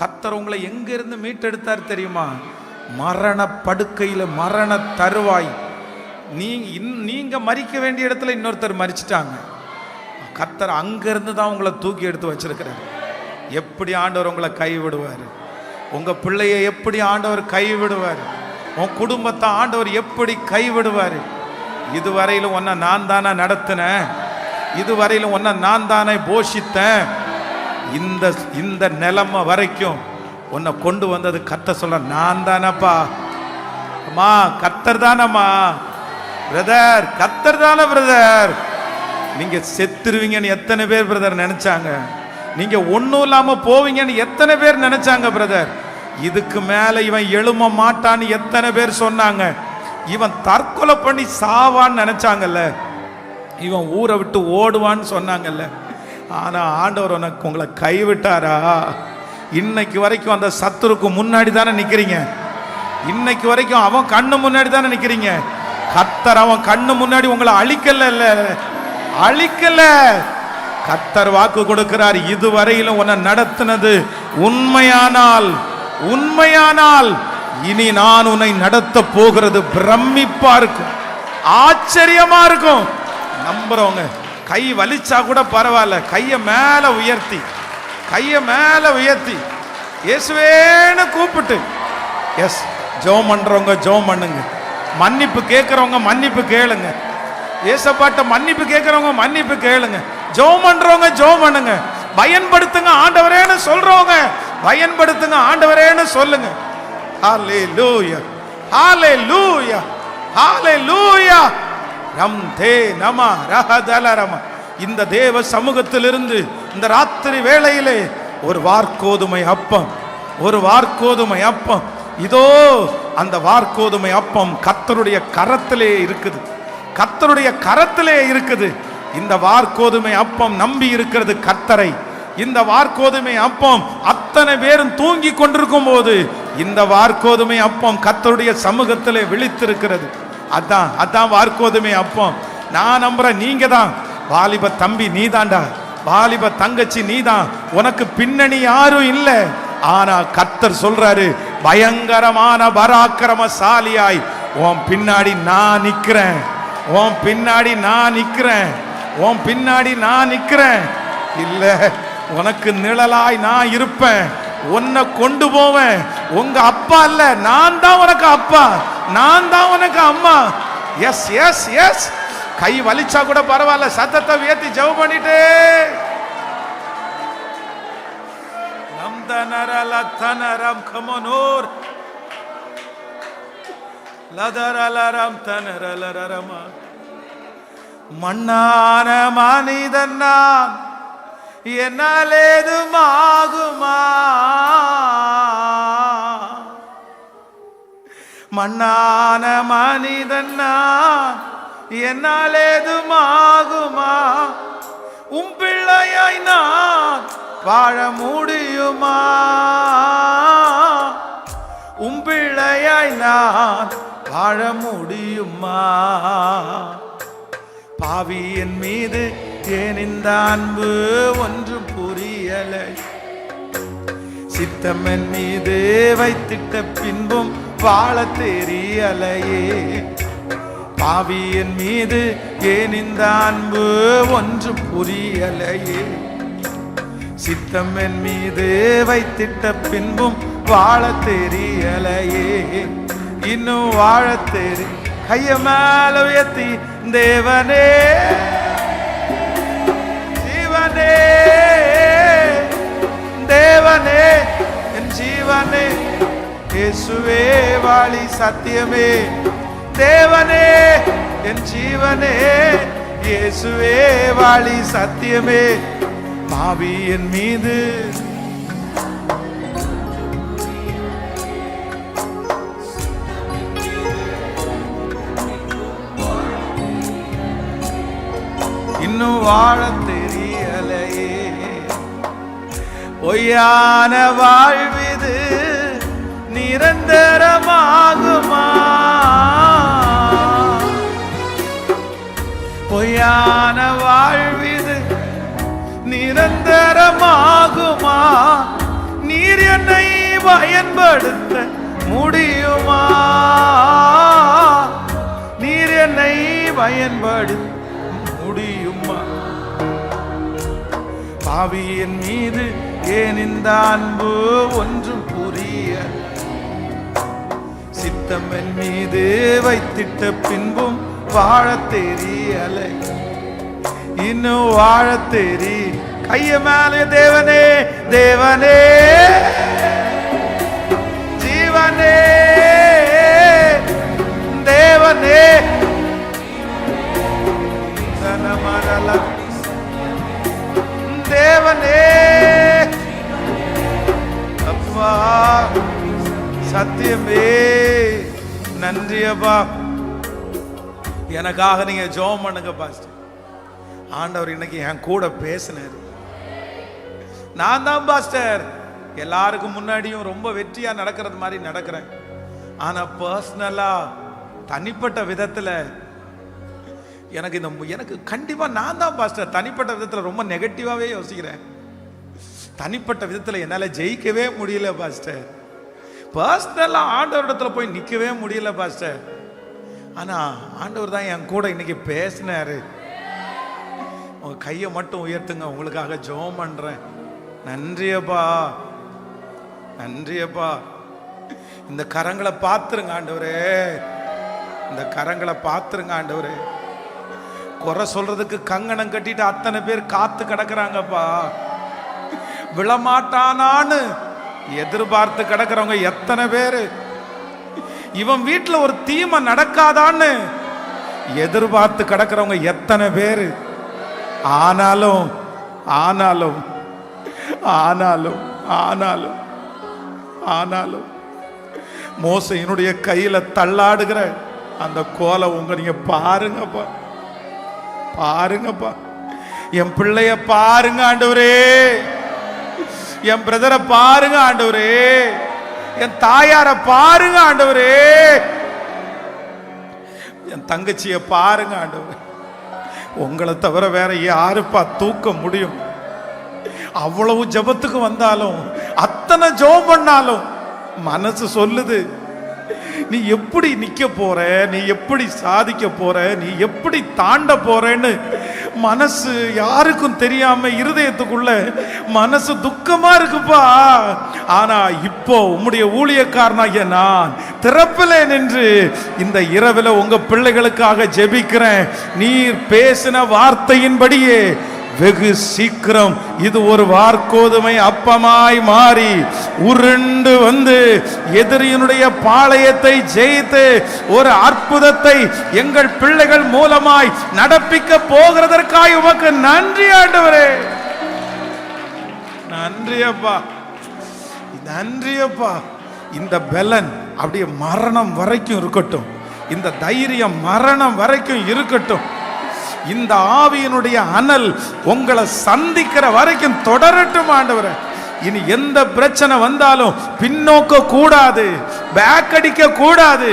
கர்த்தர் உங்களை எங்க இருந்து மீட்டெடுத்தார் தெரியுமா? மரண படுக்கையில, மரண தருவாய். நீங்க மரிக்க வேண்டிய இடத்துல இன்னொருத்தர் மரிச்சிட்டாங்க. கர்த்தர் அங்கிருந்து தான் உங்களை தூக்கி எடுத்து வச்சிருக்கிறார். எப்படி ஆண்டவர் உங்களை கைவிடுவார்? உங்க பிள்ளையை எப்படி ஆண்டவர் கைவிடுவார்? உன் குடும்பத்தை ஆண்டவர் எப்படி கைவிடுவார்? இதுவரையிலும் உன்னை நான் தானே நடத்தினேன், இதுவரையிலும் உன்னை நான் தானே போஷித்தேன். இந்த நிலைமை வரைக்கும் உன்னை கொண்டு வந்தது கர்த்தர் சொல்ல, நான் தானப்பா. அம்மா கர்த்தர் தானம்மா. பிரதர் கர்த்தர் தானே பிரதர். நீங்க செத்துருவீங்கன்னு எத்தனை பேர் பிரதர் நினைச்சாங்க? நீங்க ஒன்றும் இல்லாம போவீங்கன்னு எத்தனை பேர் நினைச்சாங்க பிரதர்? இதுக்கு மேல இவன் எழும மாட்டான்னு எத்தனை பேர் சொன்னாங்க? இவன் தற்கொலை பண்ணி சாவான்னு நினைச்சாங்கல்ல, இவன் ஊரை விட்டு ஓடுவான்னு சொன்னாங்கல்ல. ஆனா ஆண்டவர் உனக்கு உங்களை கைவிட்டாரா? இன்னைக்கு வரைக்கும் அந்த சத்துருக்கு முன்னாடி தானே நிக்கிறீங்க. இன்னைக்கு வரைக்கும் அவன் கண்ணு முன்னாடி தானே நிக்கிறீங்க. கர்த்தர் அவன் கண்ணு முன்னாடி உங்களை அழிக்கல, அழிக்கல. கர்த்தர் வாக்கு கொடுக்கிறார், இதுவரையிலும் உன்னை நடத்தினது உண்மையானால், உண்மையானால் இனி நான் உன்னை நடத்த போகிறது பிரமிப்பா இருக்கும், ஆச்சரியமா இருக்கும். நம்புறவங்க கை வலிச்சா கூட பரவாயில்ல, கையை மேல உயர்த்தி, கையை மேல உயர்த்தி இயேசுவேன்னு கூப்பிட்டு, எஸ், ஜெபம் பண்றவங்க ஜெபம் பண்ணுங்க, மன்னிப்பு கேட்கிறவங்க மன்னிப்பு கேளுங்க, ஏசப்பாட்ட மன்னிப்பு கேட்கிறவங்க மன்னிப்பு கேளுங்க, ஜெபம் பண்றவங்க ஜெபம் பண்ணுங்க, பயன்படுத்துங்க ஆண்டவரேன்னு சொல்றவங்க பயன்படுத்துங்க ஆண்டவரேன்னு சொல்லுங்க. ஹல்லேலூயா, ஹல்லேலூயா, ஹல்லேலூயா. ரம் தே நம ரஹதலரம. இந்த தேவ சமூகத்திலிருந்து இந்த ராத்திரி வேளையிலே ஒரு வார்கோதுமை அப்பம், ஒரு வார்கோதுமை அப்பம். இதோ அந்த வார்கோதுமை அப்பம் கர்த்தருடைய கரத்திலே இருக்குது, கர்த்தருடைய கரத்திலே இருக்குது. இந்த வார்கோதுமை அப்பம் நம்பி இருக்கிறது கர்த்தரை. இந்த வார்கோதுமை அப்பம் அத்தனை பேரும் தூங்கி கொண்டிருக்கும் போது இந்த வார்கோதுமை அப்பம் கர்த்தருடைய சமூகத்திலே விழித்திருக்கிறது. அதான் அதான் வார்கோதுமை அப்பம். நான் நம்புறேன், நீங்க தான் வாலிப தம்பி, நீதாண்டா வாலிப தங்கச்சி, நீதான். உனக்கு பின்னணி யாரும் இல்லை. ஆனா கர்த்தர் சொல்றாரு, பயங்கரமான பராக்கிரமசாலியாய் உன் பின்னாடி நான் நிக்கிறேன், உன் பின்னாடி நான் நிக்கிறேன், உன் பின்னாடி நான் நிக்கிறேன். இல்ல, உனக்கு நிழலாய் நான் இருப்பேன், உன்னை கொண்டு போவேன். உங்க அப்பா இல்ல, நான் தான் உனக்கு அப்பா, நான் தான் உனக்கு அம்மா. Yes yes yes. கை வலிச்சா கூட பரவாயில்ல, சத்தத்தை உயர்த்தி ஜெபம் பண்ணிட்டே. நம்தனரலத்தனரம் கமனோர் லதரலரம் தனரலரமா. மண்ணான மனிதன் நான், என்னால் ஏதும் ஆகுமா? மண்ணான மனிதன் நான், என்னால் ஏதும் ஆகுமா? உம் பிள்ளையாய் நான் வாழ முடியுமா? உம் பிள்ளையாய் நான் வாழ முடியுமா? பாவி என் மீது ஏன் இந்த அன்பு ஒன்றும் புரியலை, சித்தம் என் மீது வைத்திட்ட பின்பும் வாழ தெரியலையே. பாவி என் மீது ஏன் இந்த அன்பு ஒன்றும் புரியலையே, சித்தம் என் மீது வைத்திட்ட பின்பும் வாழ தெரியலையே, இன்னும் வாழ தெரிய. கைய மேல உயர்த்தி தேவனே ஜீவனே, தேவனே என் ஜீவனே, இயேசுவே வாழி சத்தியமே, தேவனே என் ஜீவனே, இயேசுவே வாழி சத்தியமே. பாவி என் மீது இன்னும் வாழ தெரியலையே, பொய்யான வாழ்விது நிரந்தரமாகுமா, பொய்யான வாழ்விது நிரந்தரமாகுமா, நீர் என்னை பயன்படுத்த முடியுமா, நீர் என்னை பயன்படுத்த முடியுமா. பாவியின் மீது ஏன் இந்த அன்பு ஒன்றும் புரிய, சித்தம் என் மீது வைத்திட்ட பின்பும் வாழ தெரியலை, இன்னும் வாழ தெரி. கைய மேலே தேவனே, தேவனே ஜீவனே, தேவனே தேவனே, அப்பா சத்தியமே. நன்றி அப்பா, எனக்காக நீங்க ஜெபம் பண்ணுங்க பாஸ்டர். ஆண்டவர் இன்னைக்கு என் கூட பேசினாரு. நான் தான் பாஸ்டர் எல்லாருக்கும் முன்னாடியும் ரொம்ப வெற்றியா நடக்கிறது மாதிரி நடக்கிறேன், ஆனா பர்சனலா தனிப்பட்ட விதத்துல எனக்கு கண்டிப்பா நான் தான் பாஸ்டர் தனிப்பட்ட விதத்துல ரொம்ப நெகட்டிவாவே யோசிக்கிறேன். தனிப்பட்ட விதத்துல என்னால ஜெயிக்கவே முடியல பாஸ்டர், பர்சனலா ஆண்டவரிடத்துல போய் நிக்கவே முடியல பாஸ்டர். ஆனா ஆண்டவர் தான் என் கூட இன்னைக்கு பேசினாரு. உங்க கையை மட்டும் உயர்த்துங்க, உங்களுக்காக ஜெபம் பண்றேன். நன்றியப்பா, நன்றியப்பா. இந்த கரங்களை பார்த்துருங்க ஆண்டவரே, இந்த கரங்களை பார்த்துருங்க ஆண்டவரே. குறை சொல்றதுக்கு கங்கணம் கட்டிட்டு அத்தனை பேர் காத்து கிடக்குறாங்கப்பா. விழமாட்டானான்னு எதிர்பார்த்து கிடக்குறவங்க எத்தனை பேரு, இவன் வீட்டுல ஒரு தீமை நடக்காதான்னு எதிர்பார்த்து கிடக்குறவங்க எத்தனை பேரு. ஆனாலும் ஆனாலும் ஆனாலும் ஆனாலும் ஆனாலும் மோசையினுடைய கையில தள்ளாடுகிற அந்த கோலை உங்க நீங்க பாருங்கப்பா, பாருங்கப்பா. என் பிள்ளைய பாருங்க ஆண்டவரே, என் பிரதரை பாருங்க ஆண்டவரே, என் தாயார பாருங்க ஆண்டவரே, என் தங்கச்சிய பாருங்க ஆண்டவரே. உங்களை தவிர வேற யாருப்பா தூக்க முடியும்? அவ்வளவு ஜெபத்துக்கு வந்தாலும் அத்தனை ஜெபம் பண்ணாலும் மனசு சொல்லுது, நீ எப்படி நிக்க போற, நீ எப்படி சாதிக்க போற, நீ எப்படி தாண்ட போறேன்னு மனசு யாருக்கும் தெரியாம இருதயத்துக்குள்ள மனசு துக்கமா இருக்குப்பா. ஆனா இப்போ உம்முடைய ஊழியக்காரனாகிய நான் திறப்பிலே நின்று இந்த இரவுல உங்க பிள்ளைகளுக்காக ஜெபிக்கிறேன். நீர் பேசின வார்த்தையின்படியே வெகு சீக்கிரம் இது ஒரு வார்கோதுமை அப்பமாய் மாறி உருண்டு வந்து எதிரியினுடைய பாளையத்தை ஜெயித்து ஒரு அற்புதத்தை எங்கள் பிள்ளைகள் மூலமாய் நடப்பிக்க போகிறதற்காய் உமக்கு நன்றி ஆண்டவரே. நன்றி அப்பா, நன்றி அப்பா. இந்த பலன் அப்படியே மரணம் வரைக்கும் இருக்கட்டும், இந்த தைரியம் மரணம் வரைக்கும் இருக்கட்டும். இந்த ஆவியினுடைய அனல் உங்களை சந்திக்கிற வரைக்கும் தொடரட்டும் ஆண்டவரே. இனி எந்த பிரச்சனை வந்தாலும் பின்னோக்க கூடாது, பேக் அடிக்க கூடாது.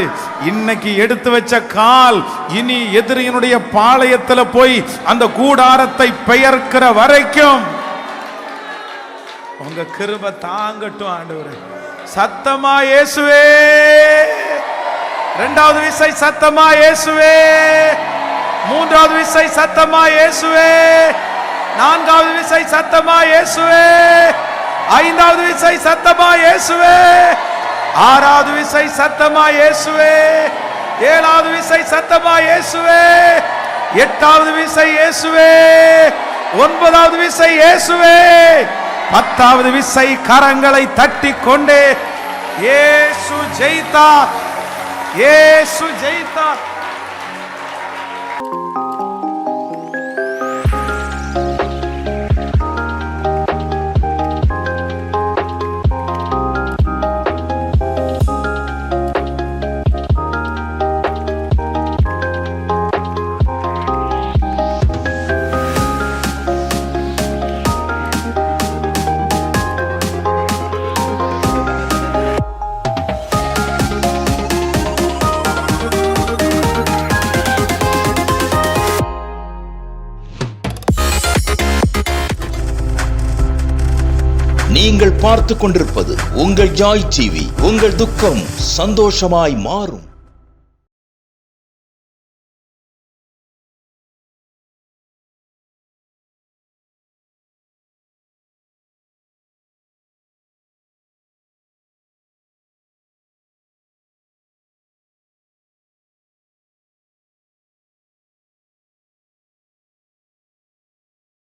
இன்னைக்கு எடுத்து வச்ச கால் இனி எதிரியினுடைய பாளையத்துல போய் அந்த கூடாரத்தை பெயர்க்கிற வரைக்கும் உங்க கிருபை தாங்கட்டும் ஆண்டவரே. சத்தமா இயேசுவே, இரண்டாவது விசை சத்தமா இயேசுவே, மூன்றாவது விசை சத்தமா இயேசுவே, நான்காவது விசை சத்தமா இயேசுவே, ஐந்தாவது விசை சத்தமா இயேசுவே. ஆறாவது விசை சத்தமா இயேசுவே. ஏழாவது விசை சத்தமா இயேசுவே. எட்டாவது விசை இயேசுவே. ஒன்பதாவது விசை இயேசுவே. 10வது விசை கரங்களை தட்டி கொண்டே இயேசு ஜெயித்தார். இயேசு ஜெயித்தார். நீங்கள் பார்த்துக் கொண்டிருப்பது உங்கள் ஜாய் டிவி. உங்கள் துக்கம் சந்தோஷமாய் மாறும்.